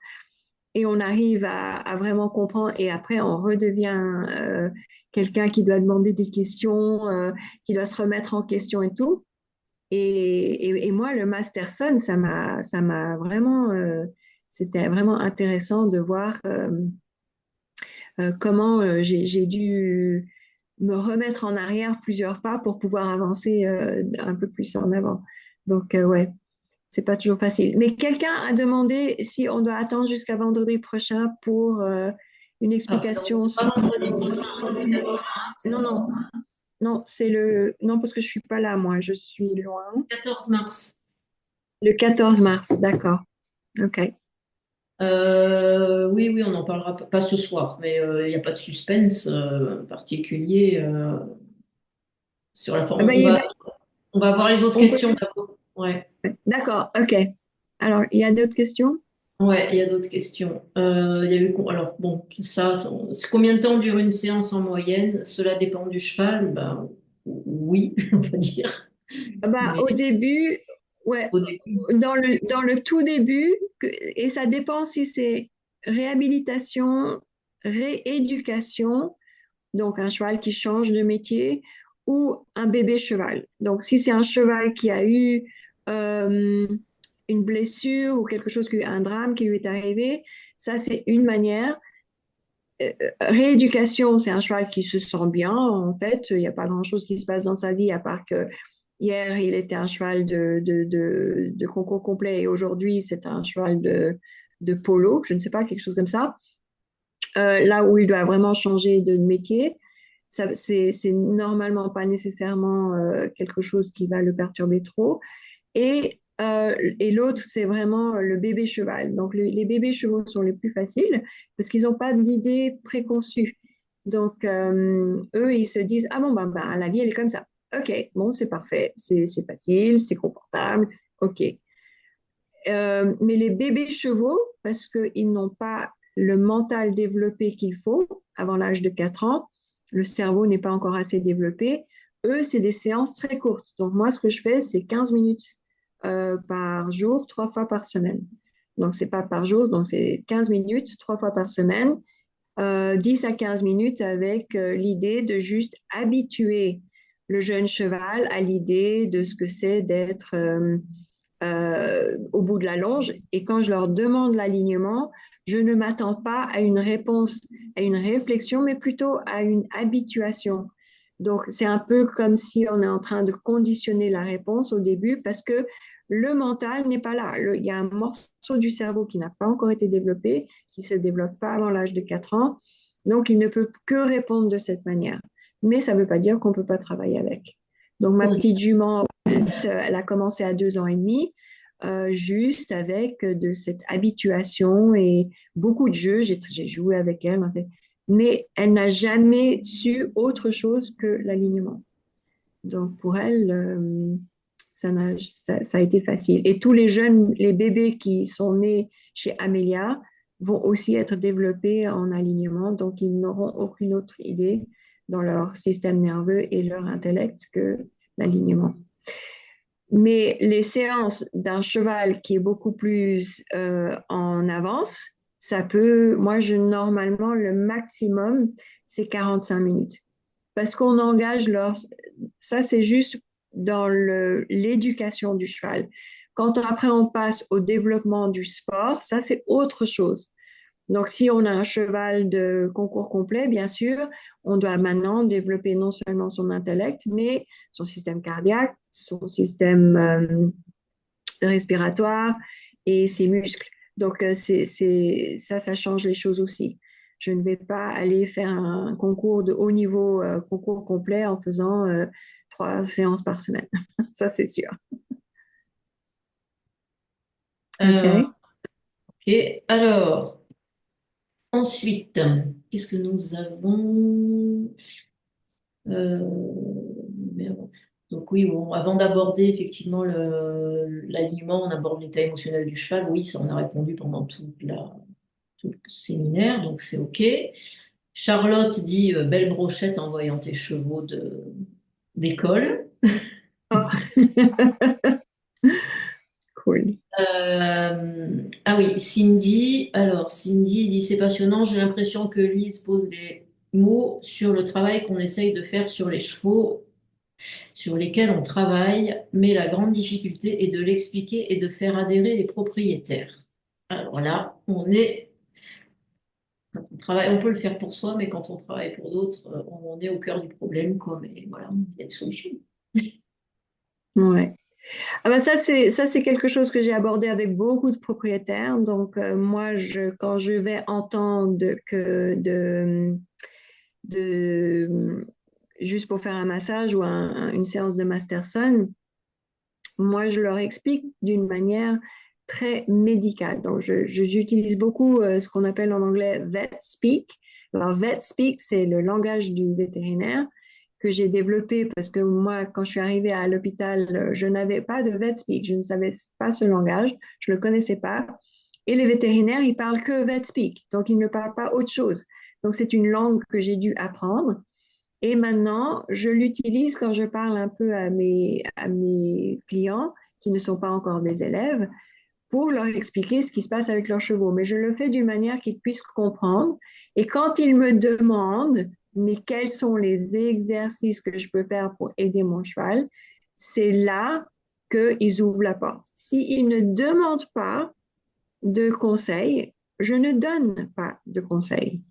et on arrive à vraiment comprendre et après on redevient quelqu'un qui doit demander des questions, qui doit se remettre en question et tout. Et moi, le Masterson, ça m'a vraiment, c'était vraiment intéressant de voir comment j'ai dû me remettre en arrière plusieurs pas pour pouvoir avancer un peu plus en avant. Donc, ouais, c'est pas toujours facile. Mais quelqu'un a demandé si on doit attendre jusqu'à vendredi prochain pour une Alors, explication c'est sur. pas vendredi prochain, hein, le 14 Non, mars. non, non, c'est le. Non, parce que je suis pas là, moi, je suis loin. 14 mars. Le 14 mars, d'accord. OK. Oui, oui, on n'en parlera pas ce soir, mais il n'y a pas de suspense particulier sur la Ah forme. ben, On va voir les autres on peut. questions d'abord. Ouais, D'accord, OK. Alors, il y a d'autres questions? ouais, il y a d'autres questions. Il y a eu, alors, bon, c'est combien de temps dure une séance en moyenne? Cela dépend du cheval. Ben, oui, on va dire. Ah ben, Mais au début, ouais, au début, dans le tout début, et ça dépend si c'est réhabilitation, rééducation, donc un cheval qui change de métier, ou un bébé cheval. Donc, si c'est un cheval qui a eu euh, une blessure ou quelque chose, un drame qui lui est arrivé, ça, c'est une manière. Rééducation, c'est un cheval qui se sent bien, en fait. Il n'y a pas grand-chose qui se passe dans sa vie, à part que hier, il était un cheval de concours complet et aujourd'hui, c'est un cheval de polo, je ne sais pas, quelque chose comme ça. Là où il doit vraiment changer de métier, ça, c'est normalement pas nécessairement quelque chose qui va le perturber trop. Et l'autre, c'est vraiment le bébé cheval. Donc, les bébés chevaux sont les plus faciles parce qu'ils n'ont pas d'idée préconçue. Donc, eux, ils se disent, ah bon, bah, la vie, elle est comme ça. OK, bon, c'est parfait, c'est facile, c'est confortable, OK. Mais les bébés chevaux, parce qu'ils n'ont pas le mental développé qu'il faut avant l'âge de 4 ans, Le cerveau n'est pas encore assez développé. Eux, c'est des séances très courtes. Donc, moi, ce que je fais, c'est 15 minutes par jour, 3 fois par semaine. Donc, c'est pas par jour, donc c'est 15 minutes, 3 fois par semaine, 10 à 15 minutes avec l'idée de juste habituer le jeune cheval à l'idée de ce que c'est d'être au bout de la longe. Et quand je leur demande l'alignement, je ne m'attends pas à une réponse, à une réflexion, mais plutôt à une habituation. Donc, c'est un peu comme si on est en train de conditionner la réponse au début parce que le mental n'est pas là. Il y a un morceau du cerveau qui n'a pas encore été développé, qui ne se développe pas avant l'âge de 4 ans. Donc, il ne peut que répondre de cette manière. Mais ça ne veut pas dire qu'on ne peut pas travailler avec. Donc, ma Oui. petite jument, elle a commencé à 2 ans et demi, juste avec de cette habituation et beaucoup de jeux. J'ai joué avec elle, en fait. Mais elle n'a jamais su autre chose que l'alignement. Donc pour elle, ça a été facile. Et tous les jeunes, les bébés qui sont nés chez Amelia vont aussi être développés en alignement, donc ils n'auront aucune autre idée dans leur système nerveux et leur intellect que l'alignement. Mais les séances d'un cheval qui est beaucoup plus en avance, ça peut, moi, normalement, le maximum, c'est 45 minutes. Parce qu'on engage leur, ça c'est juste dans l'éducation du cheval. Quand après on passe au développement du sport, ça c'est autre chose. Donc, si on a un cheval de concours complet, bien sûr, on doit maintenant développer non seulement son intellect, mais son système cardiaque, son système respiratoire et ses muscles. Donc, ça change les choses aussi. Je ne vais pas aller faire un concours de haut niveau, concours complet en faisant 3 séances par semaine. Ça, c'est sûr. Euh, OK. ok. Alors, ensuite, qu'est-ce que nous avons? Merde. Donc oui, bon, avant d'aborder effectivement l'alignement, on aborde l'état émotionnel du cheval. Oui, ça on a répondu pendant tout le séminaire, donc c'est OK. Charlotte dit belle brochette en voyant tes chevaux d'école. Oh. Cool. Ah oui, Cindy. Alors, Cindy dit c'est passionnant. J'ai l'impression que Lise pose les mots sur le travail qu'on essaye de faire sur les chevaux sur lesquels on travaille, mais la grande difficulté est de l'expliquer et de faire adhérer les propriétaires. Alors là, quand on travaille, on peut le faire pour soi, mais quand on travaille pour d'autres, on est au cœur du problème, quoi. Mais voilà, il y a des solutions. Ouais. Ah ben ça c'est quelque chose que j'ai abordé avec beaucoup de propriétaires. Donc moi quand je vais entendre que de juste pour faire un massage ou une séance de Masterson, moi je leur explique d'une manière très médicale. Donc j'utilise beaucoup ce qu'on appelle en anglais vet speak. Alors vet speak, c'est le langage du vétérinaire que j'ai développé parce que moi, quand je suis arrivée à l'hôpital, je n'avais pas de vet speak, je ne savais pas ce langage, je ne le connaissais pas. Et les vétérinaires, ils parlent que vet speak, donc ils ne parlent pas autre chose. Donc c'est une langue que j'ai dû apprendre. Et maintenant, je l'utilise quand je parle un peu à mes clients qui ne sont pas encore des élèves pour leur expliquer ce qui se passe avec leurs chevaux. Mais je le fais d'une manière qu'ils puissent comprendre. Et quand ils me demandent, mais quels sont les exercices que je peux faire pour aider mon cheval, c'est là qu'ils ouvrent la porte. S'ils ne demandent pas de conseils, je ne donne pas de conseils.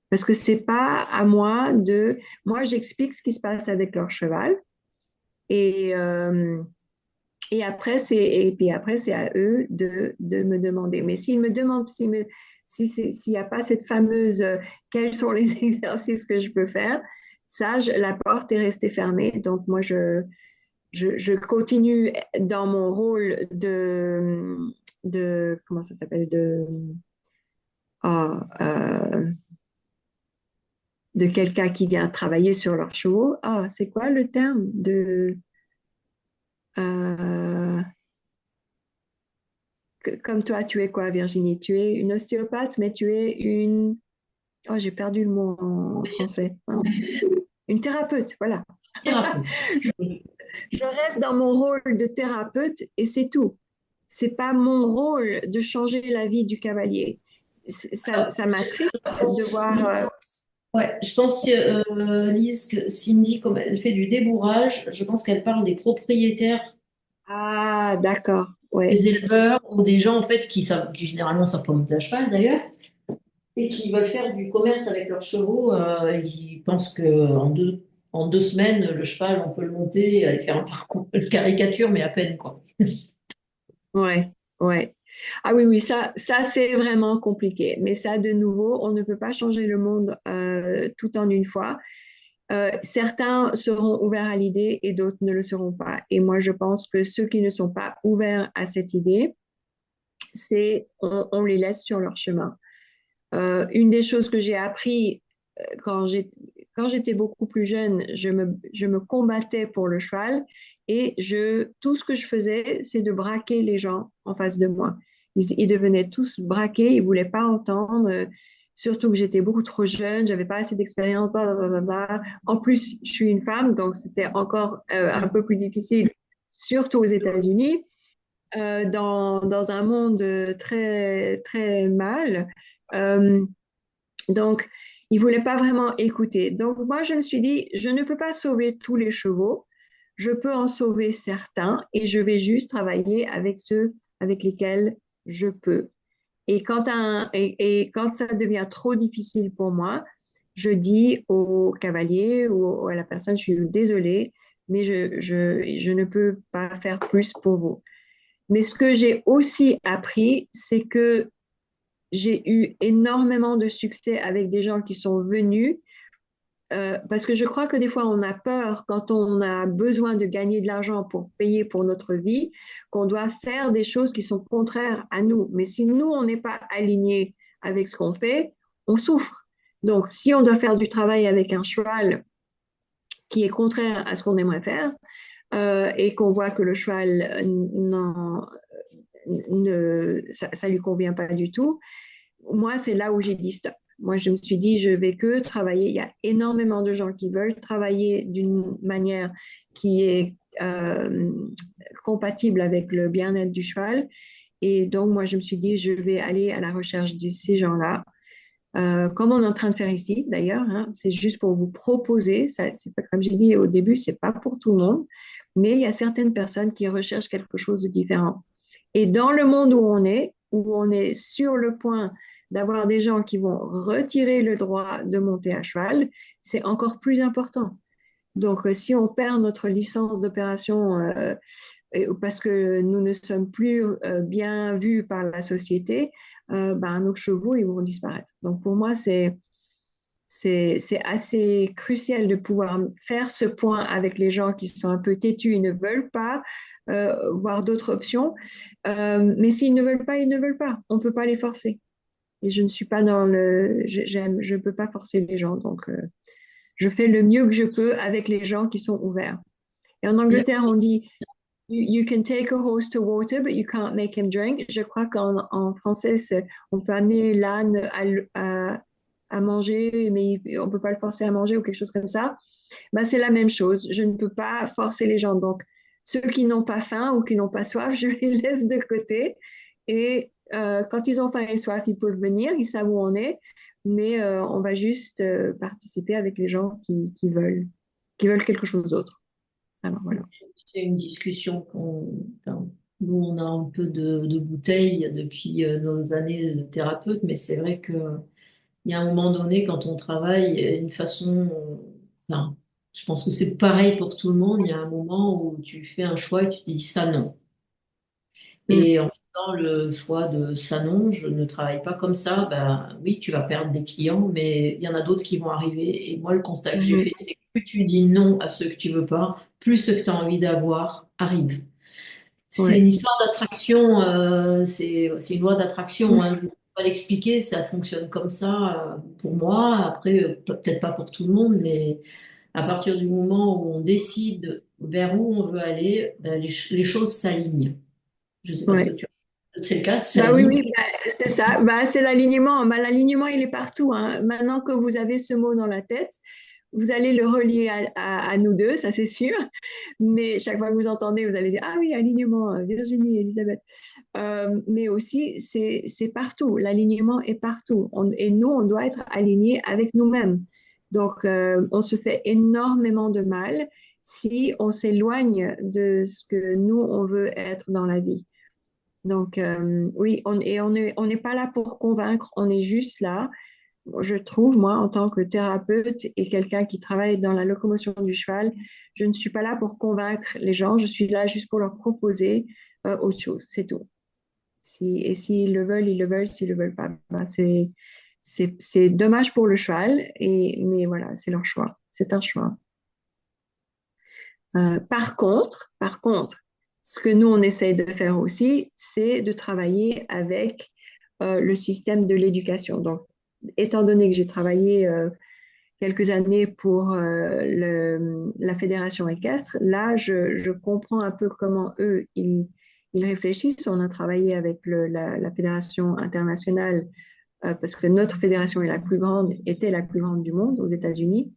Parce que c'est pas à moi de. Moi, j'explique ce qui se passe avec leur cheval. Et, euh, et puis après, c'est à eux de me demander. Mais s'ils me demandent, s'il n'y a pas cette fameuse quels sont les exercices que je peux faire, ça, la porte est restée fermée. Donc, moi, je continue dans mon rôle comment ça s'appelle, ah, de quelqu'un qui vient travailler sur leurs chevaux. Ah, c'est quoi le terme euh, comme toi, tu es quoi, Virginie? Tu es une ostéopathe, mais tu es une Oh, j'ai perdu le mot en français. Une thérapeute, voilà. Thérapeute. Je reste dans mon rôle de thérapeute et c'est tout. C'est pas mon rôle de changer la vie du cavalier. Ça m'attriste Je de pense, voir. ouais, je pense, Lise, que Cindy, comme elle fait du débourrage, je pense qu'elle parle des propriétaires, Ah, d'accord. Ouais, des éleveurs ou des gens en fait qui savent, qui généralement savent pas monter à cheval d'ailleurs, et qui veulent faire du commerce avec leurs chevaux. Ils pensent que en deux semaines, le cheval, on peut le monter et aller faire un parcours, une caricature, mais à peine quoi. ouais, ouais. Ah oui, oui, ça c'est vraiment compliqué. Mais ça, de nouveau, on ne peut pas changer le monde tout en une fois. Certains seront ouverts à l'idée et d'autres ne le seront pas. Et moi, je pense que ceux qui ne sont pas ouverts à cette idée, on les laisse sur leur chemin. Une des choses que j'ai appris quand quand j'étais beaucoup plus jeune, je me combattais pour le cheval et tout ce que je faisais, c'est de braquer les gens en face de moi. Ils devenaient tous braqués, ils voulaient pas entendre, surtout que j'étais beaucoup trop jeune, j'avais pas assez d'expérience, blablabla. En plus, je suis une femme, donc c'était encore un peu plus difficile, surtout aux États-Unis, dans un monde très, très mal. Euh, donc, il voulait pas vraiment écouter. Donc, moi, je me suis dit, je ne peux pas sauver tous les chevaux. Je peux en sauver certains et je vais juste travailler avec ceux avec lesquels je peux. Et quand ça devient trop difficile pour moi, je dis au cavalier ou à la personne, je suis désolée, mais je ne peux pas faire plus pour vous. Mais ce que j'ai aussi appris, c'est que j'ai eu énormément de succès avec des gens qui sont venus parce que je crois que des fois on a peur quand on a besoin de gagner de l'argent pour payer pour notre vie, qu'on doit faire des choses qui sont contraires à nous. Mais si nous, on n'est pas aligné avec ce qu'on fait, on souffre. Donc, si on doit faire du travail avec un cheval qui est contraire à ce qu'on aimerait faire et qu'on voit que le cheval ça lui convient pas du tout, moi, c'est là où j'ai dit stop. Moi, je me suis dit, je vais que travailler. Il y a énormément de gens qui veulent travailler d'une manière qui est compatible avec le bien-être du cheval. Et donc, moi, je me suis dit, je vais aller à la recherche de ces gens-là. Comme on est en train de faire ici, d'ailleurs, hein, c'est juste pour vous proposer. Ça, c'est pas, comme j'ai dit au début, c'est pas pour tout le monde, mais il y a certaines personnes qui recherchent quelque chose de différent. Et dans le monde où on est sur le point d'avoir des gens qui vont retirer le droit de monter à cheval, c'est encore plus important. Donc, si on perd notre licence d'opération parce que nous ne sommes plus bien vus par la société, ben, nos chevaux, ils vont disparaître. Donc, pour moi, c'est assez crucial de pouvoir faire ce point avec les gens qui sont un peu têtus, ils ne veulent pas voir d'autres options. Mais s'ils ne veulent pas, ils ne veulent pas. On ne peut pas les forcer. Et je ne suis pas dans le... je ne peux pas forcer les gens. Donc, je fais le mieux que je peux avec les gens qui sont ouverts. Et en Angleterre, on dit, you can take a horse to water, but you can't make him drink. Je crois qu'en français, on peut amener l'âne à manger, mais on ne peut pas le forcer à manger ou quelque chose comme ça. Ben, c'est la même chose. Je ne peux pas forcer les gens. Donc, ceux qui n'ont pas faim ou qui n'ont pas soif, je les laisse de côté. Et quand ils ont faim et soif, ils peuvent venir, ils savent où on est. Mais on va juste participer avec les gens qui veulent quelque chose d'autre. Alors, voilà. C'est une discussion enfin, nous, on a un peu de bouteille depuis nos années de thérapeute, mais c'est vrai que il y a un moment donné, quand on travaille, il y a une façon, enfin, je pense que c'est pareil pour tout le monde, il y a un moment où tu fais un choix et tu te dis ça non. Mm. Et en faisant le choix de ça non, je ne travaille pas comme ça, ben oui, tu vas perdre des clients, mais il y en a d'autres qui vont arriver. Et moi, le constat que j'ai Mhm. fait, c'est que plus tu dis non à ceux que tu veux pas, plus ceux que tu as envie d'avoir arrivent. C'est Ouais. une histoire d'attraction, c'est une loi d'attraction, hein. Mm. Je ne peux pas l'expliquer, ça fonctionne comme ça pour moi. Après, peut-être pas pour tout le monde, mais à partir du moment où on décide vers où on veut aller, ben, les choses s'alignent. Je ne sais pas ce que Ouais. tu as c'est le cas, c'est la Bah oui, ligne. oui, bah, c'est ça. Bah, c'est l'alignement. Bah, l'alignement, il est partout, hein. Maintenant que vous avez ce mot dans la tête, vous allez le relier à nous deux, ça c'est sûr. Mais chaque fois que vous entendez, vous allez dire, ah oui, alignement, Virginie, Elisabeth. Mais aussi, c'est partout. L'alignement est partout. Et nous, on doit être alignés avec nous-mêmes. Donc, on se fait énormément de mal si on s'éloigne de ce que nous, on veut être dans la vie. Donc, oui, on n'est pas là pour convaincre, on est juste là. Je trouve, moi, en tant que thérapeute et quelqu'un qui travaille dans la locomotion du cheval, je ne suis pas là pour convaincre les gens, je suis là juste pour leur proposer autre chose, c'est tout. Et s'ils le veulent, ils le veulent, s'ils le veulent pas, ben, c'est dommage pour le cheval, mais voilà, c'est leur choix, c'est un choix. Par contre, ce que nous, on essaye de faire aussi, c'est de travailler avec le système de l'éducation. Donc, étant donné que j'ai travaillé quelques années pour la fédération équestre, là, je comprends un peu comment eux, ils réfléchissent. On a travaillé avec la fédération internationale parce que notre fédération est la plus grande, était la plus grande du monde aux États-Unis.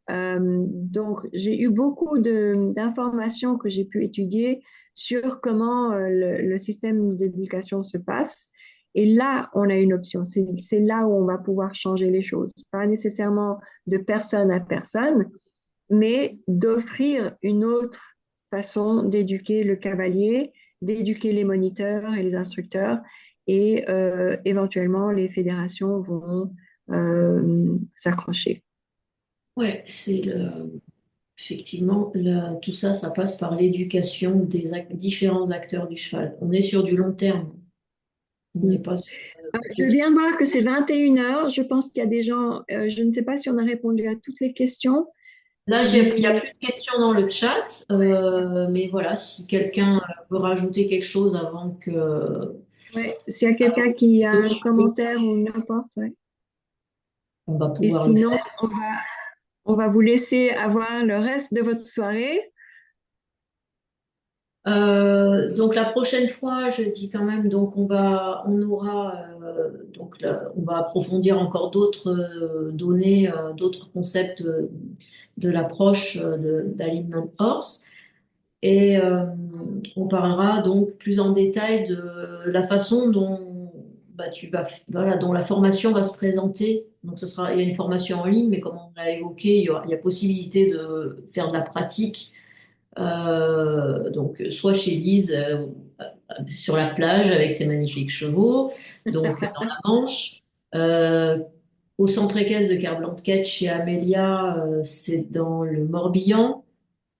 Donc, j'ai eu beaucoup d'informations que j'ai pu étudier sur comment le système d'éducation se passe. Et là, on a une option. C'est là où on va pouvoir changer les choses. Pas nécessairement de personne à personne, mais d'offrir une autre façon d'éduquer le cavalier, d'éduquer les moniteurs et les instructeurs. Et éventuellement, les fédérations vont s'accrocher. Ouais, effectivement, tout ça, ça passe par l'éducation des différents acteurs du cheval. On est sur du long terme. On n'est pas sur Je viens de voir que c'est 21 heures. Je pense qu'il y a des gens, je ne sais pas si on a répondu à toutes les questions, Là, il n'y a mais plus de questions dans le chat, mais voilà, si quelqu'un veut rajouter quelque chose avant ouais, s'il y a quelqu'un qui a un commentaire ou n'importe, ouais. on va Et pouvoir le sinon, faire. on va vous laisser avoir le reste de votre soirée. Donc la prochaine fois, je dis quand même, donc on aura, donc on va approfondir encore d'autres données, d'autres concepts de l'approche d'Alignment Horse. Et on parlera donc plus en détail de la façon dont voilà, dont la formation va se présenter. Donc il y a une formation en ligne, mais comme on l'a évoqué, il y a possibilité de faire de la pratique. Donc soit chez Lise sur la plage avec ses magnifiques chevaux, donc dans la Manche. Euh, Au centre équestre de Carblanquette chez Amélia, c'est dans le Morbihan.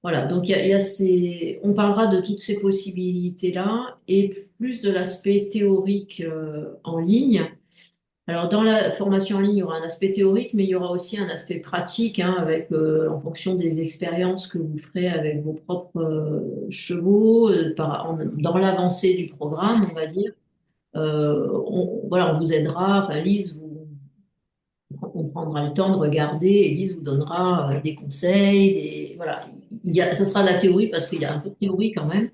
Voilà, donc il y a on parlera de toutes ces possibilités-là et plus de l'aspect théorique en ligne. Alors dans la formation en ligne, il y aura un aspect théorique, mais il y aura aussi un aspect pratique, hein, avec en fonction des expériences que vous ferez avec vos propres chevaux, dans l'avancée du programme, on va dire. Voilà, on vous aidera. Enfin, Lise on prendra le temps de regarder. Elise vous donnera des conseils, voilà. Ça sera de la théorie parce qu'il y a un peu de théorie quand même,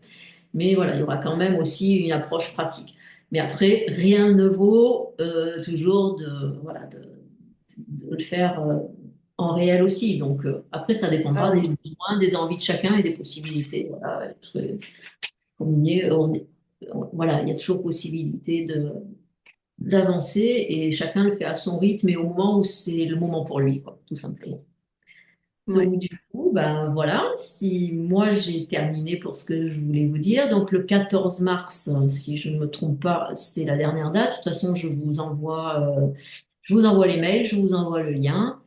mais voilà, il y aura quand même aussi une approche pratique. Mais après, rien ne vaut toujours voilà, de le faire en réel aussi. Donc après, ça Ah dépendra des oui. besoins, des envies de chacun et des possibilités. Voilà, combiner, voilà, il y a toujours possibilité d'avancer et chacun le fait à son rythme et au moment où c'est le moment pour lui, quoi, tout simplement. Ouais. Donc du coup, ben voilà, si moi j'ai terminé pour ce que je voulais vous dire. Donc le 14 mars, si je ne me trompe pas, c'est la dernière date. De toute façon, je vous envoie les mails, je vous envoie le lien.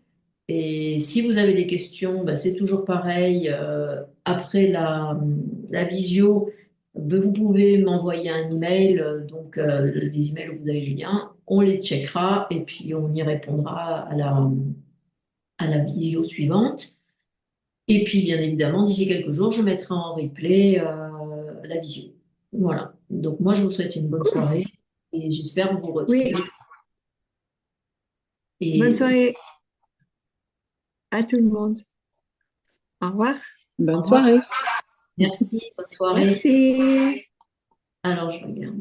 Et si vous avez des questions, ben, c'est toujours pareil. Après la visio, ben, vous pouvez m'envoyer un email. Donc les emails où vous avez le lien, on les checkera et puis on y répondra à la visio suivante. Et puis, bien évidemment, d'ici quelques jours, je mettrai en replay la visio. Voilà. Donc, moi, je vous souhaite une bonne Cool. soirée et j'espère vous Oui, retrouver. bonne Et soirée à tout le monde. Au revoir. au Bonne revoir. soirée. Merci, bonne soirée. Merci. Alors, je regarde.